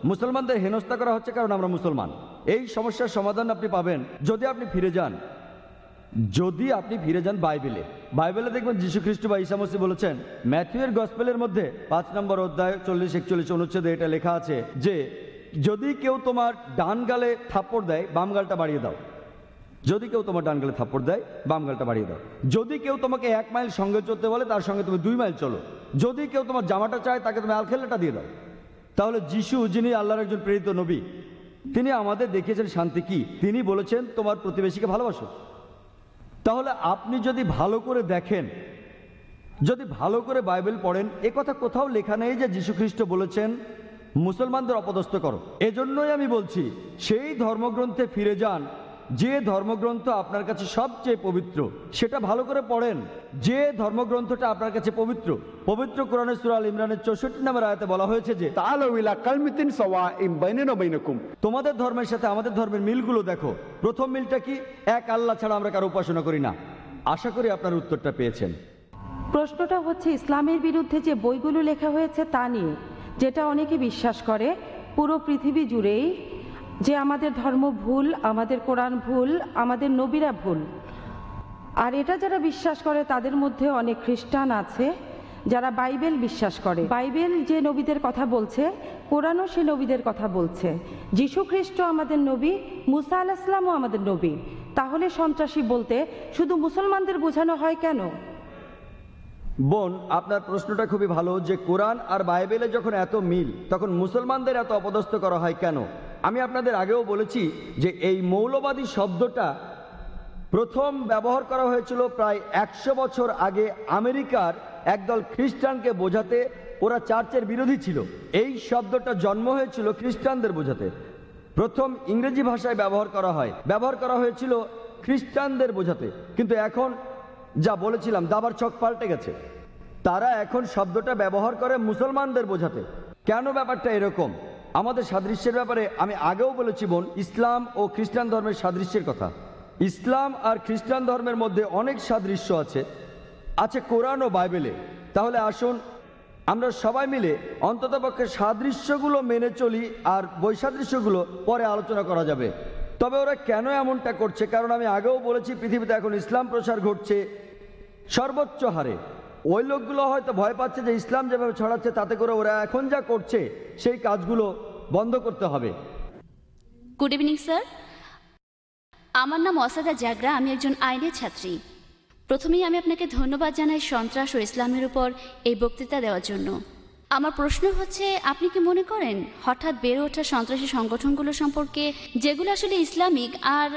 মুসলমানদের হেনস্থা করা হচ্ছে কারণ আমরা মুসলমান। এই সমস্যার সমাধান আপনি পাবেন যদি আপনি ফিরে যান বাইবেলে দেখবেন যীশু খ্রিস্ট বা ঈসা মসিহ বলেছেন, ম্যাথিউয়ের গসপেলের মধ্যে 5 নম্বর অধ্যায় 40-41 অনুচ্ছেদে এটা লেখা আছে যে যদি কেউ তোমার ডান গালে থাপ্পড় দেয়, বাম গালটা বাড়িয়ে দাও। যদি কেউ তোমার ডান গালে থাপ্পড় দেয়, বাম গালটা বাড়িয়ে দাও। যদি কেউ তোমাকে 1 মাইল সঙ্গে চলতে বলে, তার সঙ্গে তুমি 2 মাইল চলো। যদি কেউ তোমার জামাটা চায়, তাকে তুমি আলখেল্লাটা দিয়ে দাও। তাহলে যিশু, যিনি আল্লাহর একজন প্রেরিত নবী, তিনি আমাদের দেখিয়েছেন শান্তি কি। তিনি বলেছেন তোমার প্রতিবেশীকে ভালোবাসো। তাহলে আপনি যদি ভালো করে দেখেন, যদি ভালো করে বাইবেল পড়েন, এ কথা কোথাও লেখা নেই যে যীশু খ্রিস্ট বলেছেন মুসলমানদের অপদস্থ করো। এজন্যই আমি বলছি সেই ধর্মগ্রন্থে ফিরে যান যে ধর্মগ্রন্থ আপনার কাছে সবচেয়ে পবিত্র, সেটা ভালো করে পড়েন। যে ধর্মগ্রন্থটা আপনার কাছে পবিত্র, পবিত্র কোরআনের সূরা আল ইমরানের 64 নম্বর আয়াতে বলা হয়েছে যে তাআলাউ ইলা কালমাতিন সাওয়াইন বাইনানা বাইনাকুম। তোমাদের ধর্মের সাথে আমাদের ধর্মের মিলগুলো দেখো। প্রথম মিলটা কি? এক আল্লাহ ছাড়া আমরা কারো উপাসনা করি না। আশা করি আপনার উত্তরটা পেয়েছেন। প্রশ্নটা হচ্ছে ইসলামের বিরুদ্ধে যে বইগুলো লেখা হয়েছে তা নিয়ে, যেটা অনেকে বিশ্বাস করে পুরো পৃথিবী জুড়েই যে আমাদের ধর্ম ভুল, আমাদের কোরআন ভুল, আমাদের নবীরা ভুল। আর এটা যারা বিশ্বাস করে তাদের মধ্যে অনেক খ্রিস্টান আছে যারা বাইবেল বিশ্বাস করে। বাইবেল যে নবীদের কথা বলছে, কোরআনও সে নবীদের কথা বলছে। যীশু খ্রিস্ট আমাদের নবী, মুসা আলাইহিস সালামও আমাদের নবী। তাহলে সন্ত্রাসী বলতে শুধু মুসলমানদের বোঝানো হয় কেন? বোন, আপনার প্রশ্নটা খুবই ভালো যে কোরআন আর বাইবেলে যখন এত মিল, তখন মুসলমানদের এত অপদস্থ করা হয় কেন? আমি আপনাদের আগেও বলেছি যে এই মৌলবাদী শব্দটা প্রথম ব্যবহার করা হয়েছিল প্রায় 100 বছর আগে আমেরিকার একদল খ্রিস্টানকে বোঝাতে, ওরা চার্চের বিরোধী ছিল। এই শব্দটা জন্ম হয়েছিল খ্রিস্টানদের বোঝাতে। প্রথম ইংরেজি ভাষায় ব্যবহার করা হয়েছিল খ্রিস্টানদের বোঝাতে, কিন্তু এখন যা বলেছিলাম দাবার ছক পাল্টে গেছে। তারা এখন শব্দটা ব্যবহার করে মুসলমানদের বোঝাতে। কেন ব্যাপারটা এরকম? আমাদের সাদৃশ্যের ব্যাপারে আমি আগেও বলেছি বোন, ইসলাম ও খ্রিস্টান ধর্মের সাদৃশ্যের কথা। ইসলাম আর খ্রিস্টান ধর্মের মধ্যে অনেক সাদৃশ্য আছে কোরআন ও বাইবেলে। তাহলে আসুন আমরা সবাই মিলে অন্ততপক্ষে সাদৃশ্যগুলো মেনে চলি, আর বৈসাদৃশ্যগুলো পরে আলোচনা করা যাবে। তবে ওরা কেন এমনটা করছে? কারণ আমি আগেও বলেছি পৃথিবীতে এখন ইসলাম প্রসার ঘটছে সর্বোচ্চ হারে। ওই লোকগুলো হয়তো ভয় পাচ্ছে যে ইসলাম যেভাবে ছড়াচ্ছে তাতে করে ওরা এখন যা করছে সেই কাজগুলো বন্ধ করতে হবে। গুড ইভিনিং স্যার, আমার নাম অসাদা জাগরা, আমি একজন আইনের ছাত্রী। প্রথমেই আমি আপনাকে ধন্যবাদ জানাই সন্ত্রাস ও ইসলামের উপর এই বক্তৃতা দেওয়ার জন্য। আমার প্রশ্ন হচ্ছে, আপনি কি মনে করেন হঠাৎ বেড়ে ওঠা সন্ত্রাসী সংগঠনগুলো সম্পর্কে, যেগুলো আসলে ইসলামিক আর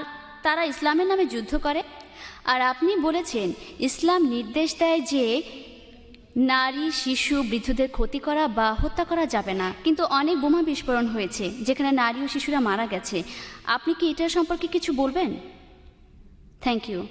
তারা ইসলামের নামে যুদ্ধ করে? আর আপনি বলেছেন ইসলাম নির্দেশ দেয় যে নারী, শিশু, বৃদ্ধদের ক্ষতি করা বা হত্যা করা যাবে না, কিন্তু অনেক বোমা বিস্ফোরণ হয়েছে যেখানে নারী ও শিশুরা মারা গেছে। আপনি কি এটার সম্পর্কে কিছু বলবেন? Thank you.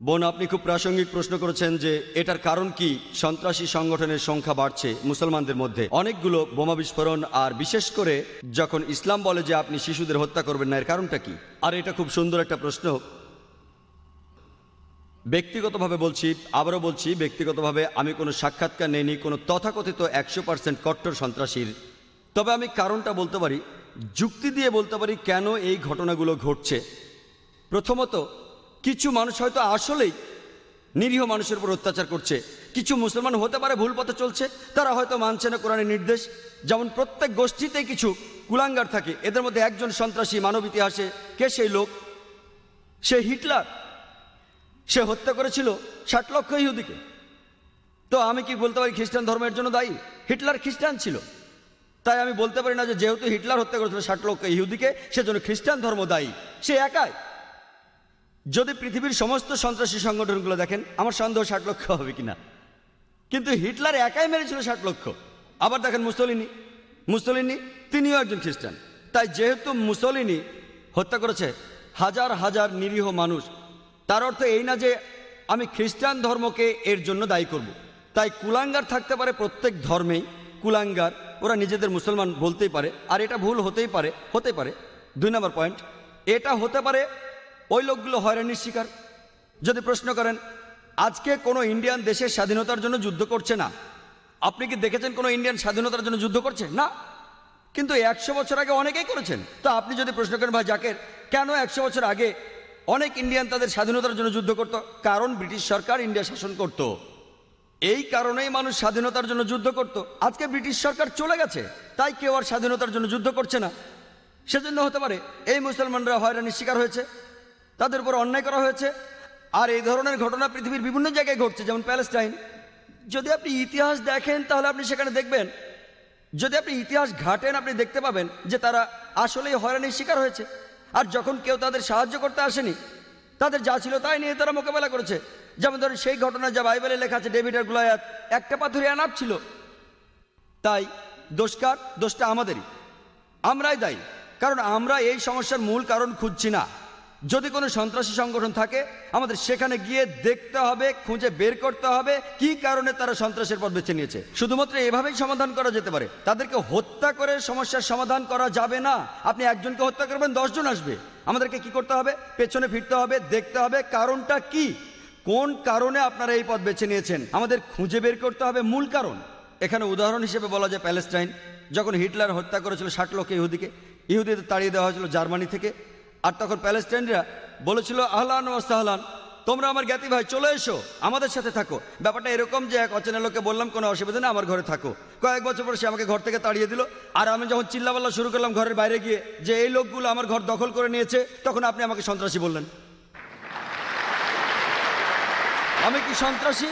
বোন, আপনি খুব প্রাসঙ্গিক প্রশ্ন করেছেন যে এটার কারণ কি সন্ত্রাসী সংগঠনের সংখ্যা বাড়ছে মুসলমানদের মধ্যে। অনেকগুলো বোমা বিস্ফোরণ, আর বিশেষ করে যখন ইসলাম বলে যে আপনি শিশুদের হত্যা করবেন না, এর কারণটা কি? আর এটা খুব সুন্দর একটা প্রশ্ন। ব্যক্তিগতভাবে বলছি, আবারও বলছি, ব্যক্তিগতভাবে আমি কোনো সাক্ষাৎকার নেইনি কোনো তথাকথিত 100% কট্টর সন্ত্রাসীর। তবে আমি কারণটা বলতে পারি, যুক্তি দিয়ে বলতে পারি কেন এই ঘটনাগুলো ঘটছে। প্রথমত, কিছু মানুষ হয়তো আসলেই নিরীহ মানুষের উপর অত্যাচার করছে। কিছু মুসলমান হতে পারে ভুল পথে চলছে, তারা হয়তো মানছে না কোরআনের নির্দেশ। যেমন প্রত্যেক গোষ্ঠীতেই কিছু কুলাঙ্গার থাকে, এদের মধ্যে একজন সন্ত্রাসী মানব ইতিহাসে। কে সেই লোক? সে হিটলার। সে হত্যা করেছিল 60 লক্ষ ইহুদিকে। তো আমি কি বলতে পারি খ্রিস্টান ধর্মের জন্য দায়ী? হিটলার খ্রিস্টান ছিল, তাই আমি বলতে পারি না যে যেহেতু হিটলার হত্যা করেছিল 60 লক্ষ ইহুদিকে সেজন্য খ্রিস্টান ধর্ম দায়ী। সে একাই। যদি পৃথিবীর সমস্ত সন্ত্রাসী সংগঠনগুলো দেখেন, আমার সন্দেহ 60 লক্ষ হবে কিনা, কিন্তু হিটলার একাই মেরেছিল 60 লক্ষ। আবার দেখেন মুসলিনি তিনিও একজন খ্রিস্টান। তাই যেহেতু মুসলিনি হত্যা করেছে হাজার হাজার নিরীহ মানুষ, তার অর্থ এই না যে আমি খ্রিস্টান ধর্মকে এর জন্য দায়ী করব। তাই কুলাঙ্গার থাকতে পারে প্রত্যেক ধর্মেই, কুলাঙ্গার, ওরা নিজেদের মুসলমান বলতেই পারে, আর এটা ভুল হতে পারে। 2 নম্বর পয়েন্ট, এটা হতে পারে ওই লোকগুলো হয়রানির শিকার। যদি প্রশ্ন করেন আজকে কোনো ইন্ডিয়ান দেশের স্বাধীনতার জন্য যুদ্ধ করছে না, আপনি কি দেখেছেন কোনো ইন্ডিয়ান স্বাধীনতার জন্য যুদ্ধ করছে? না। কিন্তু 100 বছর আগে অনেকেই করেছেন। তো আপনি যদি প্রশ্ন করেন ভাই জাকের, কেন 100 বছর আগে অনেক ইন্ডিয়ান তাদের স্বাধীনতার জন্য যুদ্ধ করত? কারণ ব্রিটিশ সরকার ইন্ডিয়া শাসন করত। এই কারণেই মানুষ স্বাধীনতার জন্য যুদ্ধ করত। আজকে ব্রিটিশ সরকার চলে গেছে, তাই কেউ আর স্বাধীনতার জন্য যুদ্ধ করছে না। সেজন্য হতে পারে এই মুসলমানরা হয়রানির শিকার হয়েছে, তাদের উপর অন্যায় করা হয়েছে। আর এই ধরনের ঘটনা পৃথিবীর বিভিন্ন জায়গায় ঘটছে, যেমন প্যালেস্টাইন। যদি আপনি ইতিহাস দেখেন তাহলে আপনি সেখানে দেখবেন, যদি আপনি ইতিহাস ঘাটেন আপনি দেখতে পাবেন যে তারা আসলেই হয়রানির শিকার হয়েছে। আর যখন কেউ তাদের সাহায্য করতে আসেনি, তাদের যা ছিল তাই নিয়ে তারা মোকাবেলা করেছে। যেমন ধরেন সেই ঘটনা যা বাইবেলে লেখা আছে, ডেভিড আর গোলিয়াত, একটা পাথরে আনাপ ছিল। তাই দোষকার, দোষটা আমাদেরই, আমরাই দায়ী, কারণ আমরা এই সমস্যার মূল কারণ খুঁজছি না। যদি কোনো সন্ত্রাসী সংগঠন থাকে আমাদের সেখানে গিয়ে দেখতে হবে, খুঁজে বের করতে হবে কি কারণে তারা সন্ত্রাসের পথ বেছে নিয়েছে। শুধুমাত্র এভাবেই সমাধান করা যেতে পারে। তাদেরকে হত্যা করে সমস্যার সমাধান করা যাবে না। আপনি একজনকে হত্যা করবেন 10 জন আসবে। আমাদেরকে কি করতে হবে? পেছনে ফিরতে হবে, দেখতে হবে কারণটা কি, কোন কারণে আপনারা এই পথ বেছে নিয়েছেন। আমাদের খুঁজে বের করতে হবে মূল কারণ। এখানে উদাহরণ হিসেবে বলা যায় প্যালেস্টাইন। যখন হিটলার হত্যা করেছিল 60 লক্ষ ইহুদিদের তাড়িয়ে দেওয়া হয়েছিল জার্মানি থেকে। আর তখন প্যালেস্টাইনরা বলেছিল আহলান ওয়া সাহলান, তোমরা আমার জ্ঞাতি ভাই, চলে এসো, আমাদের সাথে থাকো। ব্যাপারটা এরকম যে এক অচেনা লোককে বললাম কোনো অসুবিধা নেই, আমার ঘরে থাকো। কয়েক বছর পর সে আমাকে ঘর থেকে তাড়িয়ে দিল। আর আমি যখন চিল্লাপাল্লা শুরু করলাম ঘরের বাইরে গিয়ে যে এই লোকগুলো আমার ঘর দখল করে নিয়েছে, তখন আপনি আমাকে সন্ত্রাসী বললেন। আমি কি সন্ত্রাসী?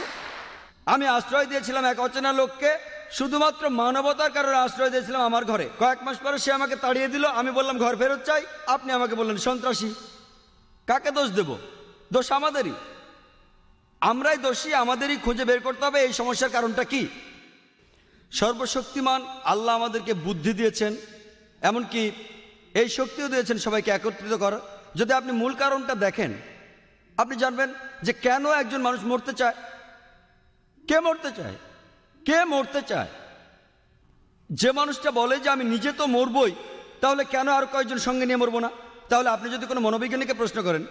আমি আশ্রয় দিয়েছিলাম এক অচেনা লোককে, শুধুমাত্র মানবতার কারণে আশ্রয় দিয়েছিলাম আমার ঘরে। কয়েক মাস পরে সে আমাকে তাড়িয়ে দিল, আমি বললাম ঘর ফেরত চাই, আপনি আমাকে বললেন সন্ত্রাসী। কাকে দোষ দেব? দোষ আমাদেরই। আমরাই দোষী, আমাদেরই খুঁজে বের করতে হবে এই সমস্যার কারণটা কি। সর্বশক্তিমান আল্লাহ আমাদেরকে বুদ্ধি দিয়েছেন, এমনকি এই শক্তিও দিয়েছেন সবাইকে একত্রিত করার। যদি আপনি মূল কারণটা দেখেন, আপনি জানবেন যে কেন একজন মানুষ মরতে চায়। কে মরতে চায়? কে মরতে চায়? যে মানুষটা বলে যে আমি নিজে তো মরবই, তাহলে কেন আর কয়েকজন সঙ্গে নিয়ে মরবো না? তাহলে আপনি যদি কোনো মনোবিজ্ঞানীকে প্রশ্ন করেন,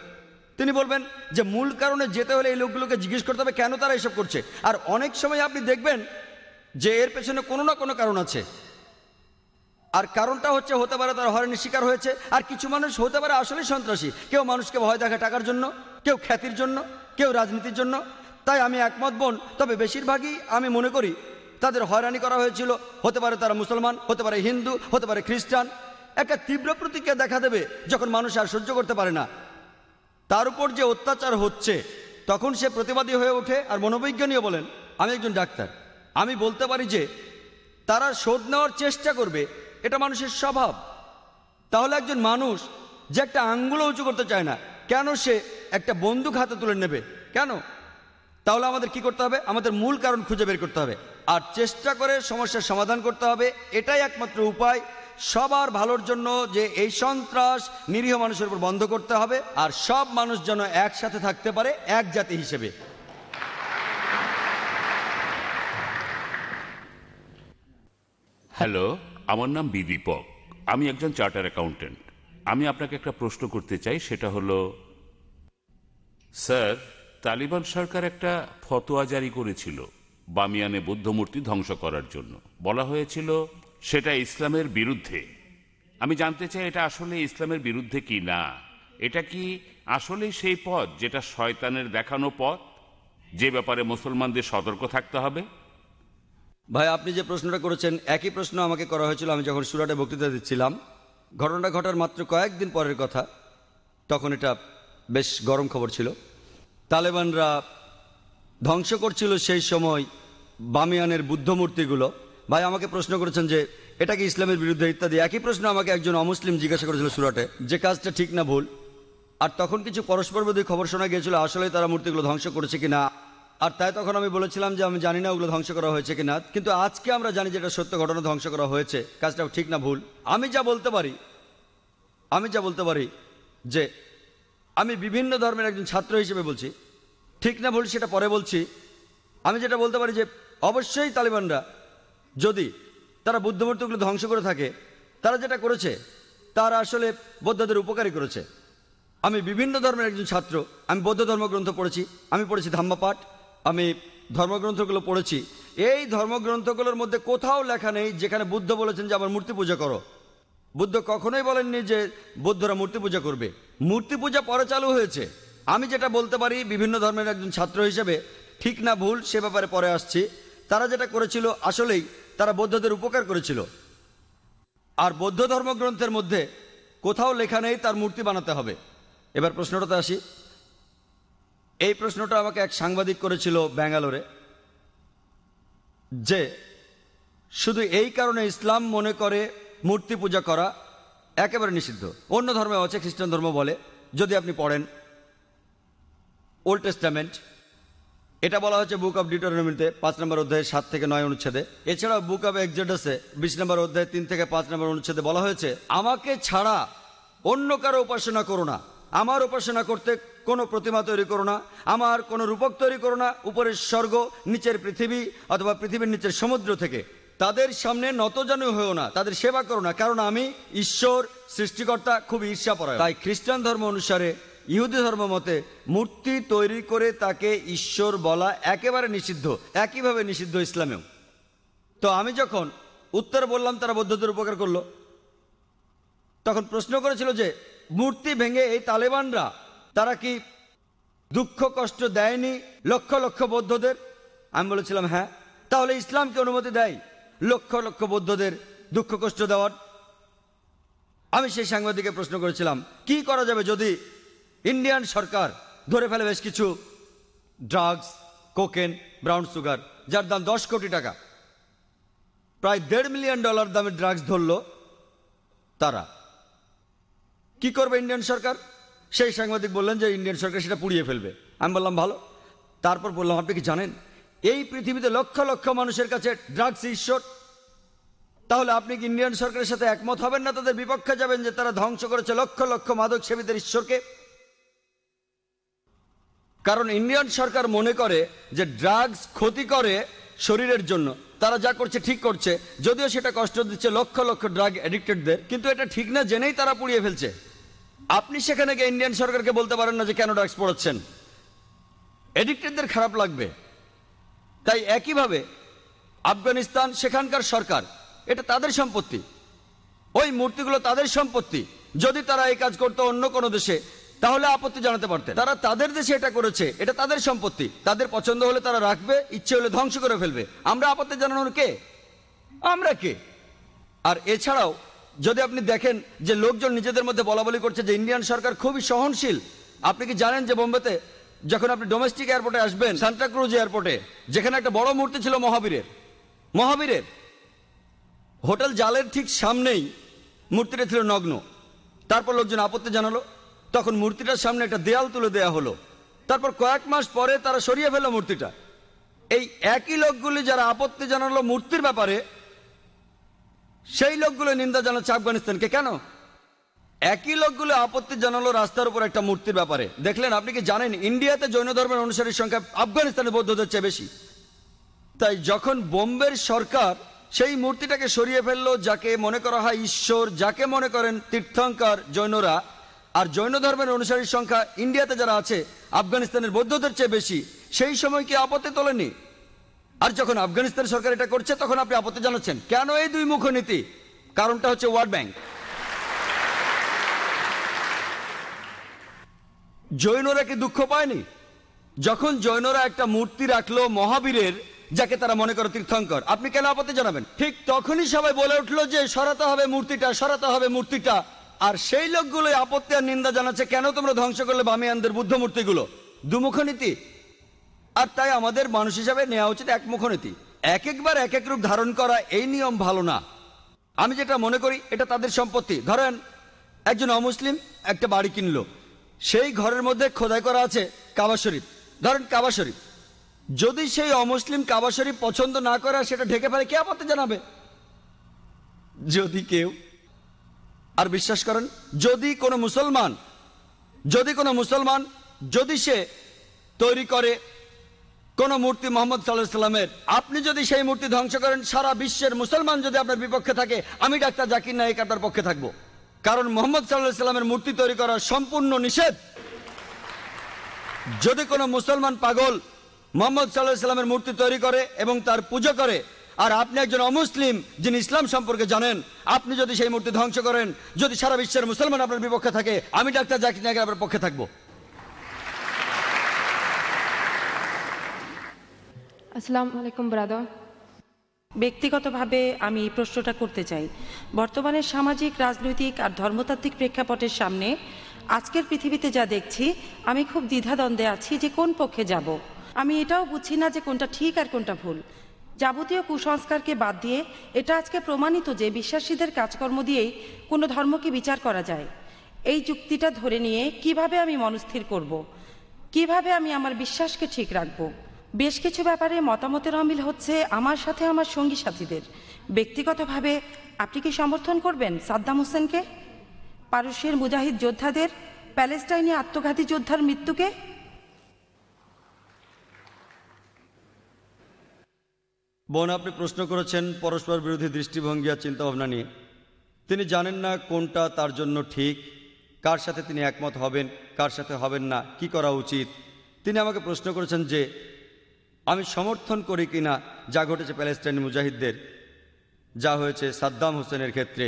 তিনি বলবেন যে মূল কারণে যেতে হলে এই লোকগুলোকে জিজ্ঞেস করতে হবে কেন তারা এসব করছে। আর অনেক সময় আপনি দেখবেন যে এর পেছনে কোনো না কোনো কারণ আছে, আর কারণটা হতে পারে তারা হয়রানির শিকার হয়েছে। আর কিছু মানুষ হতে পারে আসলেই সন্ত্রাসী, কেউ মানুষকে ভয় দেখায় টাকার জন্য, কেউ খ্যাতির জন্য, কেউ রাজনীতির জন্য। তাই আমি একমত বোন, তবে বেশিরভাগই আমি মনে করি তাদের হয়রানি করা হয়েছিল। হতে পারে তারা মুসলমান, হতে পারে হিন্দু, হতে পারে খ্রিস্টান। একটা তীব্র প্রতিক্রিয়া দেখা দেবে যখন মানুষ আর সহ্য করতে পারে না, তার উপর যে অত্যাচার হচ্ছে, তখন সে প্রতিবাদী হয়ে ওঠে। আর মনোবিজ্ঞানীও বলেন, আমি একজন ডাক্তার, আমি বলতে পারি যে তারা শোধ নেওয়ার চেষ্টা করবে, এটা মানুষের স্বভাব। তাহলে একজন মানুষ যে একটা আঙ্গুলও উঁচু করতে চায় না, কেন সে একটা বন্দুক হাতে তুলে নেবে? কেন? তাহলে আমাদের কি করতে হবে? আমাদের মূল কারণ খুঁজে বের করতে হবে আর চেষ্টা করে সমস্যার সমাধান করতে হবে। এটাই একমাত্র উপায় সবার ভালোর জন্য, যে এই সন্ত্রাস নিরীহ মানুষের উপর বন্ধ করতে হবে আর সব মানুষ যেন একসাথে থাকতে পারে এক জাতি হিসেবে। হ্যালো, আমার নাম বিদীপক, আমি একজন চার্টার অ্যাকাউন্টেন্ট। আমি আপনাকে একটা প্রশ্ন করতে চাই, সেটা হলো, স্যার, তালিবান সরকার একটা ফতোয়া জারি করেছিল বামিয়ানে বুদ্ধমূর্তি ধ্বংস করার জন্য। বলা হয়েছিল সেটা ইসলামের বিরুদ্ধে। আমি জানতে চাই এটা আসলে ইসলামের বিরুদ্ধে কি না। এটা কি আসলে সেই পথ যেটা শয়তানের দেখানো পথ, যে ব্যাপারে মুসলমানদের সতর্ক থাকতে হবে? ভাই, আপনি যে প্রশ্নটা করেছেন একই প্রশ্ন আমাকে করা হয়েছিল আমি যখন সুরাটে বক্তৃতা দিচ্ছিলাম। ঘটনাটা ঘটার মাত্র কয়েকদিন পরের কথা। তখন এটা বেশ গরম খবর ছিল। তালেবানরা ধ্বংস করছিল সেই সময় বামিয়ানের বুদ্ধমূর্তিগুলো। ভাই আমাকে প্রশ্ন করেছেন যে এটা কি ইসলামের বিরুদ্ধে ইত্যাদি। একই প্রশ্ন আমাকে একজন অমুসলিম জিজ্ঞাসা করেছিল সুরাটে, যে কাজটা ঠিক না ভুল। আর তখন কিছু পরস্পরবিরোধী খবর শোনা গিয়েছিল আসলে তারা মূর্তিগুলো ধ্বংস করেছে কিনা। আর তাই তখন আমি বলেছিলাম যে আমি জানি না ওগুলো ধ্বংস করা হয়েছে কিনা, কিন্তু আজকে আমরা জানি যে এটা সত্য ঘটনা, ধ্বংস করা হয়েছে। কাজটা ঠিক না ভুল, আমি যা বলতে পারি যে আমি বিভিন্ন ধর্মের একজন ছাত্র হিসেবে বলছি, ঠিক না ভুল সেটা পরে বলছি। আমি যেটা বলতে পারি যে অবশ্যই তালিবানরা যদি তারা বুদ্ধমূর্তিগুলো ধ্বংস করে থাকে, তারা যেটা করেছে তারা আসলে বৌদ্ধদের উপকারী করেছে। আমি বিভিন্ন ধর্মের একজন ছাত্র, আমি বৌদ্ধ ধর্মগ্রন্থ পড়েছি, আমি পড়েছি ধাম্মাপাঠ, আমি ধর্মগ্রন্থগুলো পড়েছি। এই ধর্মগ্রন্থগুলোর মধ্যে কোথাও লেখা নেই যেখানে বুদ্ধ বলেছেন যে আমার মূর্তি পূজা করো। বুদ্ধ কখনোই বলেননি যে বৌদ্ধরা মূর্তি পূজা করবে। মূর্তি পূজা পরে চালু হয়েছে। আমি যেটা বলতে পারি বিভিন্ন ধর্মের একজন ছাত্র হিসেবে, ঠিক না ভুল সে ব্যাপারে পরে আসছি, তারা যেটা করেছিল আসলেই তারা বৌদ্ধদের উপকার করেছিল। আর বৌদ্ধ ধর্মগ্রন্থের মধ্যে কোথাও লেখা নেই তার মূর্তি বানাতে হবে। এবার প্রশ্নটাতে আসি। এই প্রশ্নটা আমাকে এক সাংবাদিক করেছিল ব্যাঙ্গালোরে, যে শুধু এই কারণে ইসলাম মনে করে মূর্তি পূজা করা একেবারে নিষিদ্ধ। অন্য ধর্মে আছে, খ্রিস্টান ধর্ম বলে, যদি আপনি পড়েন ওল্ড টেস্টামেন্ট, এটা বলা হচ্ছে বুক অফ ডিউটেরোনমিতে 5 নম্বর অধ্যায়ে 7 থেকে 9 অনুচ্ছেদে। এছাড়াও বুক অফ এক্সোডাসে 20 নম্বর অধ্যায়ে 3 থেকে 5 নম্বর অনুচ্ছেদে বলা হয়েছে আমাকে ছাড়া অন্য কারো উপাসনা করো না, আমার উপাসনা করতে কোনো প্রতিমা তৈরি করো না, আমার কোনো রূপক তৈরি করো না উপরের স্বর্গ, নিচের পৃথিবী অথবা পৃথিবীর নিচের সমুদ্র থেকে। তাদের সামনে নতজানু হয়েও না, তাদের সেবা করো না, কারণ আমি ঈশ্বর সৃষ্টিকর্তা খুব ঈর্ষাপরায়ণ। তাই খ্রিস্টান ধর্ম অনুসারে, ইহুদি ধর্ম মতে মূর্তি তৈরি করে তাকে ঈশ্বর বলা একেবারে নিষিদ্ধ, একইভাবে নিষিদ্ধ ইসলামেও। তো আমি যখন উত্তর বললাম তারা বৌদ্ধদের উপকার করলো, তখন প্রশ্ন করেছিল যে মূর্তি ভেঙে এই তালেবানরা তারা কি দুঃখ কষ্ট দেয়নি লক্ষ লক্ষ বৌদ্ধদের? আমি বলেছিলাম হ্যাঁ। তাহলে ইসলামকে অনুমতি দেয় লক্ষ লক্ষ বৌদ্ধদের দুঃখ কষ্ট দেওয়ার? আমি সেই সাংবাদিককে প্রশ্ন করেছিলাম কি করা যাবে যদি ইন্ডিয়ান সরকার ধরে ফেলে বেশ কিছু ড্রাগস, কোকেন, ব্রাউন সুগার, যার দাম 10 কোটি টাকা, প্রায় $1.5 মিলিয়ন দামের ড্রাগস ধরলো, তারা কি করবে ইন্ডিয়ান সরকার? সেই সাংবাদিক বললেন যে ইন্ডিয়ান সরকার সেটা পুড়িয়ে ফেলবে। আমি বললাম ভালো, তারপর বললাম, আপনি কি জানেন এই পৃথিবীতে লক্ষ লক্ষ মানুষের কাছে ড্রাগস ঈশ্বর? তাহলে আপনি কি ইন্ডিয়ান সরকারের সাথে একমত হবেন না, তাদের বিপক্ষে যাবেন যে তারা ধ্বংস করেছে লক্ষ লক্ষ মাদক সেবীদের ঈশ্বরকে? কারণ ইন্ডিয়ান সরকার মনে করে যে ড্রাগস ক্ষতি করে শরীরের জন্য, তারা যা করছে ঠিক করছে, যদিও সেটা কষ্ট দিচ্ছে লক্ষ লক্ষ ড্রাগ অ্যাডিক্টেডদের, কিন্তু এটা ঠিক না জেনেই তারা পুড়িয়ে ফেলছে। আপনি সেখানে গিয়ে ইন্ডিয়ান সরকারকে বলতে পারেন না যে কেন ড্রাগস পড়াচ্ছেন, অ্যাডিক্টেডদের খারাপ লাগবে। তাই একইভাবে আফগানিস্তান, সেখানকার সরকার, এটা তাদের সম্পত্তি, ওই মূর্তিগুলো তাদের সম্পত্তি। যদি তারা এই কাজ করতো অন্য কোনো দেশে তাহলে আপত্তি জানাতে পারতেন। তারা তাদের দেশে এটা করেছে, এটা তাদের সম্পত্তি, তাদের পছন্দ হলে তারা রাখবে, ইচ্ছে হলে ধ্বংস করে ফেলবে। আমরা আপত্তি জানানোর কে? আমরা কে? আর এছাড়াও যদি আপনি দেখেন যে লোকজন নিজেদের মধ্যে বলাবলি করছে যে ইন্ডিয়ান সরকার খুবই সহনশীল, আপনি কি জানেন যে বোম্বেতে যখন আপনি ডোমেস্টিক এয়ারপোর্টে আসবেন, সান্টা ক্রুজ এয়ারপোর্টে, যেখানে একটা বড় মূর্তি ছিল মহাবীরের হোটেল জালের ঠিক সামনেই মূর্তিটা ছিল নগ্ন। তারপর লোকজন আপত্তি জানালো, তখন মূর্তিটার সামনে একটা দেয়াল তুলে দেয়া হলো। তারপর কয়েক মাস পরে তারা সরিয়ে ফেললো মূর্তিটা। এই একই লোকগুলি যারা আপত্তি জানালো মূর্তির ব্যাপারে, সেই লোকগুলো নিন্দা জানাচ্ছে আফগানিস্তানকে। কেন? একই লোকগুলো আপত্তি জানালো রাস্তার উপর একটা মূর্তির ব্যাপারে। দেখলেন? আপনি কি জানেন ইন্ডিয়াতে জৈন ধর্মের অনুসারীর সংখ্যা আফগানিস্তানের বৌদ্ধদের চেয়ে বেশি? তাই যখন বোম্বের সরকার সেই মূর্তিটাকে সরিয়ে ফেললো, যাকে মনে করা হয় ঈশ্বর, যাকে মনে করেন তীর্থঙ্কর জৈনরা, আর জৈন ধর্মের অনুসারীর সংখ্যা ইন্ডিয়াতে যারা আছে আফগানিস্তানের বৌদ্ধদের চেয়ে বেশি, সেই সময় কি আপত্তি তোলেনি? আর যখন আফগানিস্তান সরকার এটা করছে তখন আপনি আপত্তি জানাচ্ছেন কেন? এই দুই মুখ নীতি। কারণটা হচ্ছে ওয়ার্ল্ড ব্যাংক। জৈনরা কি দুঃখ পায়নি যখন জৈনরা একটা মূর্তি রাখলো মহাবীরের, যাকে তারা মনে করে তীর্থঙ্কর? আপনি কেন আপত্তি জানাবেন? ঠিক তখনই সবাই বলে উঠলো যে সরাতে হবে মূর্তিটা, সরাতে হবে মূর্তিটা। আর সেই লোকগুলো আপত্তি আর নিন্দা জানাচ্ছে কেন তোমরা ধ্বংস করলে বামিয়ানদের বুদ্ধ মূর্তিগুলো? দুমুখ নীতি। আর তাই আমাদের মানুষ হিসাবে নেওয়া উচিত একমুখ নীতি। এক একবার এক এক রূপ ধারণ করা, এই নিয়ম ভালো না। আমি যেটা মনে করি এটা তাদের সম্পত্তি। ধরেন একজন অমুসলিম একটা বাড়ি কিনলো, সেই ঘরের মধ্যে খোদাই করা আছে কাবা শরীফ। ধরেন কাবা শরীফ, যদি সেই অমুসলিম কাবা শরীফ পছন্দ না করে সেটা ঢেকে ফেলে, কে আপত্তি জানাবে? যদি কেউ। আর বিশ্বাস করেন, যদি কোনো মুসলমান যদি সে তৈরি করে কোন মূর্তি মোহাম্মদ সাল্লাল্লাহু আলাইহি সাল্লামের, আপনি যদি সেই মূর্তি ধ্বংস করেন, সারা বিশ্বের মুসলমান যদি আপনার বিপক্ষে থাকে, আমি ডাক্তার জাকির নায়েক আপনার পক্ষে থাকবো। কারণ মোহাম্মদ সাল্লাল্লাহু আলাইহি সাল্লামের মূর্তি তৈরি করা সম্পূর্ণ নিষেধ। যদি কোনো মুসলমান পাগল মোহাম্মদ সাল্লাল্লাহু আলাইহি সাল্লামের মূর্তি তৈরি করে এবং তার পুজো করে, আর আপনি একজন অমুসলিম যিনি ইসলাম সম্পর্কে জানেন, আপনি যদি সেই মূর্তি ধ্বংস করেন, যদি সারা বিশ্বের মুসলমান আপনার বিপক্ষে থাকে, আমি ডাক্তার জাকির নায়েক আপনার পক্ষে থাকবো। আসসালামু আলাইকুম ব্রাদার। ব্যক্তিগতভাবে আমি এই প্রশ্নটা করতে চাই। বর্তমানে সামাজিক, রাজনৈতিক আর ধর্মতাত্ত্বিক প্রেক্ষাপটের সামনে আজকের পৃথিবীতে যা দেখছি, আমি খুব দ্বিধাদ্বন্দ্বে আছি যে কোন পক্ষে যাব। আমি এটাও বুঝছি না যে কোনটা ঠিক আর কোনটা ভুল। যাবতীয় কুসংস্কারকে বাদ দিয়ে এটা আজকে প্রমাণিত যে বিশ্বাসীদের কাজকর্ম দিয়েই কোনো ধর্মকে বিচার করা যায়। এই যুক্তিটা ধরে নিয়ে কিভাবে আমি মনস্থির করব, কিভাবে আমি আমার বিশ্বাসকে ঠিক রাখব? বেশ কিছু ব্যাপারে মতামতের অমিল হচ্ছে আমার সাথে আমার সঙ্গী সাথীদের। ব্যক্তিগতভাবে আপনি কি সমর্থন করবেন সাদ্দাম হোসেনকে, পারস্যের মুজাহিদ যোদ্ধাদের, প্যালেস্টাইনে আত্মঘাতী যোদ্ধার মৃত্যুকে? বোন, আপনি প্রশ্ন করেছেন পরস্পর বিরোধী দৃষ্টিভঙ্গি আর চিন্তাভাবনা নিয়ে। তিনি জানেন না কোনটা তার জন্য ঠিক, কার সাথে তিনি একমত হবেন, কার সাথে হবেন না, কি করা উচিত। তিনি আমাকে প্রশ্ন করেছেন যে আমি সমর্থন করি কিনা যা ঘটেছে প্যালেস্টাইন মুজাহিদদের, যা হয়েছে সাদ্দাম হোসেনের ক্ষেত্রে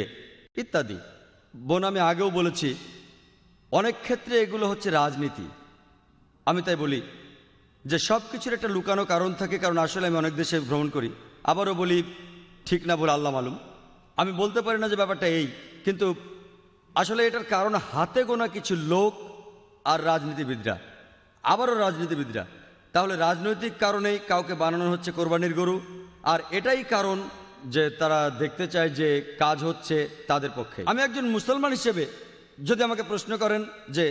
ইত্যাদি। বোন, আমি আগেও বলেছি অনেক ক্ষেত্রে এগুলো হচ্ছে রাজনীতি। আমি তাই বলি যে সব কিছুর একটা লুকানো কারণ থাকে, কারণ আসলে আমি অনেক দেশে ভ্রমণ করি। আবারও বলি, ঠিক না বলে আল্লাহ মালুম, আমি বলতে পারি না যে ব্যাপারটা এই, কিন্তু আসলে এটার কারণ হাতে গোনা কিছু লোক আর রাজনীতিবিদরা, আবারও রাজনীতিবিদরা। তাহলে রাজনৈতিক কারণেই কাউকে বানানো হচ্ছে কোরবানির গরু, আর এটাই কারণ যে তারা দেখতে চায় যে কাজ হচ্ছে তাদের পক্ষে। আমি একজন মুসলমান হিসেবে যদি আমাকে প্রশ্ন করেন যে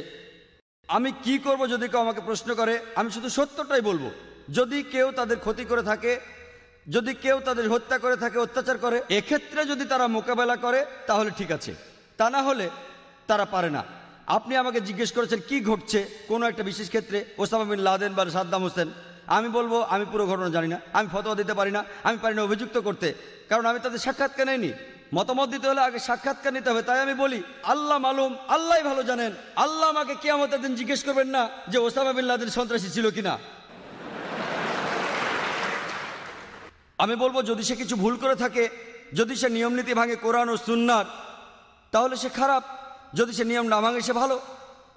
আমি কি করব যদি কেউ আমাকে প্রশ্ন করে? আমি শুধু সত্যটাই বলবো। যদি কেউ তাদের ক্ষতি করে থাকে, যদি কেউ তাদের হত্যা করে থাকে, অত্যাচার করে, এক্ষেত্রে যদি তারা মোকাবেলা করে তাহলে ঠিক আছে, তা না হলে তারা পারে না। আপনি আমাকে জিজ্ঞেস করেছেন কি ঘটছে কোনো একটা বিশেষ ক্ষেত্রে, ওসামা বিন লাদেন বা সাদ্দাম হোসেন। আমি বলবো আমি পুরো ঘটনা জানি না, আমি ফতোয়া দিতে পারি না, আমি পারি না অভিযুক্ত করতে, কারণ আমি তাদের সাক্ষাৎকার নেইনি। মতামত দিতে হলে আগে সাক্ষাৎকার নিতে হবে। তাই আমি বলি আল্লাহ মালুম, আল্লাহ ভালো জানেন। আল্লাহ আমাকে কিয়ামতের দিন জিজ্ঞেস করবেন না যে ওসামা বিন লাদেন সন্ত্রাসী ছিল কিনা। আমি বলবো যদি সে কিছু ভুল করে থাকে, যদি সে নিয়ম নীতি ভাঙে কোরআন ও সুন্নাহর, তাহলে সে খারাপ। যদি সে নিয়ম না ভাঙে সে ভালো।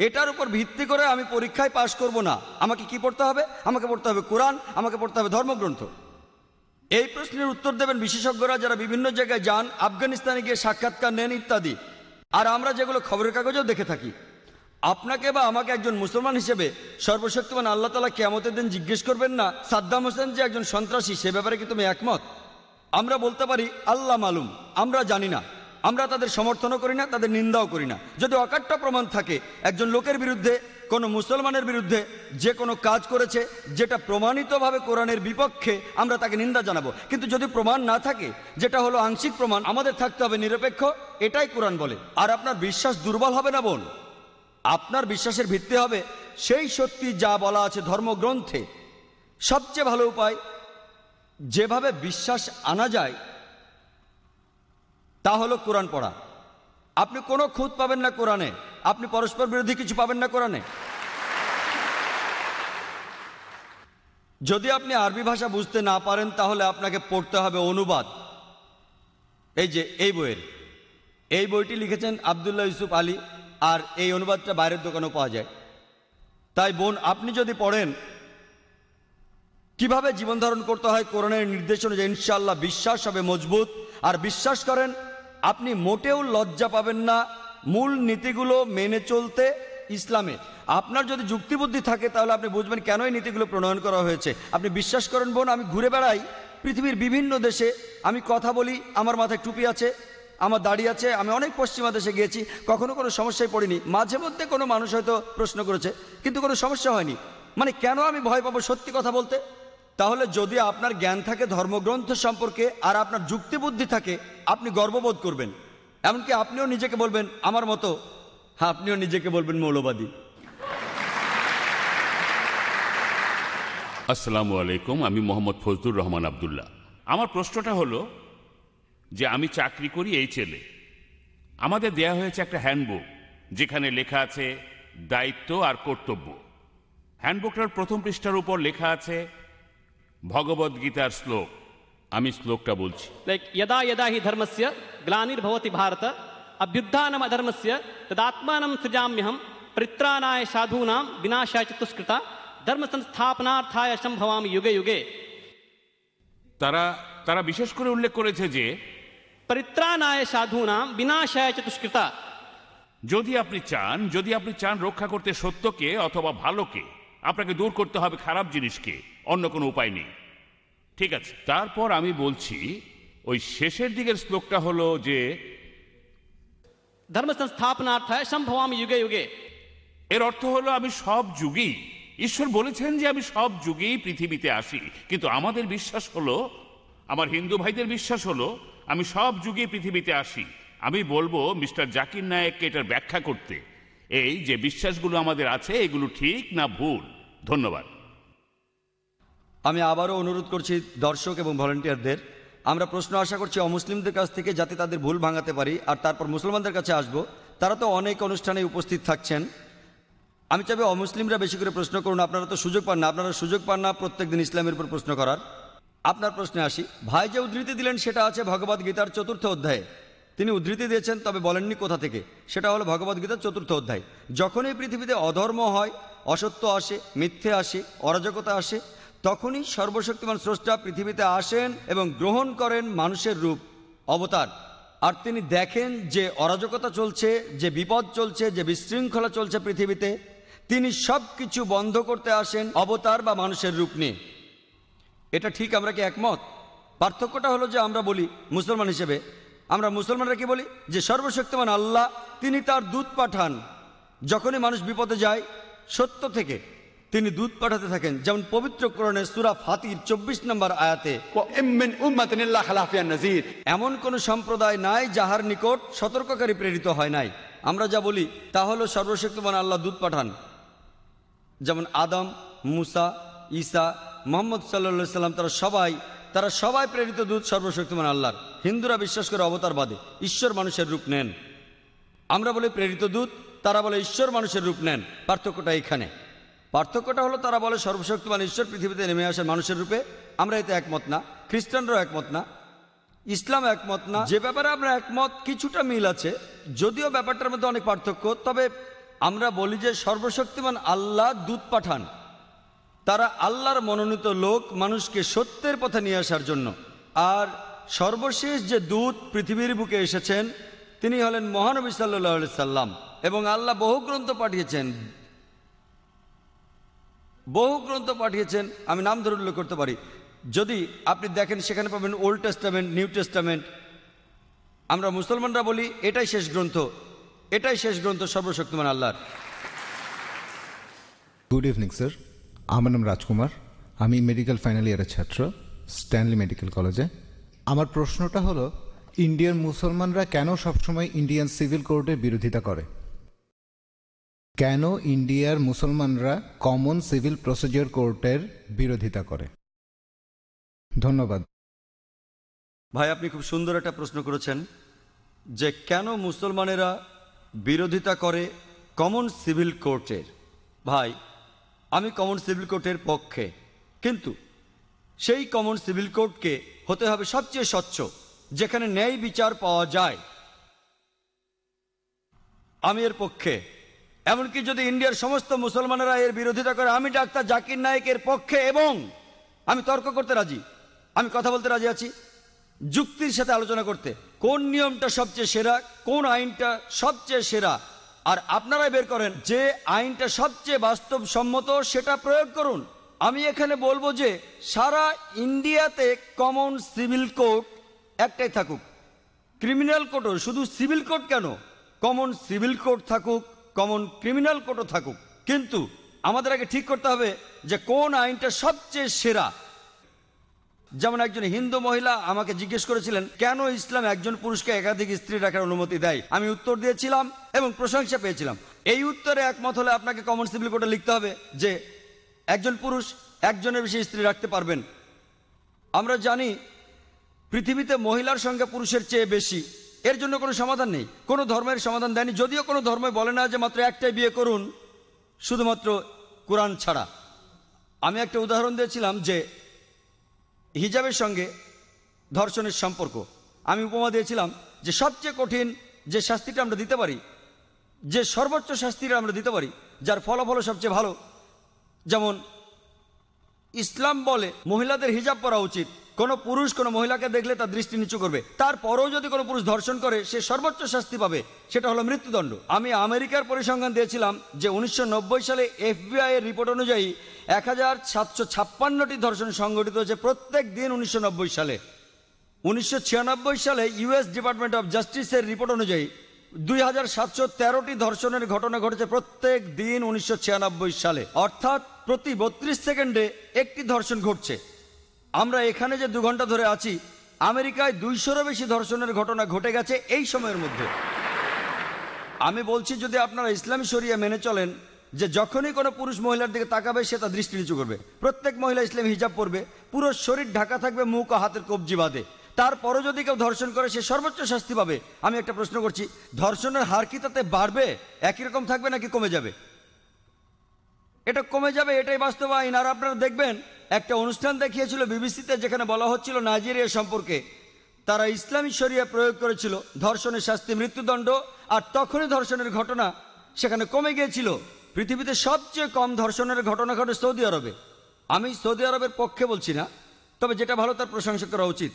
এটার উপর ভিত্তি করে আমি পরীক্ষায় পাশ করব না। আমাকে কি পড়তে হবে? আমাকে পড়তে হবে কোরআন, আমাকে পড়তে হবে ধর্মগ্রন্থ। এই প্রশ্নের উত্তর দেবেন বিশেষজ্ঞরা যারা বিভিন্ন জায়গায় যান, আফগানিস্তানে গিয়ে সাক্ষাৎকার নেন ইত্যাদি। আর আমরা যেগুলো খবরের কাগজেও দেখে থাকি। আপনাকে বা আমাকে একজন মুসলমান হিসেবে সর্বশক্তিমান আল্লাহ তাআলা কিয়ামতের দিন জিজ্ঞেস করবেন না সাদ্দাম হোসেন যে একজন সন্ত্রাসী, সে ব্যাপারে কি তুমি একমত? আমরা বলতে পারি আল্লাহ মালুম, আমরা জানি না। আমরা তাদের সমর্থনও করি না, তাদের নিন্দাও করি না। যদি অকাট্য প্রমাণ থাকে একজন লোকের বিরুদ্ধে, কোনো মুসলমানের বিরুদ্ধে যে কোনো কাজ করেছে যেটা প্রমাণিতভাবে কোরআনের বিপক্ষে, আমরা তাকে নিন্দা জানাবো। কিন্তু যদি প্রমাণ না থাকে, যেটা হলো আংশিক প্রমাণ, আমাদের থাকতে হবে নিরপেক্ষ। এটাই কোরআন বলে। আর আপনার বিশ্বাস দুর্বল হবে না বোন, আপনার বিশ্বাসের ভিত্তি হবে সেই সত্যি যা বলা আছে ধর্মগ্রন্থে। সবচেয়ে ভালো উপায় যেভাবে বিশ্বাস আনা যায় তা হলো কোরআন পড়া। আপনি কোনো খুঁত পাবেন না কোরআনে, আপনি পরস্পর বিরোধী কিছু পাবেন না কোরআনে। যদি আপনি আরবি ভাষা বুঝতে না পারেন তাহলে আপনাকে পড়তে হবে অনুবাদ। এই যে এই বইটি লিখেছেন আব্দুল্লাহ ইউসুফ আলী, আর এই অনুবাদটা বাইরের দোকানেও পাওয়া যায়। তাই বোন, আপনি যদি পড়েন কিভাবে জীবন ধারণ করতে হয় কোরআনের নির্দেশ অনুযায়ী, ইনশাআল্লাহ বিশ্বাস হবে মজবুত। আর বিশ্বাস করেন আপনি মোটেও লজ্জা পাবেন না মূল নীতিগুলো মেনে চলতে ইসলামে। আপনার যদি যুক্তিবুদ্ধি থাকে তাহলে আপনি বুঝবেন কেন এই নীতিগুলো প্রণয়ন করা হয়েছে। আপনি বিশ্বাস করেন বোন, আমি ঘুরে বেড়াই পৃথিবীর বিভিন্ন দেশে, আমি কথা বলি, আমার মাথায় টুপি আছে, আমার দাড়ি আছে, আমি অনেক পশ্চিমা দেশে গিয়েছি, কখনো কোনো সমস্যায় পড়িনি। মাঝে মধ্যে কোনো মানুষ হয়তো প্রশ্ন করেছে, কিন্তু কোনো সমস্যা হয়নি। মানে কেন আমি ভয় পাবো সত্যি কথা বলতে? তাহলে যদি আপনার জ্ঞান থাকে ধর্মগ্রন্থ সম্পর্কে আর আপনার যুক্তিবুদ্ধি থাকে, আপনি গর্ববোধ করবেন। এমনকি আপনিও নিজেকে বলবেন আমার মতো, হ্যাঁ আপনিও নিজেকে বলবেন মৌলবাদী। আসসালামু আলাইকুম, আমি মোহাম্মদ ফজলুর রহমান আবদুল্লাহ। আমার প্রশ্নটা হলো যে আমি চাকরি করি এই ছেলে, আমাদের দেয়া হয়েছে একটা হ্যান্ডবুক যেখানে লেখা আছে দায়িত্ব আর কর্তব্য। হ্যান্ডবুকটার প্রথম পৃষ্ঠার উপর লেখা আছে ভগবদ্গীতার শ্লোক। আমি শ্লোকটা বলছি। यदा यदा हि धर्मस्य ग्लानिर्भवति भारत अभ्युत्थानम् अधर्मस्य तदात्मानं सृजाम्यहं परित्राणाय साधूनां विनाशाय च दुष्कृता धर्म संस्थापनार्थाय संभवामि युगे युगे। তারা বিশেষ করে উল্লেখ করেছে যে परित्राणाय साधूनां विनाशाय च दुष्कृता। যদি আপনি চান রক্ষা করতে সত্যকে অথবা ভালোকে, আপনাকে দূর করতে হবে খারাপ জিনিসকে, অন্য কোনো উপায় নেই। ঠিক আছে, তারপর আমি বলছি ওই শেষের দিকের শ্লোকটা হলো যে धर्म संस्थापनार्थाय संभवामि युगे युगे। এর অর্থ হলো আমি সব যুগেই, ঈশ্বর বলেছেন যে আমি সব যুগেই পৃথিবীতে আসি, কিন্তু আমাদের বিশ্বাস হলো, আমার হিন্দু ভাইদের বিশ্বাস হলো আমি সব যুগেই পৃথিবীতে আসি। আমি বলবো মিস্টার জাকির নায়েককে এটার ব্যাখ্যা করতে, এই যে বিশ্বাসগুলো আমাদের আছে এগুলো ঠিক না ভুল। ধন্যবাদ। আমি আবারও অনুরোধ করছি দর্শক এবং ভলান্টিয়ারদের, আমরা প্রশ্ন আশা করছি অমুসলিমদের কাছ থেকে, যাতে তাদের ভুল ভাঙাতে পারি। আর তারপর মুসলমানদের কাছে আসব, তারা তো অনেক অনুষ্ঠানে উপস্থিত থাকছেন। আমি চাইবো অমুসলিমরা বেশি করে প্রশ্ন করুন। আপনারা তো সুযোগ পান না, আপনারা সুযোগ পান না প্রত্যেকদিন ইসলামের উপর প্রশ্ন করার। আপনার প্রশ্নে আসি। ভাই যে উদ্ধৃতি দিলেন সেটা আছে ভগবদ্গীতার 4র্থ অধ্যায়ে। তিনি উদ্ধৃতি দিয়েছেন, তবে বলেননি কোথা থেকে। সেটা হলো ভগবদ্গীতার 4র্থ অধ্যায়। যখনই পৃথিবীতে অধর্ম হয়, অসত্য আসে, মিথ্যে আসে, অরাজকতা আসে, তখনই সর্বশক্তিমান স্রষ্টা পৃথিবীতে আসেন এবং গ্রহণ করেন মানুষের রূপ, অবতার। আর তিনি দেখেন যে অরাজকতা চলছে, যে বিপদ চলছে, যে বিশৃঙ্খলা চলছে পৃথিবীতে, তিনি সব কিছু বন্ধ করতে আসেন অবতার বা মানুষের রূপ নিয়ে। এটা ঠিক, আমরা কি একমত? পার্থক্যটা হলো যে আমরা বলি মুসলমান হিসেবে, আমরা মুসলমানরা কি বলি যে সর্বশক্তিমান আল্লাহ তিনি তার দূত পাঠান, যখনই মানুষ বিপদে যায় সত্য থেকে তিনি দূত পাঠাতে থাকেন। যেমন পবিত্র কোরআনের সূরা ফাতির 24 নম্বর আয়াতে, وإن من أمة إلا خلا فيها النذير। এমন কোন সম্প্রদায় নাই যাহার নিকট সতর্ককারী প্রেরিত হয় নাই। আমরা যা বলি তা হলো সর্বশক্তিমান আল্লাহ দূত পাঠান। যেমন আদম, মুসা, ঈসা, মুহাম্মদ সাল্লাল্লাহু আলাইহি সাল্লাম, তারা সবাই প্রেরিত দূত সর্বশক্তিমান আল্লাহর। হিন্দুরা বিশ্বাস করে অবতারবাদে ঈশ্বর মানুষের রূপ নেন। আমরা বলি প্রেরিত দূত, তারা বলে ঈশ্বর মানুষের রূপ নেন। পার্থক্যটা এখানে। পার্থক্যটা হলো তারা বলে সর্বশক্তিমান ঈশ্বর পৃথিবীতে নেমে আসে মানুষের রূপে। আমরা এতে একমত না, খ্রিস্টানরাও একমত না, ইসলাম একমত না। যে ব্যাপারে আমরা একমত কিছুটা মিল আছে, যদিও ব্যাপারটার মধ্যে অনেক পার্থক্য। তবে আমরা বলি যে সর্বশক্তিমান আল্লাহ দূত পাঠান। তারা আল্লাহর মনোনীত লোক, মানুষকে সত্যের পথে নিয়ে আসার জন্য। আর সর্বশেষ যে দূত পৃথিবীর বুকে এসেছেন তিনি হলেন মহানবী সাল্লাল্লাহু আলাইহি সাল্লাম। এবং আল্লাহ বহু গ্রন্থ পাঠিয়েছেন। আমি নাম ধরে উল্লেখ করতে পারি। যদি আপনি দেখেন সেখানে পাবেন ওল্ড টেস্টামেন্ট, নিউ টেস্টামেন্ট। আমরা মুসলমানরা বলি এটাই শেষ গ্রন্থ সর্বশক্তিমান আল্লাহর। গুড ইভিনিং স্যার, আমার নাম রাজকুমার। আমি মেডিকেল ফাইনাল ইয়ারের ছাত্র, স্ট্যানলি মেডিকেল কলেজে। আমার প্রশ্নটা হলো, ইন্ডিয়ার মুসলমানরা কেন সবসময় ইন্ডিয়ান সিভিল কোর্টের বিরোধিতা করে? কেন ইন্ডিয়ার মুসলমানরা কমন সিভিল প্রসিডিওর কোর্টের বিরোধিতা করে? ধন্যবাদ ভাই, আপনি খুব সুন্দর একটা প্রশ্ন করেছেন যে কেন মুসলমানেরা বিরোধিতা করে কমন সিভিল কোর্টের। ভাই, আমি কমন সিভিল কোর্টের পক্ষে, কিন্তু সেই কমন সিভিল কোর্টকে হতে হবে সবচেয়ে স্বচ্ছ, যেখানে ন্যায় বিচার পাওয়া যায়। আমি এর পক্ষে। এমনকি যদি ইন্ডিয়ার সমস্ত মুসলমানেরা এর বিরোধিতা করে, আমি ডাক্তার জাকির নায়েকের পক্ষে, এবং আমি তর্ক করতে রাজি, আমি কথা বলতে রাজি আছি, যুক্তির সাথে আলোচনা করতে, কোন নিয়মটা সবচেয়ে সেরা, কোন আইনটা সবচেয়ে সেরা। আর আপনারাই বের করেন যে আইনটা সবচেয়ে বাস্তবসম্মত, সেটা প্রয়োগ করুন। আমি এখানে বলবো যে সারা ইন্ডিয়াতে কমন সিভিল কোর্ট একটাই থাকুক। ক্রিমিনাল কোর্টও, শুধু সিভিল কোর্ট কেন, কমন সিভিল কোর্ট থাকুক, কমন ক্রিমিনাল কোর্টও থাকুক। কিন্তু আমাদের আগে ঠিক করতে হবে যে কোন আইনটা সবচেয়ে সেরা। যেমন একজন হিন্দু মহিলা আমাকে জিজ্ঞেস করেছিলেন কেন ইসলাম একজন পুরুষকে একাধিক স্ত্রী রাখার অনুমতি দেয়। আমি উত্তর দিয়েছিলাম এবং প্রশংসা পেয়েছিলাম। এই উত্তরে একমত হলে আপনাকে কমন সিভিল কোর্টে লিখতে হবে যে একজন পুরুষ একজনের বেশি স্ত্রী রাখতে পারবেন। আমরা জানি পৃথিবীতে মহিলার সংখ্যা পুরুষের চেয়ে বেশি। এর জন্য কোনো সমাধান নেই, কোনো ধর্মের সমাধান দেয়নি। যদিও কোনো ধর্মই বলে না যে মাত্র একটাই বিয়ে করুন, শুধুমাত্র কোরআন ছাড়া। আমি একটা উদাহরণ দিয়েছিলাম যে হিজাবের সঙ্গে ধর্ষণের সম্পর্ক। আমি উপমা দিয়েছিলাম যে সবচেয়ে কঠিন যে শাস্তিটা আমরা দিতে পারি, যে সর্বোচ্চ শাস্তিটা আমরা দিতে পারি, যার ফলাফল সবচেয়ে ভালো, যেমন ইসলাম বলে মহিলাদের হিজাব পরা উচিত। কোনো পুরুষ কোনো মহিলাকে দেখলে তার দৃষ্টি নিচু করবে। তারপরেও যদি কোনো পুরুষ ধর্ষণ করে, সে সর্বোচ্চ শাস্তি পাবে, সেটা হলো মৃত্যুদণ্ড। আমি আমেরিকার পরিসংখ্যান দিয়েছিলাম যে 1990 সালে FBI এর রিপোর্ট অনুযায়ী 1756টি ধর্ষণ সংঘটিত হয়েছে প্রত্যেক দিন 1990 সালে। 1996 সালে US ডিপার্টমেন্ট অফ জাস্টিসের রিপোর্ট অনুযায়ী 2713টি ধর্ষণের ঘটনা ঘটেছে প্রত্যেক দিন 1996 সালে। অর্থাৎ প্রতি 32 সেকেন্ডে একটি ধর্ষণ ঘটছে। আমরা এখানে যে 2 ঘন্টা ধরে আছি, আমেরিকায় 200-রও বেশি ধর্ষণের ঘটনা ঘটে গেছে এই সময়ের মধ্যে। আমি বলছি যদি আপনারা ইসলামী শরিয়া মেনে চলেন যে যখনই কোনো পুরুষ মহিলার দিকে তাকাবে সে তার দৃষ্টি নিচু করবে। প্রত্যেক মহিলা ইসলামী হিজাব পরবে, পুরো শরীর ঢাকা থাকবে, মুখ ও হাতের কবজি বাঁধে। তারপরও যদি কেউ ধর্ষণ করে সে সর্বোচ্চ শাস্তি পাবে। আমি একটা প্রশ্ন করছি, ধর্ষণের হার কি তাতে বাড়বে, একই রকম থাকবে নাকি কমে যাবে? এটা কমে যাবে, এটাই বাস্তব আইন। আর আপনারা দেখবেন একটা অনুষ্ঠান দেখিয়েছিল বিবিসিতে, যেখানে বলা হচ্ছিল নাইজেরিয়া সম্পর্কে। তারা ইসলামী শরিয়া প্রয়োগ করেছিল, ধর্ষণের শাস্তি মৃত্যুদণ্ড, আর তখনই ধর্ষণের ঘটনা সেখানে কমে গিয়েছিল। পৃথিবীতে সবচেয়ে কম ধর্ষণের ঘটনা ঘটে সৌদি আরবে। আমি সৌদি আরবের পক্ষে বলছি না, তবে যেটা ভালো তার প্রশংসা করা উচিত।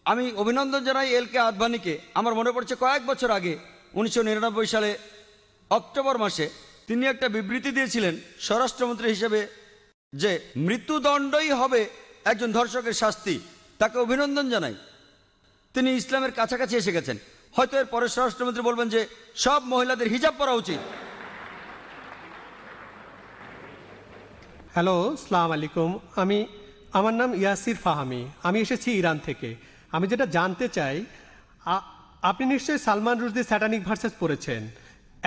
আমি অভিনন্দন জানাই LK আদভানিকে। আমার মনে পড়ছে কয়েক বছর আগে 1999 সালে অক্টোবর মাসে তিনি একটা বিবৃতি দিয়েছিলেন স্বরাষ্ট্রমন্ত্রী হিসেবে যে মৃত্যুদণ্ডই হবে একজন ধর্ষকের শাস্তি। তাকে অভিনন্দন জানাই, তিনি ইসলামের কাছাকাছি এসে গেছেন। হয়তো এর পরে স্বরাষ্ট্রমন্ত্রী বলবেন যে সব মহিলাদের হিজাব পরা উচিত। হ্যালো, সালাম আলাইকুম। আমার নাম ইয়াসির ফাহামি। আমি এসেছি ইরান থেকে। আমি যেটা জানতে চাই, আপনি নিশ্চয়ই সালমান রুশদির স্যাটানিক ভার্সেস পড়েছেন।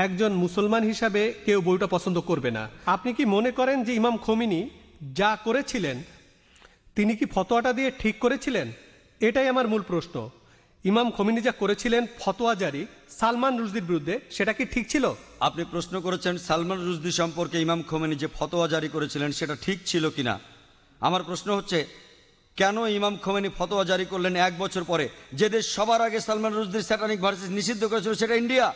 একজন মুসলমান হিসাবে কেউ বইটা পছন্দ করবে না। আপনি কি মনে করেন যে ইমাম খোমেনি যা করেছিলেন তিনি কি ফতোয়াটা দিয়ে ঠিক করেছিলেন? এটাই আমার মূল প্রশ্ন। ইমাম খোমেনি যা করেছিলেন ফতোয়া জারি সালমান রুশদির বিরুদ্ধে, সেটা কি ঠিক ছিল? আপনি প্রশ্ন করেছেন সালমান রুশদি সম্পর্কে ইমাম খোমেনি যে ফতোয়া জারি করেছিলেন সেটা ঠিক ছিল কিনা। আমার প্রশ্ন হচ্ছে, কেন ইমাম খোমেনি ফতোয়া জারি করলেন 1 বছর পরে? যে দেশ সবার আগে সালমান রুশদির স্যাটানিক ভার্সেস নিষিদ্ধ করেছিল সেটা ইন্ডিয়া।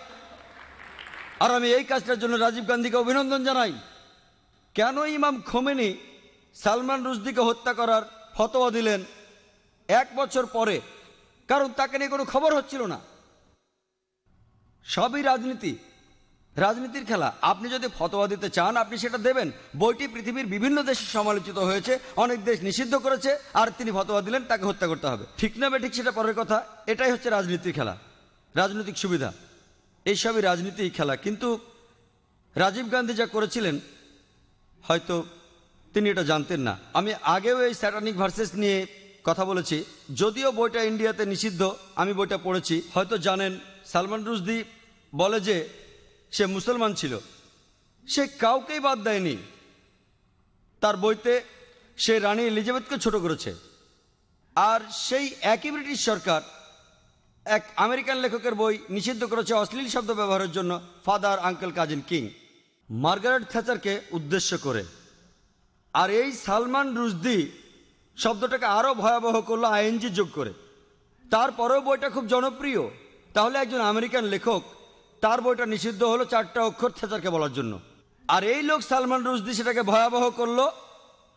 আর আমি এই কাজটার জন্য রাজীব গান্ধীকে অভিনন্দন জানাই। কেন ইমাম খোমেনি সালমান রুশদিকে হত্যা করার ফতোয়া দিলেন 1 বছর পরে? কারণ তাকে নিয়ে কোনো খবর হচ্ছিল না। সবই রাজনীতির খেলা। আপনি যদি ফতোয়া দিতে চান আপনি সেটা দেবেন। বইটি পৃথিবীর বিভিন্ন দেশে সমালোচিত হয়েছে, অনেক দেশ নিষিদ্ধ করেছে, আর তিনি ফতোয়া দিলেন তাকে হত্যা করতে হবে। ঠিক না বেঠিক সেটা পরের কথা। এটাই হচ্ছে রাজনীতির খেলা, রাজনৈতিক সুবিধা। এইসবই রাজনীতির খেলা। কিন্তু রাজীব গান্ধী যা করেছিলেন হয়তো তিনি এটা জানতেন না। আমি আগেও এই স্যাটানিক ভার্সেস নিয়ে কথা বলেছি, যদিও বইটা ইন্ডিয়াতে নিষিদ্ধ। আমি বইটা পড়েছি। হয়তো জানেন সালমান রুশদি বলে যে সে মুসলমান ছিল, সে কাউকেই বাদ দেয়নি। তার বইতে সে রানী এলিজাবেথকে ছোট করেছে। আর সেই একই ব্রিটিশ সরকার এক আমেরিকান লেখকের বই নিষিদ্ধ করেছে অশ্লীল শব্দ ব্যবহারের জন্য, father, uncle, cousin, king, Margaret থ্যাচারকে উদ্দেশ্য করে। আর এই সালমান রুশদি শব্দটাকে আরও ভয়াবহ করলো আইএনজি যোগ করে। তারপরেও বইটা খুব জনপ্রিয়। তাহলে একজন আমেরিকান লেখক, তার বইটা নিষিদ্ধ হলো 4টা অক্ষর থ্যাচারকে বলার জন্য। আর এই লোক সালমান রুশদি সেটাকে ভয়াবহ করলো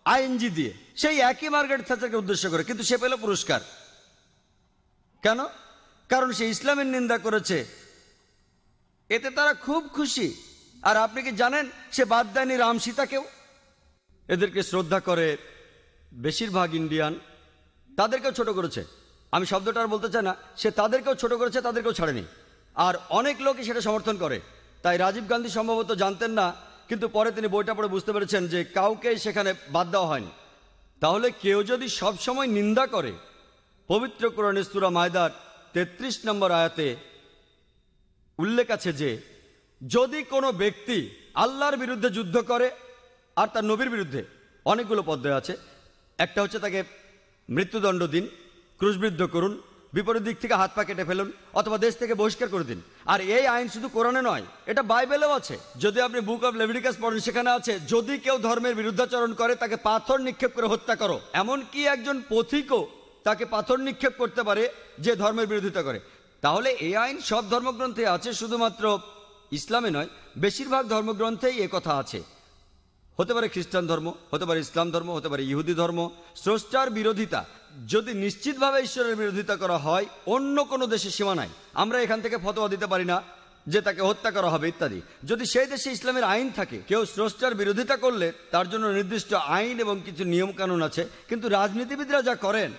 আইএনজি দিয়ে, সেই একই মার্গারেট থ্যাচারকে উদ্দেশ্য করে। কিন্তু সে পেল পুরস্কার। কেন? কারণ সে ইসলামের নিন্দা করেছে। এতে তারা খুব খুশি। আর আপনি কি জানেন সে বাদ দেয়নি রাম সীতাকেও? এদেরকে শ্রদ্ধা করে বেশিরভাগ ইন্ডিয়ান, তাদেরকেও ছোট করেছে। আমি শব্দটা আর বলতে চাই না। সে তাদেরকেও ছোট করেছে, তাদেরকেও ছাড়েনি। আর অনেক লোকই সেটা সমর্থন করে। তাই রাজীব গান্ধী সম্ভবত জানতেন না, কিন্তু পরে তিনি বইটা পড়ে বুঝতে পেরেছেন যে কাউকেই সেখানে বাদ দেওয়া হয়নি। তাহলে কেউ যদি সব সময় নিন্দা করে, পবিত্র কোরআনে সূরা মায়দার 33 নম্বর আয়াতে উল্লেখ আছে যে যদি কোনো ব্যক্তি আল্লাহর বিরুদ্ধে যুদ্ধ করে আর তার নবীর বিরুদ্ধে, অনেকগুলো পদ্ধতি আছে। একটা হচ্ছে তাকে মৃত্যুদণ্ড দিন, ক্রুশবিদ্ধ করুন, বিপরীত দিক থেকে হাত পা কেটে ফেলুন, অথবা দেশ থেকে বহিষ্কার করে দিন। আর এই আইন শুধু কোরআনে নয়, এটা বাইবেলেও আছে। যদি আপনি বুক অব লেভিটিকাস পড়েন সেখানে আছে যদি কেউ ধর্মের বিরুদ্ধাচরণ করে তাকে পাথর নিক্ষেপ করে হত্যা করো। এমনকি একজন পথিকও তাকে পাথর নিক্ষেপ করতে পারে যে ধর্মের বিরোধিতা করে। তাহলে এই আইন সব ধর্মগ্রন্থে আছে, শুধুমাত্র ইসলামে নয়, বেশিরভাগ ধর্মগ্রন্থেই এ কথা আছে। হতে পারে খ্রিস্টান ধর্ম, হতে পারে ইসলাম ধর্ম, হতে পারে ইহুদি ধর্ম। স্রষ্টার বিরোধিতা যদি নিশ্চিতভাবে ঈশ্বরের বিরোধিতা করা হয়, অন্য কোনো দেশের সীমা নাই। আমরা এখান থেকে ফতোয়া দিতে পারি না যে তাকে হত্যা করা হবে ইত্যাদি। যদি সেই দেশে ইসলামের আইন থাকে, কেউ স্রষ্টার বিরোধিতা করলে তার জন্য নির্দিষ্ট আইন এবং কিছু নিয়ম কানুন আছে। কিন্তু রাজনীতিবিদরা যা করেন,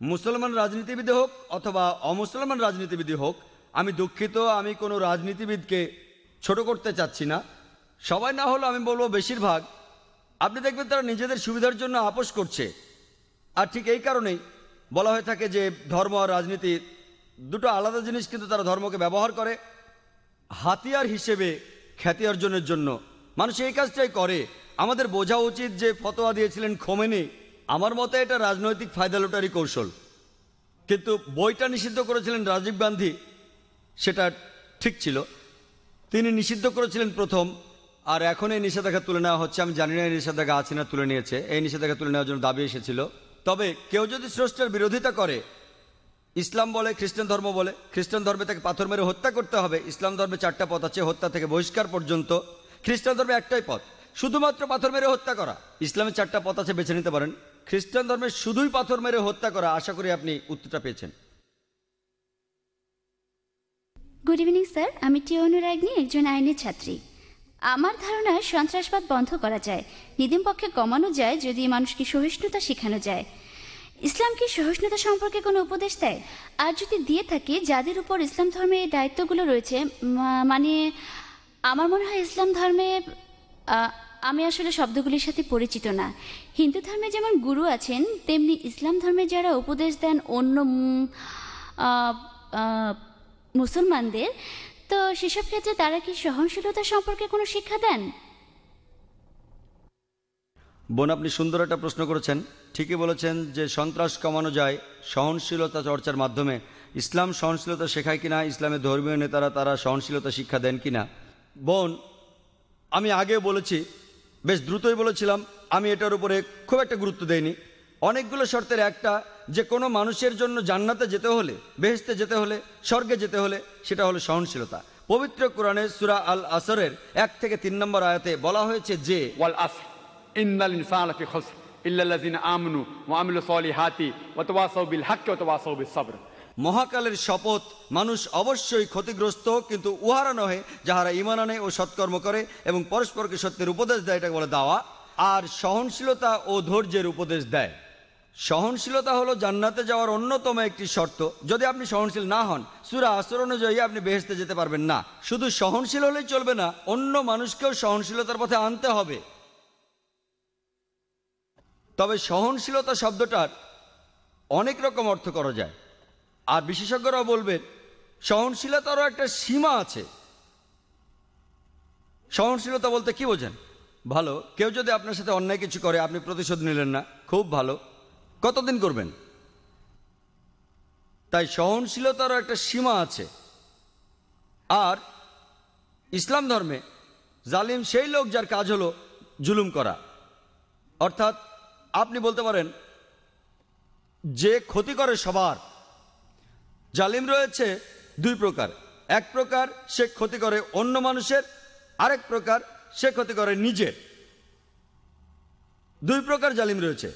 মুসলমান রাজনীতিবিদ হোক অথবা অমুসলমান রাজনীতিবিদ হোক, আমি দুঃখিত, আমি কোনো রাজনীতিবিদকে ছোট করতে চাচ্ছি না, সবাই না হলেও আমি বলবো বেশিরভাগ, আপনি দেখবেন তারা নিজেদের সুবিধার জন্য আপোষ করছে। আর ঠিক এই কারণেই বলা হয়ে থাকে যে ধর্ম আর রাজনীতি দুটো আলাদা জিনিস, কিন্তু তারা ধর্মকে ব্যবহার করে হাতিয়ার হিসেবে খ্যাতি অর্জনের জন্য। মানুষ এই কাজটাই করে। আমাদের বোঝা উচিত যে ফতোয়া দিয়েছিলেন খোমেনি, আমার মতে এটা রাজনৈতিক ফায়দা লুটারি কৌশল। কিন্তু বইটা নিষিদ্ধ করেছিলেন রাজীব গান্ধী, সেটা ঠিক ছিল। তিনি নিষিদ্ধ করেছিলেন প্রথম, আর এখন এই নিষেধাজ্ঞা তুলে নেওয়া হচ্ছে। আমি জানি না এই নিষেধাজ্ঞা আছে না তুলে নিয়েছে। এই নিষেধাজ্ঞা তুলে নেওয়ার জন্য দাবি এসেছিল। তবে কেউ যদি স্রষ্টার বিরোধিতা করে, ইসলাম বলে, খ্রিস্টান ধর্ম বলে, খ্রিস্টান ধর্মে তাকে পাথর মেরে হত্যা করতে হবে। ইসলাম ধর্মে 4টা পথ আছে, হত্যা থেকে বহিষ্কার পর্যন্ত। খ্রিস্টান ধর্মে একটাই পথ, শুধুমাত্র পাথর মেরে হত্যা করা। ইসলামে 4টা পথ আছে, বেছে নিতে পারেন। খ্রিস্টান ধর্মে শুধুই পাথর মেরে হত্যা করা। আশা করি আপনি উত্তরটা পেয়েছেন। গুড ইভিনিং স্যার, আমি টিওনুরাগ্নি, একজন আইনের ছাত্রী। আমার ধারণা সন্ত্রাসবাদ বন্ধ করা যায়, নিদিম পক্ষে কমানো যায় যদি মানুষকে সহিষ্ণুতা শেখানো যায়। ইসলাম কি সহিষ্ণুতা সম্পর্কে কোনো উপদেশ দেয়? আর যদি দিয়ে থাকে, যাদের উপর ইসলাম ধর্মে এই দায়িত্বগুলো রয়েছে, মানে আমার মনে হয় ইসলাম ধর্মে আমি আসলে শব্দগুলির সাথে পরিচিত না। হিন্দু ধর্মে যেমন গুরু আছেন, তেমনি ইসলাম ধর্মে যারা উপদেশ দেন অন্য মুসলমানদের, তো সেসব ক্ষেত্রে তারা কি সহনশীলতা সম্পর্কে কোনো শিক্ষা দেন? বোন, আপনি সুন্দর একটা প্রশ্ন করেছেন। ঠিকই বলেছেন যে সন্ত্রাস কমানো যায় সহনশীলতা চর্চার মাধ্যমে। ইসলাম সহনশীলতা শেখায় কিনা, ইসলামের ধর্মীয় নেতারা তারা সহনশীলতা শিক্ষা দেন কিনা? বোন, আমি আগে বলেছি, বেশ দ্রুতই বলেছিলাম, আমি এটার উপরে খুব একটা গুরুত্ব দেইনি। অনেকগুলো শর্তের একটা, যে কোনো মানুষের জন্য জান্নাতে যেতে হলে, বেহেশতে যেতে হলে, স্বর্গে যেতে হলে, সেটা হলো সহনশীলতা। পবিত্র কোরআনে সূরা আল আসরের 1 থেকে 3 নম্বর আয়াতে বলা হয়েছে যে ওয়াল আসর ইন্নাল ইনসানা লাফি খুসর ইল্লাল্লাযিনা আমানু ওয়া আমিলুস সলিহাতি ওয়া তাওয়াসাউ বিল হাক্কি ওয়া তাওয়াসাউ বিস সবর। মহাকালের শপথ, মানুষ অবশ্যই ক্ষতিগ্রস্ত, কিন্তু উহারা নহে যাহারা ঈমান আনে ও সৎকর্ম করে এবং পরস্পরকে সত্যের উপদেশ দেয়, এটাকে বলে দাওয়া। আর সহনশীলতা ও ধৈর্যের উপদেশ দেয়। সহনশীলতা হলো জান্নাতে যাওয়ার অন্যতম একটি শর্ত। যদি আপনি সহনশীল না হন, সূরা আসর অনুযায়ী আপনি বেহেশতে যেতে পারবেন না। শুধু সহনশীল হলেই চলবে না, অন্য মানুষকেও সহনশীলতার পথে আনতে হবে। তবে সহনশীলতা শব্দটার অনেক রকম অর্থ করা যায়, আর বিশেষজ্ঞরাও বলবেন সহনশীলতারও একটা সীমা আছে। সহনশীলতা বলতে কি বোঝেন? ভালো, কেউ যদি আপনার সাথে অন্যায় কিছু করে, আপনি প্রতিশোধ নিলেন না, খুব ভালো, কতদিন করবেন? তাই সহনশীলতারও একটা সীমা আছে। আর ইসলাম ধর্মে জালিম সেই লোক যার কাজ হলো জুলুম করা। অর্থাৎ আপনি বলতে পারেন যে ক্ষতি করে সবার। জালিম রয়েছে দুই প্রকার। এক প্রকার সে ক্ষতি করে অন্য মানুষের, আরেক প্রকার সে ক্ষতি করে নিজের। দুই প্রকার জালিম রয়েছে,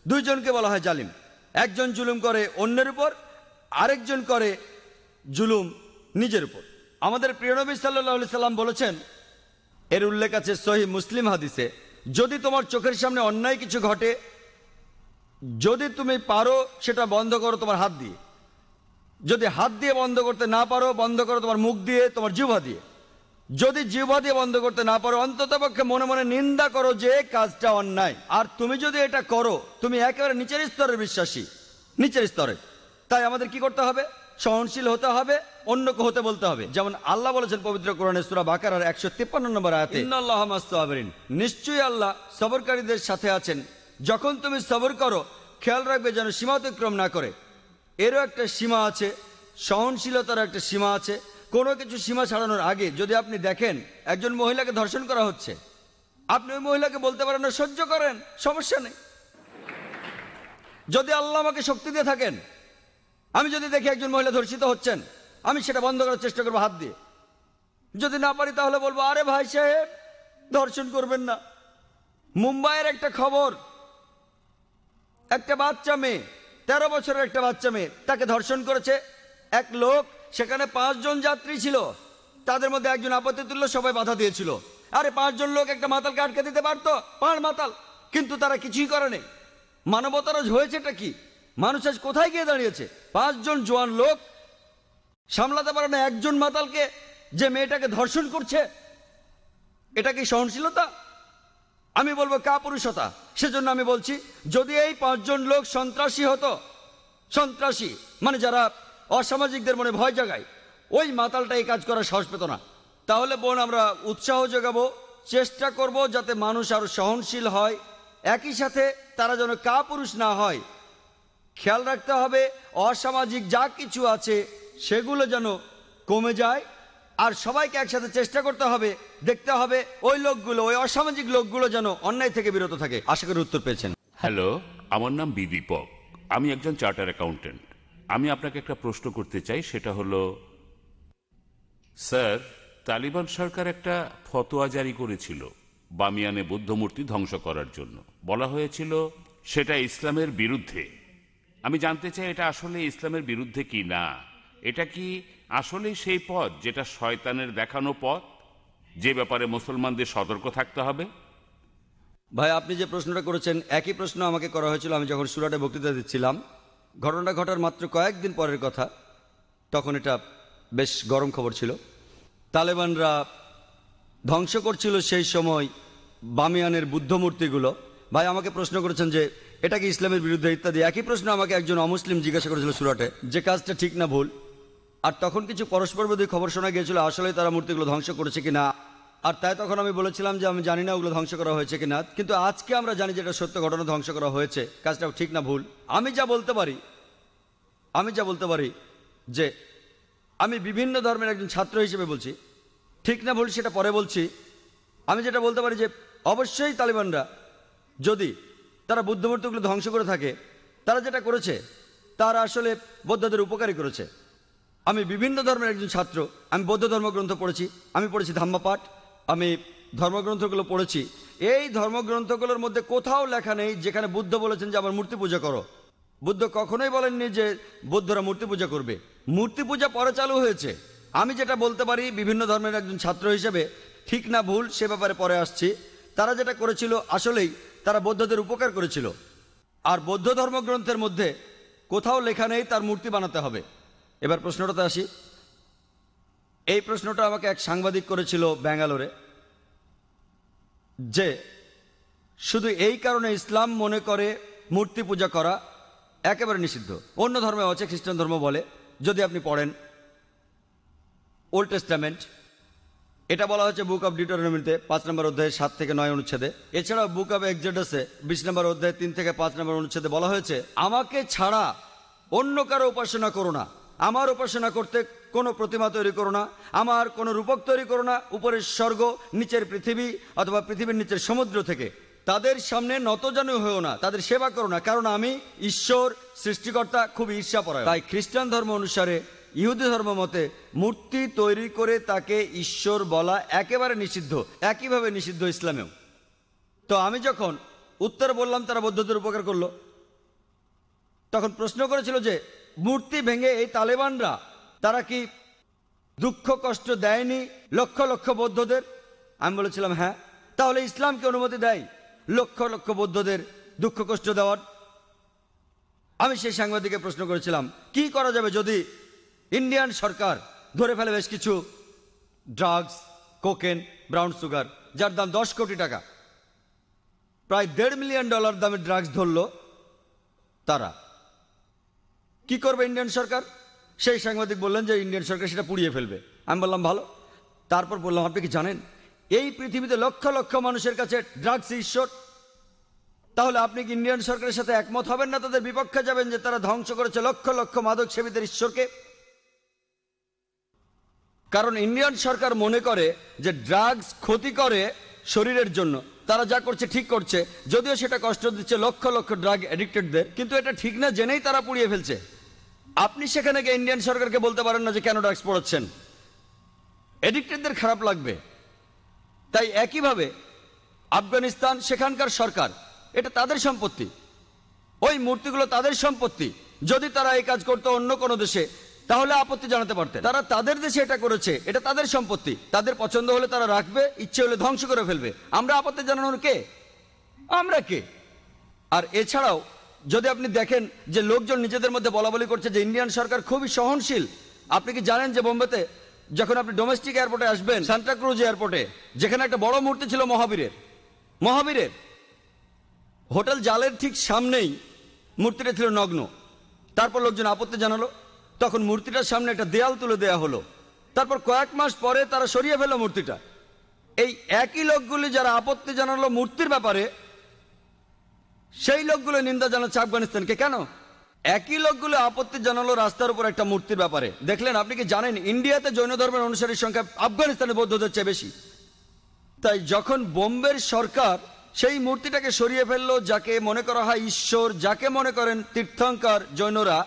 দুইজনকে বলা হয় জালিম। একজন জুলুম করে অন্যের উপর, আরেকজন করে জুলুম নিজের উপর। আমাদের প্রিয় নবী সাল্লাল্লাহু আলাইহি সাল্লাম বলেছেন, এর উল্লেখ আছে সহিহ মুসলিম হাদিসে, যদি তোমার চোখের সামনে অন্যায় কিছু ঘটে, যদি তুমি পারো সেটা বন্ধ করো তোমার হাত দিয়ে। যদি হাত দিয়ে বন্ধ করতে না পারো, বন্ধ করো তোমার মুখ দিয়ে, তোমার জিহ্বা দিয়ে। যদি জিহ্বা দিয়ে বন্ধ করতে না পারো, অন্ততপক্ষে মনে মনে নিন্দা করো যে কাজটা অন্যায়। আর তুমি যদি এটা করো, তুমি একেবারে নিচের স্তরের বিশ্বাসী, নিচের স্তরে। তাই আমাদের কি করতে হবে? সহনশীল হতে হবে, অন্যকে হতে বলতে হবে। যেমন আল্লাহ বলেছেন পবিত্র কোরআনে সূরা বাকারার 153 নম্বর আয়াতে, ইন্নাল্লাহা মা'আস সাবিরিন, নিশ্চয়ই আল্লাহ সবরকারীদের সাথে আছেন। যখন তুমি সবর করো, খেয়াল রাখবে যেন সীমা অতিক্রম না করে। এরও একটা সীমা আছে, সহনশীলতার একটা সীমা আছে। কোনো কিছু সীমা ছাড়ানোর আগে যদি আপনি দেখেন একজন মহিলাকে ধর্ষণ করা হচ্ছে, আপনি ওই মহিলাকে বলতে পারেন না সহ্য করেন, সমস্যা নেই। যদি আল্লাহ আমাকে শক্তি দিয়ে থাকেন, আমি যদি দেখি একজন মহিলা ধর্ষিত হচ্ছেন, আমি সেটা বন্ধ করার চেষ্টা করবো হাত দিয়ে। যদি না পারি তাহলে বলবো, আরে ভাই সাহেব ধর্ষণ করবেন না। মুম্বাইয়ের একটা খবর, একটা বাচ্চা মেয়ে, 13 বছরের একটা বাচ্চা মেয়ে, তাকে ধর্ষণ করেছে এক লোক। সেখানে 5 জন যাত্রী ছিল, তাদের মধ্যে একজন আপত্তি তুলল, সবাই বাধা দিয়েছিল। আরে 5 জন লোক একটা মাতালকে আটকে দিতে পারতো, 5 মাতাল, কিন্তু তারা কিছুই করেনি। মানবতার হয়েছেটা কি? মানুষ আজ কোথায় গিয়ে দাঁড়িয়েছে? 5 জন জোয়ান লোক সামলাতে পারে না একজন মাতালকে, যে মেয়েটাকে ধর্ষণ করছে। এটা কি সহনশীলতা? আমি বলবো কাপুরুষতা। সেজন্য আমি বলছি, যদি এই 5 জন লোক সন্ত্রাসী হতো, সন্ত্রাসী মানে যারা অসামাজিকদের মনে ভয় জাগায়, ওই মাতালটা এই কাজ করার সাহস পেত না। তাহলে বোন, আমরা উৎসাহ যোগাবো, চেষ্টা করব যাতে মানুষ আরো সহনশীল হয়, একই সাথে তারা যেন কাপুরুষ না হয়। খেয়াল রাখতে হবে অসামাজিক যা কিছু আছে সেগুলো যেন কমে যায়। আর সবাইকে একসাথে চেষ্টা করতে হবে, দেখতে হবে ওই লোকগুলো, ওই অসামাজিক লোকগুলো যেন অন্যায় থেকে বিরত থাকে। আশা করি উত্তর পেয়েছেন। হ্যালো, আমার নাম বিদীপক, আমি একজন চার্টার অ্যাকাউন্টেন্ট। আমি আপনাকে একটা প্রশ্ন করতে চাই, সেটা হলো, স্যার, তালিবান সরকার একটা ফতোয়া জারি করেছিল বামিয়ানে বুদ্ধমূর্তি ধ্বংস করার জন্য। বলা হয়েছিল সেটা ইসলামের বিরুদ্ধে। আমি জানতে চাই এটা আসলে ইসলামের বিরুদ্ধে কি না। এটা কি আসলেই সেই পথ যেটা শয়তানের দেখানো পথ, যে ব্যাপারে মুসলমানদের সতর্ক থাকতে হবে? ভাই, আপনি যে প্রশ্নটা করেছেন একই প্রশ্ন আমাকে করা হয়েছিল আমি যখন সুরাটে বক্তৃতা দিচ্ছিলাম। ঘটনা ঘটার মাত্র কয়েকদিন পরের কথা, তখন এটা বেশ গরম খবর ছিল। তালেবানরা ধ্বংস করছিল সেই সময় বামিয়ানের বুদ্ধ মূর্তিগুলো, ভাই আমাকে প্রশ্ন করেছেন যে এটা কি ইসলামের বিরুদ্ধে ইত্যাদি। একই প্রশ্ন আমাকে একজন অমুসলিম জিজ্ঞাসা করেছিল সুরাটে, যে কাজটা ঠিক না ভুল। আর তখন কিছু পরস্পর বিরোধী খবর শোনা গিয়েছিল আসলে তারা মূর্তিগুলো ধ্বংস করেছে কিনা। আর তাই তখন আমি বলেছিলাম যে আমি জানি না ওগুলো ধ্বংস করা হয়েছে কিনা, কিন্তু আজকে আমরা জানি যে এটা সত্য ঘটনা, ধ্বংস করা হয়েছে। কাজটা ঠিক না ভুল, আমি যা বলতে পারি যে আমি বিভিন্ন ধর্মের একজন ছাত্র হিসেবে বলছি, ঠিক না ভুল সেটা পরে বলছি। আমি যেটা বলতে পারি যে অবশ্যই তালিবানরা যদি তারা বুদ্ধমূর্তিগুলো ধ্বংস করে থাকে, তারা যেটা করেছে তারা আসলে বৌদ্ধদের উপকারী করেছে। আমি বিভিন্ন ধর্মের একজন ছাত্র, আমি বৌদ্ধ ধর্মগ্রন্থ পড়েছি, আমি পড়েছি ধাম্মাপাঠ, আমি ধর্মগ্রন্থগুলো পড়েছি। এই ধর্মগ্রন্থগুলোর মধ্যে কোথাও লেখা নেই যেখানে বুদ্ধ বলেছেন যে আমার মূর্তি পূজা করো। বুদ্ধ কখনোই বলেননি যে বৌদ্ধরা মূর্তি পূজা করবে। মূর্তি পূজা পরে চালু হয়েছে। আমি যেটা বলতে পারি বিভিন্ন ধর্মের একজন ছাত্র হিসেবে, ঠিক না ভুল সে ব্যাপারে পরে আসছি, তারা যেটা করেছিল আসলেই তারা বৌদ্ধদের উপকার করেছিল। আর বৌদ্ধ ধর্মগ্রন্থের মধ্যে কোথাও লেখা নেই তার মূর্তি বানাতে হবে। এবার প্রশ্নটাতে আসি। এই প্রশ্নটা আমাকে এক সাংবাদিক করেছিল ব্যাঙ্গালোরে, যে শুধু এই কারণে ইসলাম মনে করে মূর্তি পূজা করা একেবারে নিষিদ্ধ। অন্য ধর্মে আছে, খ্রিস্টান ধর্ম বলে, যদি আপনি পড়েন ওল্ড টেস্টামেন্ট, এটা বলা হচ্ছে বুক অফ ডিউটেরোনমিতে 5 নম্বর অধ্যায়ে 7 থেকে 9 অনুচ্ছেদে। এছাড়াও বুক অফ এক্সোডাসে 20 নম্বর অধ্যায়ে 3 থেকে 5 নম্বর অনুচ্ছেদে বলা হয়েছে আমাকে ছাড়া অন্য কারো উপাসনা করো না, আমার উপাসনা করতে কোনো প্রতিমা তৈরি করো না, আমার কোনো রূপক তৈরি করো না উপরের স্বর্গ নিচের পৃথিবী অথবা পৃথিবীর নিচের সমুদ্র থেকে। তাদের সামনে নতজানু হয়েও না, তাদের সেবা করো না, কারণ আমি ঈশ্বর সৃষ্টিকর্তা খুব ঈর্ষাপরায়ণ। তাই খ্রিস্টান ধর্ম অনুসারে, ইহুদি ধর্ম মতে মূর্তি তৈরি করে তাকে ঈশ্বর বলা একেবারে নিষিদ্ধ, একইভাবে নিষিদ্ধ ইসলামেও। তো আমি যখন উত্তর বললাম তারা বৌদ্ধদের উপকার করলো, তখন প্রশ্ন করেছিল যে মূর্তি ভেঙে এই তালেবানরা তারা কি দুঃখ কষ্ট দেয়নি লক্ষ লক্ষ বৌদ্ধদের? আমি বলেছিলাম হ্যাঁ। তাহলে ইসলাম কি অনুমতি দেয় লক্ষ লক্ষ বৌদ্ধদের দুঃখ কষ্ট দেওয়ার? আমি সেই সাংবাদিককে প্রশ্ন করেছিলাম কি করা যাবে যদি ইন্ডিয়ান সরকার ধরে ফেলে বেশ কিছু ড্রাগস, কোকেন, ব্রাউন সুগার, যার দাম 10 কোটি টাকা, প্রায় $1.5 মিলিয়ন দামের ড্রাগস ধরলো, তারা কি করবে ইন্ডিয়ান সরকার? সেই সাংবাদিক বললেন যে ইন্ডিয়ান সরকার সেটা পুড়িয়ে ফেলবে। আমি বললাম ভালো। তারপর বললাম আপনি কি জানেন এই পৃথিবীতে লক্ষ লক্ষ মানুষের কাছে ড্রাগস ঈশ্বর? তাহলে আপনি কি ইন্ডিয়ান সরকারের সাথে একমত হবেন না তাদের বিপক্ষে যাবেন যে তারা ধ্বংস করেছে লক্ষ লক্ষ মাদক সেবীদের ঈশ্বরকে? কারণ ইন্ডিয়ান সরকার মনে করে যে ড্রাগস ক্ষতি করে শরীরের জন্য, তারা যা করছে ঠিক করছে, যদিও সেটা কষ্ট দিচ্ছে লক্ষ লক্ষ ড্রাগ অ্যাডিক্টেডদের, কিন্তু এটা ঠিক না জেনেই তারা পুড়িয়ে ফেলছে। আপনি সেখানে গিয়ে ইন্ডিয়ান সরকারকে বলতে পারেন না যে কেন ড্রাগস পড়াচ্ছেন, অ্যাডিক্টেডদের খারাপ লাগবে। তাই একইভাবে আফগানিস্তান, সেখানকার সরকার, এটা তাদের সম্পত্তি, ওই মূর্তিগুলো তাদের সম্পত্তি। যদি তারা এই কাজ করতো অন্য কোনো দেশে তাহলে আপত্তি জানাতে পারতেন। তারা তাদের দেশে এটা করেছে, এটা তাদের সম্পত্তি, তাদের পছন্দ হলে তারা রাখবে, ইচ্ছে হলে ধ্বংস করে ফেলবে। আমরা আপত্তি জানানোর কে? আমরা কে? আর এছাড়াও যদি আপনি দেখেন যে লোকজন নিজেদের মধ্যে বলাবলি করছে যে ইন্ডিয়ান সরকার খুবই সহনশীল। আপনি কি জানেন যে বোম্বেতে যখন আপনি ডোমেস্টিক এয়ারপোর্টে আসবেন, সান্টা ক্রুজ এয়ারপোর্টে, যেখানে একটা বড় মূর্তি ছিল মহাবীরের, হোটেল জালের ঠিক সামনেই মূর্তিটা ছিল নগ্ন। তারপর লোকজন আপত্তি জানালো, তখন মূর্তিটার সামনে একটা দেয়াল তুলে দেয়া হলো। তারপর কয়েক মাস পরে তারা সরিয়ে ফেললো মূর্তিটা। এই একই লোকগুলি যারা আপত্তি জানালো মূর্তির ব্যাপারে, সেই লোকগুলো নিন্দা জানাচ্ছে আফগানিস্তানকে। কেন? একই লোকগুলো আপত্তি জানালো রাস্তার উপর একটা মূর্তির ব্যাপারে। দেখলেন? আপনি কি জানেন ইন্ডিয়াতে জৈন ধর্মের অনুসারীর সংখ্যা আফগানিস্তানের বৌদ্ধদের চেয়ে বেশি? তাই যখন বোম্বের সরকার সেই মূর্তিটাকে সরিয়ে ফেললো, যাকে মনে করা হয় ঈশ্বর, যাকে মনে করেন তীর্থঙ্কর জৈনরা,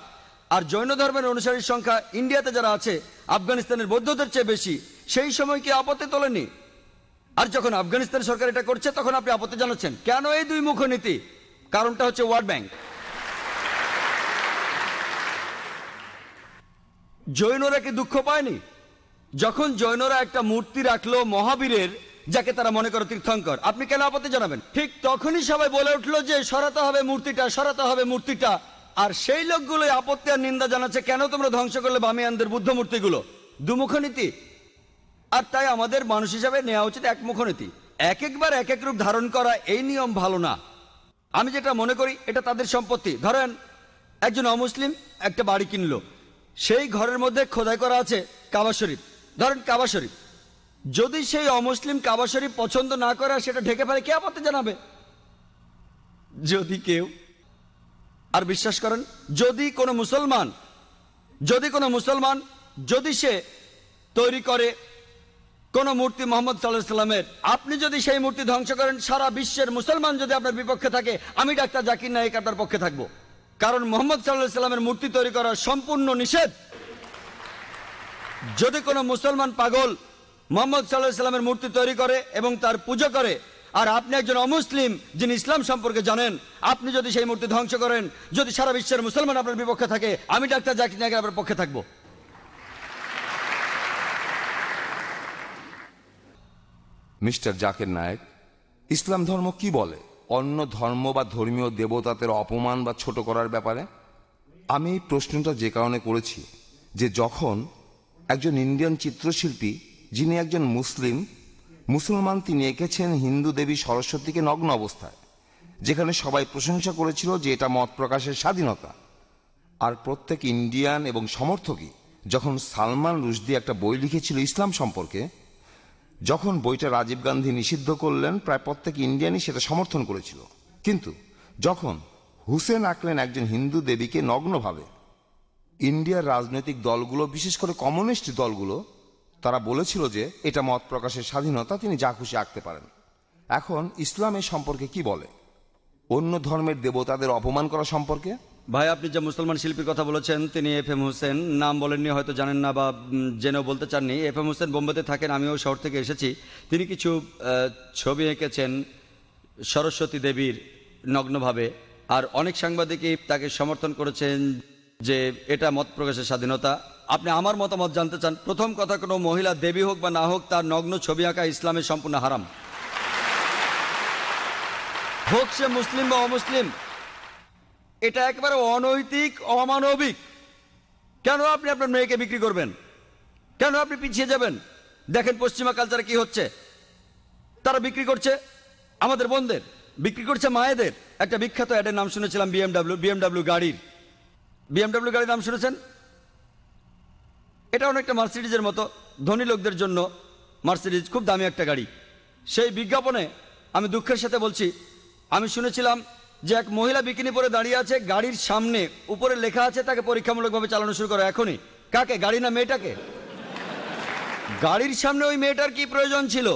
আর জৈন ধর্মের অনুসারীর সংখ্যা ইন্ডিয়াতে যারা আছে আফগানিস্তানের বৌদ্ধদের চেয়ে বেশি, সেই সময় কি আপত্তি তোলেনি? আর যখন আফগানিস্তান সরকার এটা করছে তখন আপনি আপত্তি জানাচ্ছেন কেন? এই দুই মুখ নীতি। কারণটা হচ্ছে ওয়ার্ল্ড ব্যাংক। জৈনরা কি দুঃখ পায়নি যখন জৈনরা একটা মূর্তি রাখলো মহাবীরের, যাকে তারা মনে করে তীর্থঙ্কর? আপনি কেন আপত্তি জানাবেন? ঠিক তখনই সবাই বলে উঠলো যে সরাতে হবে মূর্তিটা, সরাতে হবে মূর্তিটা। আর সেই লোকগুলো আপত্তি আর নিন্দা জানাচ্ছে কেন তোমরা ধ্বংস করলে বামিয়ানদের বুদ্ধ মূর্তিগুলো? দুমুখ নীতি। আর তাই আমাদের মানুষ হিসাবে নেওয়া উচিত একমুখ নীতি। এক একবার এক এক রূপ ধারণ করা এই নিয়ম ভালো না। আমি যেটা মনে করি এটা তাদের সম্পত্তি। ধরেন একজন অমুসলিম একটা বাড়ি কিনলো, সেই ঘরের মধ্যে খোদাই করা আছে কাবা শরীফ, ধরেন কাবা শরীফ। যদি সেই অমুসলিম কাবা শরীফ পছন্দ না করে আর সেটা ঢেকে ফেলে, কে আপত্তি জানাবে? যদি কেউ, আর বিশ্বাস করেন যদি কোনো মুসলমান যদি সে তৈরি করে কোন মূর্তি মোহাম্মদ সাল্লাল্লাহু আলাইহি সাল্লামের, আপনি যদি সেই মূর্তি ধ্বংস করেন, সারা বিশ্বের মুসলমান যদি আপনার বিপক্ষে থাকে, আমি ডাক্তার জাকির নায়েক আপনার পক্ষে থাকবো। কারণ মোহাম্মদ সাল্লাল্লাহু আলাইহি সাল্লামের মূর্তি তৈরি করা সম্পূর্ণ নিষেধ। যদি কোনো মুসলমান পাগল মোহাম্মদ সাল্লাল্লাহু আলাইহি সাল্লামের মূর্তি তৈরি করে এবং তার পুজো করে, আর আপনি একজন অমুসলিম যিনি ইসলাম সম্পর্কে জানেন, আপনি যদি সেই মূর্তি ধ্বংস করেন, যদি সারা বিশ্বের মুসলমান আপনার বিপক্ষে থাকে, আমি ডাক্তার জাকির নায়েক আপনার পক্ষে থাকবো। মিস্টার জাকির নায়েক, ইসলাম ধর্ম কি বলে অন্য ধর্ম বা ধর্মীয় দেবতাদের অপমান বা ছোট করার ব্যাপারে? আমি এই প্রশ্নটা যে কারণে করেছি যে যখন একজন ইন্ডিয়ান চিত্রশিল্পী যিনি একজন মুসলমান তিনি এঁকেছেন হিন্দু দেবী সরস্বতীকে নগ্ন অবস্থায়, যেখানে সবাই প্রশংসা করেছিল যে এটা মত প্রকাশের স্বাধীনতা, আর প্রত্যেক ইন্ডিয়ান এবং সমর্থকই যখন সালমান রুশদি একটা বই লিখেছিল ইসলাম সম্পর্কে, যখন বইটা রাজীব গান্ধী নিষিদ্ধ করলেন, প্রায় প্রত্যেক ইন্ডিয়ানই সেটা সমর্থন করেছিল। কিন্তু যখন হুসেন আঁকলেন একজন হিন্দু দেবীকে নগ্নভাবে, ইন্ডিয়ার রাজনৈতিক দলগুলো, বিশেষ করে কমিউনিস্ট দলগুলো, তারা বলেছিল যে এটা মত প্রকাশের স্বাধীনতা, তিনি যা খুশি আঁকতে পারেন। এখন ইসলাম এই সম্পর্কে কি বলে? অন্য ধর্মের দেবতাদের অপমান করা সম্পর্কে? ভাই, আপনি যে মুসলমান শিল্পীর কথা বলেছেন তিনি FM হোসেন, নাম বলেননি, হয়তো জানেন না বা জেনেও বলতে চাননি। FM হোসেন বোম্বেতে থাকেন, আমিও শহর থেকে এসেছি। তিনি কিছু ছবি এঁকেছেন সরস্বতী দেবীর নগ্নভাবে, আর অনেক সাংবাদিকই তাকে সমর্থন করেছেন যে এটা মত প্রকাশের স্বাধীনতা। আপনি আমার মতামত জানতে চান? প্রথম কথা, কোনো মহিলা দেবী হোক বা না হোক, তার নগ্ন ছবি আঁকা ইসলামের সম্পূর্ণ হারাম, হোক সে মুসলিম বা অমুসলিম। এটা একেবারে অনৈতিক, অমানবিক। কেন আপনি আপনার মেয়েকে বিক্রি করবেন? কেন আপনি পিছিয়ে যাবেন? দেখেন পশ্চিমা কালচারে কি হচ্ছে। তারা বিক্রি করছে আমাদের বোনদের, বিক্রি করছে মায়েদের। একটা বিখ্যাত অ্যাডের নাম শুনেছিলাম, বিএমডাব্লিউ গাড়ির নাম শুনেছেন? এটা অনেকটা মার্সিডিজের মতো, ধনী লোকদের জন্য মার্সিডিজ খুব দামি একটা গাড়ি। সেই বিজ্ঞাপনে আমি দুঃখের সাথে বলছি, আমি শুনেছিলাম যে এক মহিলা বিকিনি পরে দাঁড়িয়ে আছে, গাড়ির সামনে উপরে লেখা আছে তাকে পরীক্ষামূলকভাবে চালানো শুরু করো এখনই। কাকে? গাড়ি না মেয়েটাকে? গাড়ির সামনে ওই মেয়েটার কি প্রয়োজন ছিল?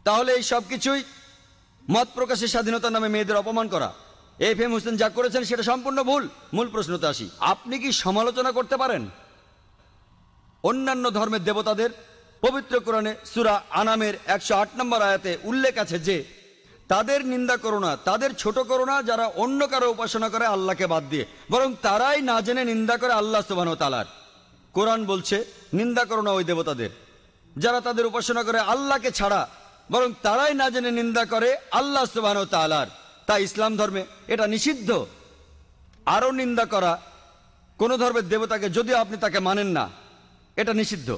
তাহলে এই সব কিছুই মত প্রকাশের স্বাধীনতার নামে মেয়েদের অপমান করা। FM হোসেন যা করেছেন সেটা সম্পূর্ণ ভুল। মূল প্রশ্নতে আসি, আপনি কি সমালোচনা করতে পারেন অন্যান্য ধর্মের দেবতাদের? পবিত্র কোরআনে সূরা আনামের 108 নম্বর আয়াতে উল্লেখ আছে যে তাদের নিন্দা করো না, তাদের ছোট করো না যারা অন্য কারো উপাসনা করে আল্লাহকে বাদ দিয়ে, বরং তারাই না জেনে নিন্দা করে আল্লাহ সুবহানাহু ওয়া তাআলার। কোরআন বলছে নিন্দা করো না ওই দেবতাদের যারা তাদের উপাসনা করে আল্লাহকে ছাড়া, বরং তারাই না জেনে নিন্দা করে আল্লাহ সুবহানাহু ওয়া তাআলার। তাই ইসলাম ধর্মে এটা নিষিদ্ধ। আরও নিন্দা করা কোন ধর্মের দেবতাকে যদি আপনি তাকে মানেন না, এটা নিষিদ্ধ।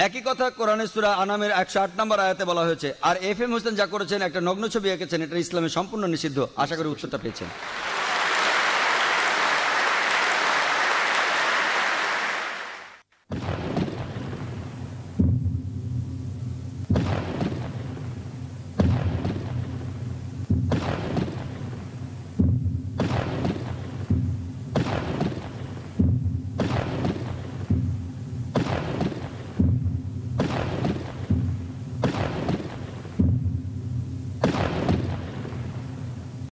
একই কথা কোরআনে সূরা আনামের 108 নম্বর আয়াতে বলা হয়েছে। আর FM হোসেন যা করেছেন, একটা নগ্ন ছবি এঁকেছেন, এটা ইসলামে সম্পূর্ণ নিষিদ্ধ। আশা করি উত্তরটা পেয়েছেন।